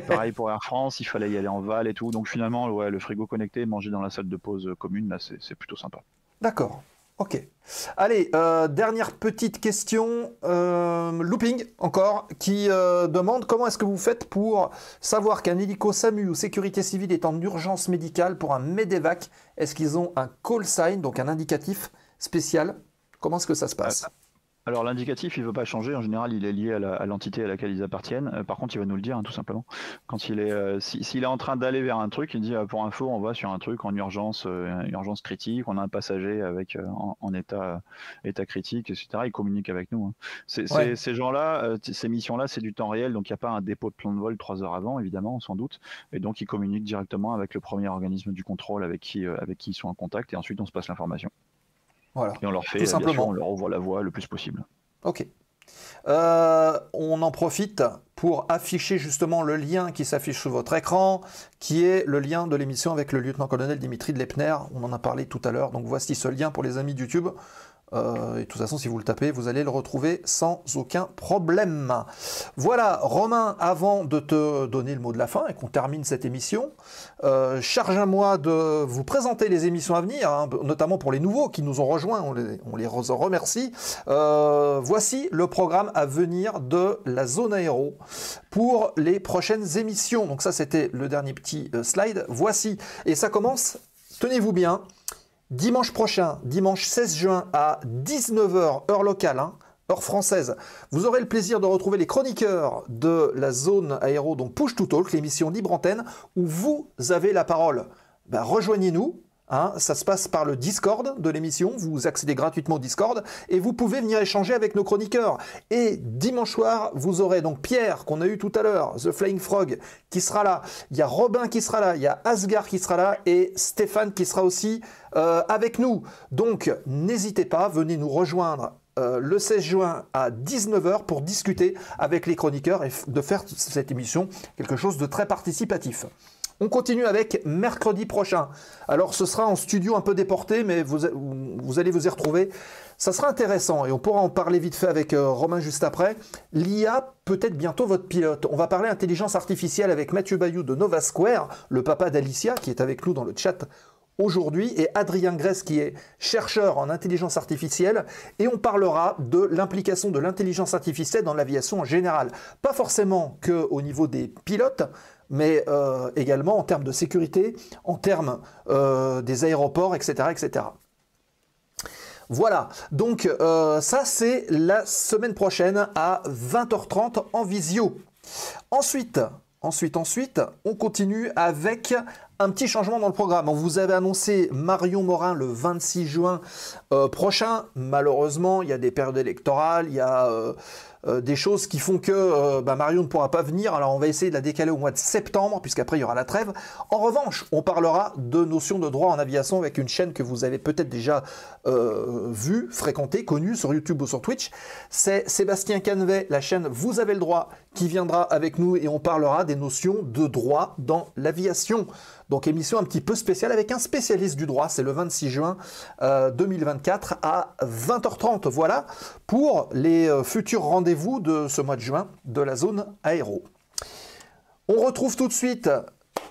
Pareil pour Air France, il fallait y aller en val et tout. Donc finalement, le frigo connecté, manger dans la salle de pause commune, là c'est plutôt sympa. D'accord. Ok. Allez, dernière petite question. Looping, encore, qui demande comment est-ce que vous faites pour savoir qu'un hélico SAMU ou sécurité civile est en urgence médicale pour un MEDEVAC? Est-ce qu'ils ont un call sign, donc un indicatif spécial? Comment est-ce que ça se passe? Alors l'indicatif, il ne veut pas changer. En général, il est lié à l'entité à laquelle ils appartiennent. Par contre, il va nous le dire, tout simplement. Quand il est, s'il est en train d'aller vers un truc, il dit pour info, on va sur un truc en urgence critique. On a un passager avec en état critique, etc. Il communique avec nous. Hein. Ces gens-là, ces missions-là, c'est du temps réel, donc il n'y a pas un dépôt de plan de vol 3 heures avant, évidemment, sans doute. Et donc ils communiquent directement avec le premier organisme du contrôle avec qui ils sont en contact, et ensuite on se passe l'information. Voilà. Et on leur fait, bien sûr, on leur ouvre la voie le plus possible. Ok. On en profite pour afficher justement le lien qui s'affiche sur votre écran, qui est le lien de l'émission avec le lieutenant-colonel Dimitri de l'Epner. On en a parlé tout à l'heure, donc voici ce lien pour les amis de YouTube. Et de toute façon, si vous le tapez, vous allez le retrouver sans aucun problème. Voilà, Romain, avant de te donner le mot de la fin et qu'on termine cette émission, charge à moi de vous présenter les émissions à venir, hein, notamment pour les nouveaux qui nous ont rejoints, on les remercie. Voici le programme à venir de la zone aéro pour les prochaines émissions. Donc ça, c'était le dernier petit slide. Voici, et ça commence, tenez-vous bien, Dimanche prochain, dimanche 16 juin à 19 h, heure locale, hein, heure française, vous aurez le plaisir de retrouver les chroniqueurs de la zone aéro, donc Push to Talk, l'émission libre antenne, où vous avez la parole. Ben, rejoignez-nous. Hein, ça se passe par le Discord de l'émission, vous accédez gratuitement au Discord et vous pouvez venir échanger avec nos chroniqueurs. Et dimanche soir, vous aurez donc Pierre, qu'on a eu tout à l'heure, The Flying Frog, qui sera là. Il y a Robin qui sera là, il y a Asgard qui sera là et Stéphane qui sera aussi avec nous. Donc n'hésitez pas, venez nous rejoindre le 16 juin à 19 h pour discuter avec les chroniqueurs et de faire cette émission quelque chose de très participatif. On continue avec mercredi prochain. Alors ce sera en studio un peu déporté, mais vous allez vous y retrouver. Ça sera intéressant et on pourra en parler vite fait avec Romain juste après. L'IA peut-être bientôt votre pilote. On va parler intelligence artificielle avec Mathieu Bayou de Nova Square, le papa d'Alicia qui est avec nous dans le chat aujourd'hui, et Adrien Grèce qui est chercheur en intelligence artificielle, et on parlera de l'implication de l'intelligence artificielle dans l'aviation en général. Pas forcément qu'au niveau des pilotes, mais également en termes de sécurité, en termes des aéroports, etc., etc. Voilà, donc ça c'est la semaine prochaine à 20 h 30 en visio. Ensuite, on continue avec un petit changement dans le programme. On vous avait annoncé Marion Morin le 26 juin prochain. Malheureusement, il y a des périodes électorales, il y a des choses qui font que Marion ne pourra pas venir. Alors on va essayer de la décaler au mois de septembre, puisqu'après il y aura la trêve. En revanche, on parlera de notions de droit en aviation avec une chaîne que vous avez peut-être déjà vue, fréquentée, connue sur YouTube ou sur Twitch. C'est Sébastien Canvet, la chaîne Vous avez le droit, qui viendra avec nous et on parlera des notions de droit dans l'aviation. Donc émission un petit peu spéciale avec un spécialiste du droit, c'est le 26 juin 2024 à 20 h 30. Voilà pour les futurs rendez-vous de ce mois de juin de la zone aéro. On retrouve tout de suite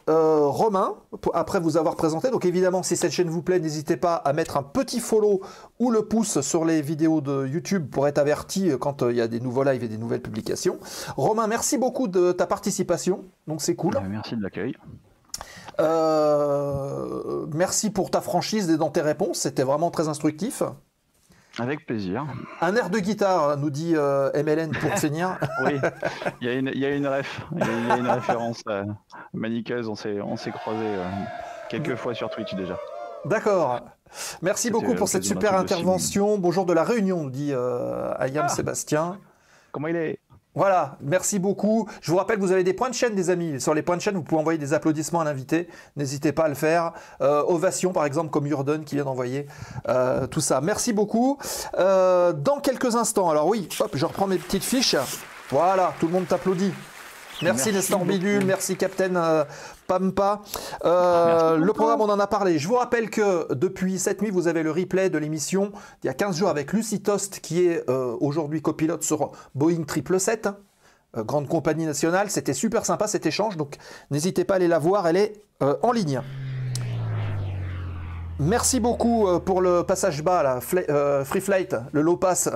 Romain, après vous avoir présenté. Donc évidemment, si cette chaîne vous plaît, n'hésitez pas à mettre un petit follow ou le pouce sur les vidéos de YouTube pour être averti quand il y a des nouveaux lives et des nouvelles publications. Romain, merci beaucoup de ta participation, donc c'est cool. Merci de l'accueil. Merci pour ta franchise et dans tes réponses, c'était vraiment très instructif. Avec plaisir. Un air de guitare, nous dit MLN pour finir. Oui, il y a une ref, il y a une référence maniqueuse, on s'est croisés quelques fois sur Twitch déjà. D'accord. Merci beaucoup pour cette super intervention. Bonjour de la Réunion, nous dit Ayam Sébastien. Comment il est ? Voilà, merci beaucoup. Je vous rappelle, vous avez des points de chaîne, des amis. Sur les points de chaîne, vous pouvez envoyer des applaudissements à l'invité. N'hésitez pas à le faire. Ovation, par exemple, comme Jordan qui vient d'envoyer. Tout ça. Merci beaucoup. Dans quelques instants, alors oui, hop, je reprends mes petites fiches. Voilà, tout le monde t'applaudit. Merci Nestor Bidule, merci Captain Pampa. Le programme, on en a parlé. Je vous rappelle que depuis cette nuit, vous avez le replay de l'émission il y a 15 jours avec Lucie Tost, qui est aujourd'hui copilote sur Boeing 777, grande compagnie nationale. C'était super sympa cet échange, donc n'hésitez pas à aller la voir, elle est en ligne. Merci beaucoup pour le passage bas, là, Free Flight, le low pass.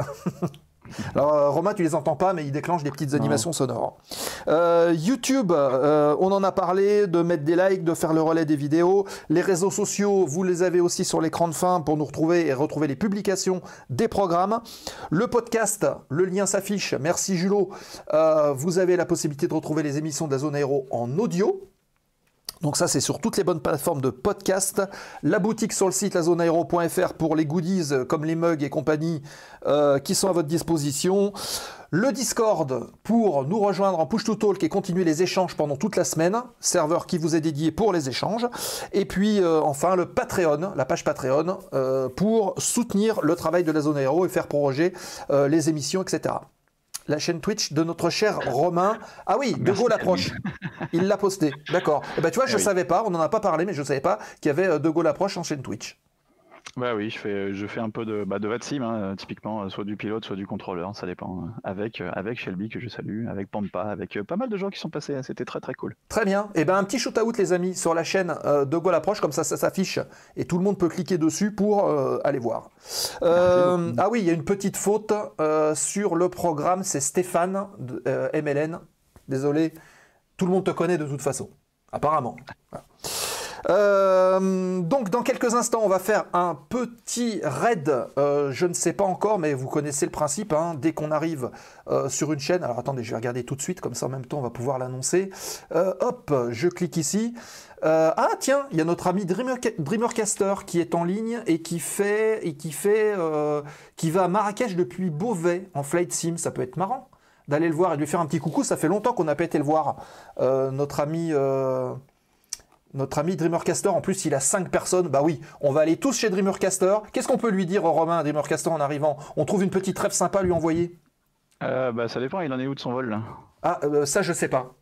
Alors Romain, tu les entends pas, mais il déclenche des petites animations sonores. YouTube, on en a parlé, de mettre des likes, de faire le relais des vidéos. Les réseaux sociaux, vous les avez aussi sur l'écran de fin pour nous retrouver et retrouver les publications des programmes. Le podcast, le lien s'affiche. Merci Julot. Vous avez la possibilité de retrouver les émissions de la zone aéro en audio. Donc ça, c'est sur toutes les bonnes plateformes de podcast. La boutique sur le site lazoneaero.fr pour les goodies comme les mugs et compagnie qui sont à votre disposition. Le Discord pour nous rejoindre en push to talk et continuer les échanges pendant toute la semaine. Serveur qui vous est dédié pour les échanges. Et puis enfin le Patreon, la page Patreon pour soutenir le travail de la zone aéro et faire proroger les émissions, etc. La chaîne Twitch de notre cher Romain. Ah oui, De Gaulle approche. Il l'a posté. D'accord. Et ben tu vois, je ne savais pas, on n'en a pas parlé, mais je ne savais pas qu'il y avait De Gaulle approche en chaîne Twitch. Bah oui, je fais un peu de VATSIM, hein, typiquement, soit du pilote, soit du contrôleur, ça dépend. Avec Shelby que je salue, avec Pampa, avec pas mal de gens qui sont passés, c'était très très cool. Très bien. Et ben un petit shoot out les amis sur la chaîne De Gaulle approche, comme ça s'affiche et tout le monde peut cliquer dessus pour aller voir. Ah oui, il y a une petite faute sur le programme, c'est Stéphane de MLN. Désolé, tout le monde te connaît de toute façon, apparemment. Voilà. Donc dans quelques instants, on va faire un petit raid. Je ne sais pas encore, mais vous connaissez le principe. Hein, dès qu'on arrive sur une chaîne, alors attendez, je vais regarder tout de suite, comme ça en même temps on va pouvoir l'annoncer. Hop, je clique ici. Ah tiens, il y a notre ami Dreamercaster qui est en ligne et qui va à Marrakech depuis Beauvais en flight sim. Ça peut être marrant d'aller le voir et de lui faire un petit coucou. Ça fait longtemps qu'on n'a pas été le voir. Notre ami Dreamercaster, en plus il a 5 personnes. Bah oui, on va aller tous chez Dreamercaster. Qu'est-ce qu'on peut lui dire, Romain, à Dreamercaster en arrivant? On trouve une petite trêve sympa à lui envoyer? Bah ça dépend, il en est où de son vol là? Ah, ça je sais pas.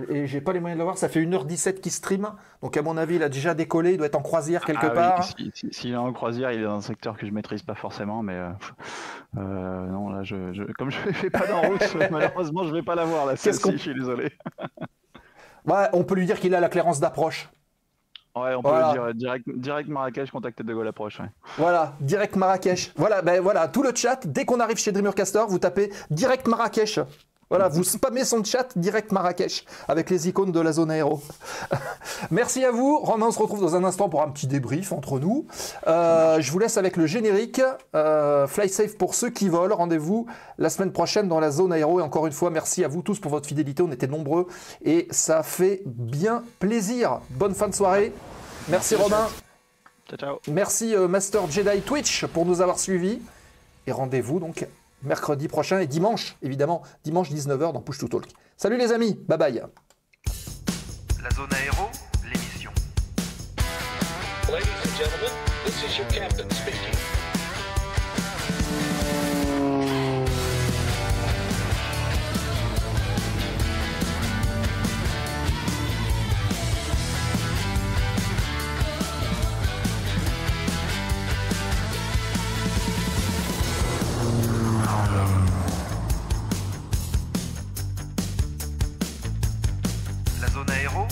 Et j'ai pas les moyens de le voir, ça fait 1h17 qu'il stream, donc à mon avis il a déjà décollé, il doit être en croisière quelque part. Oui, s'il est en croisière, il est dans un secteur que je maîtrise pas forcément, mais non là, comme je fais pas d'en route, malheureusement je vais pas l'avoir là, je suis désolé. Ouais, on peut lui dire qu'il a la clairance d'approche. Ouais, on peut le dire direct Marrakech, contacter De Gaulle approche. Ouais. Voilà, direct Marrakech. Voilà, ben voilà, tout le chat, dès qu'on arrive chez Dreamercaster, vous tapez direct Marrakech. Voilà, vous spammez son chat direct Marrakech avec les icônes de la zone aéro. Merci à vous. Romain, on se retrouve dans un instant pour un petit débrief entre nous. Je vous laisse avec le générique. Fly safe pour ceux qui volent. Rendez-vous la semaine prochaine dans la zone aéro. Et encore une fois, merci à vous tous pour votre fidélité. On était nombreux et ça fait bien plaisir. Bonne fin de soirée. Merci Romain. Ciao, ciao. Merci Master Jedi Twitch pour nous avoir suivis. Et rendez-vous donc mercredi prochain et dimanche, évidemment, dimanche 19h dans Push to Talk. Salut les amis, bye bye. La zone aéro, l'émission. Ladies and gentlemen, this is your captain speaking. La zone aéro,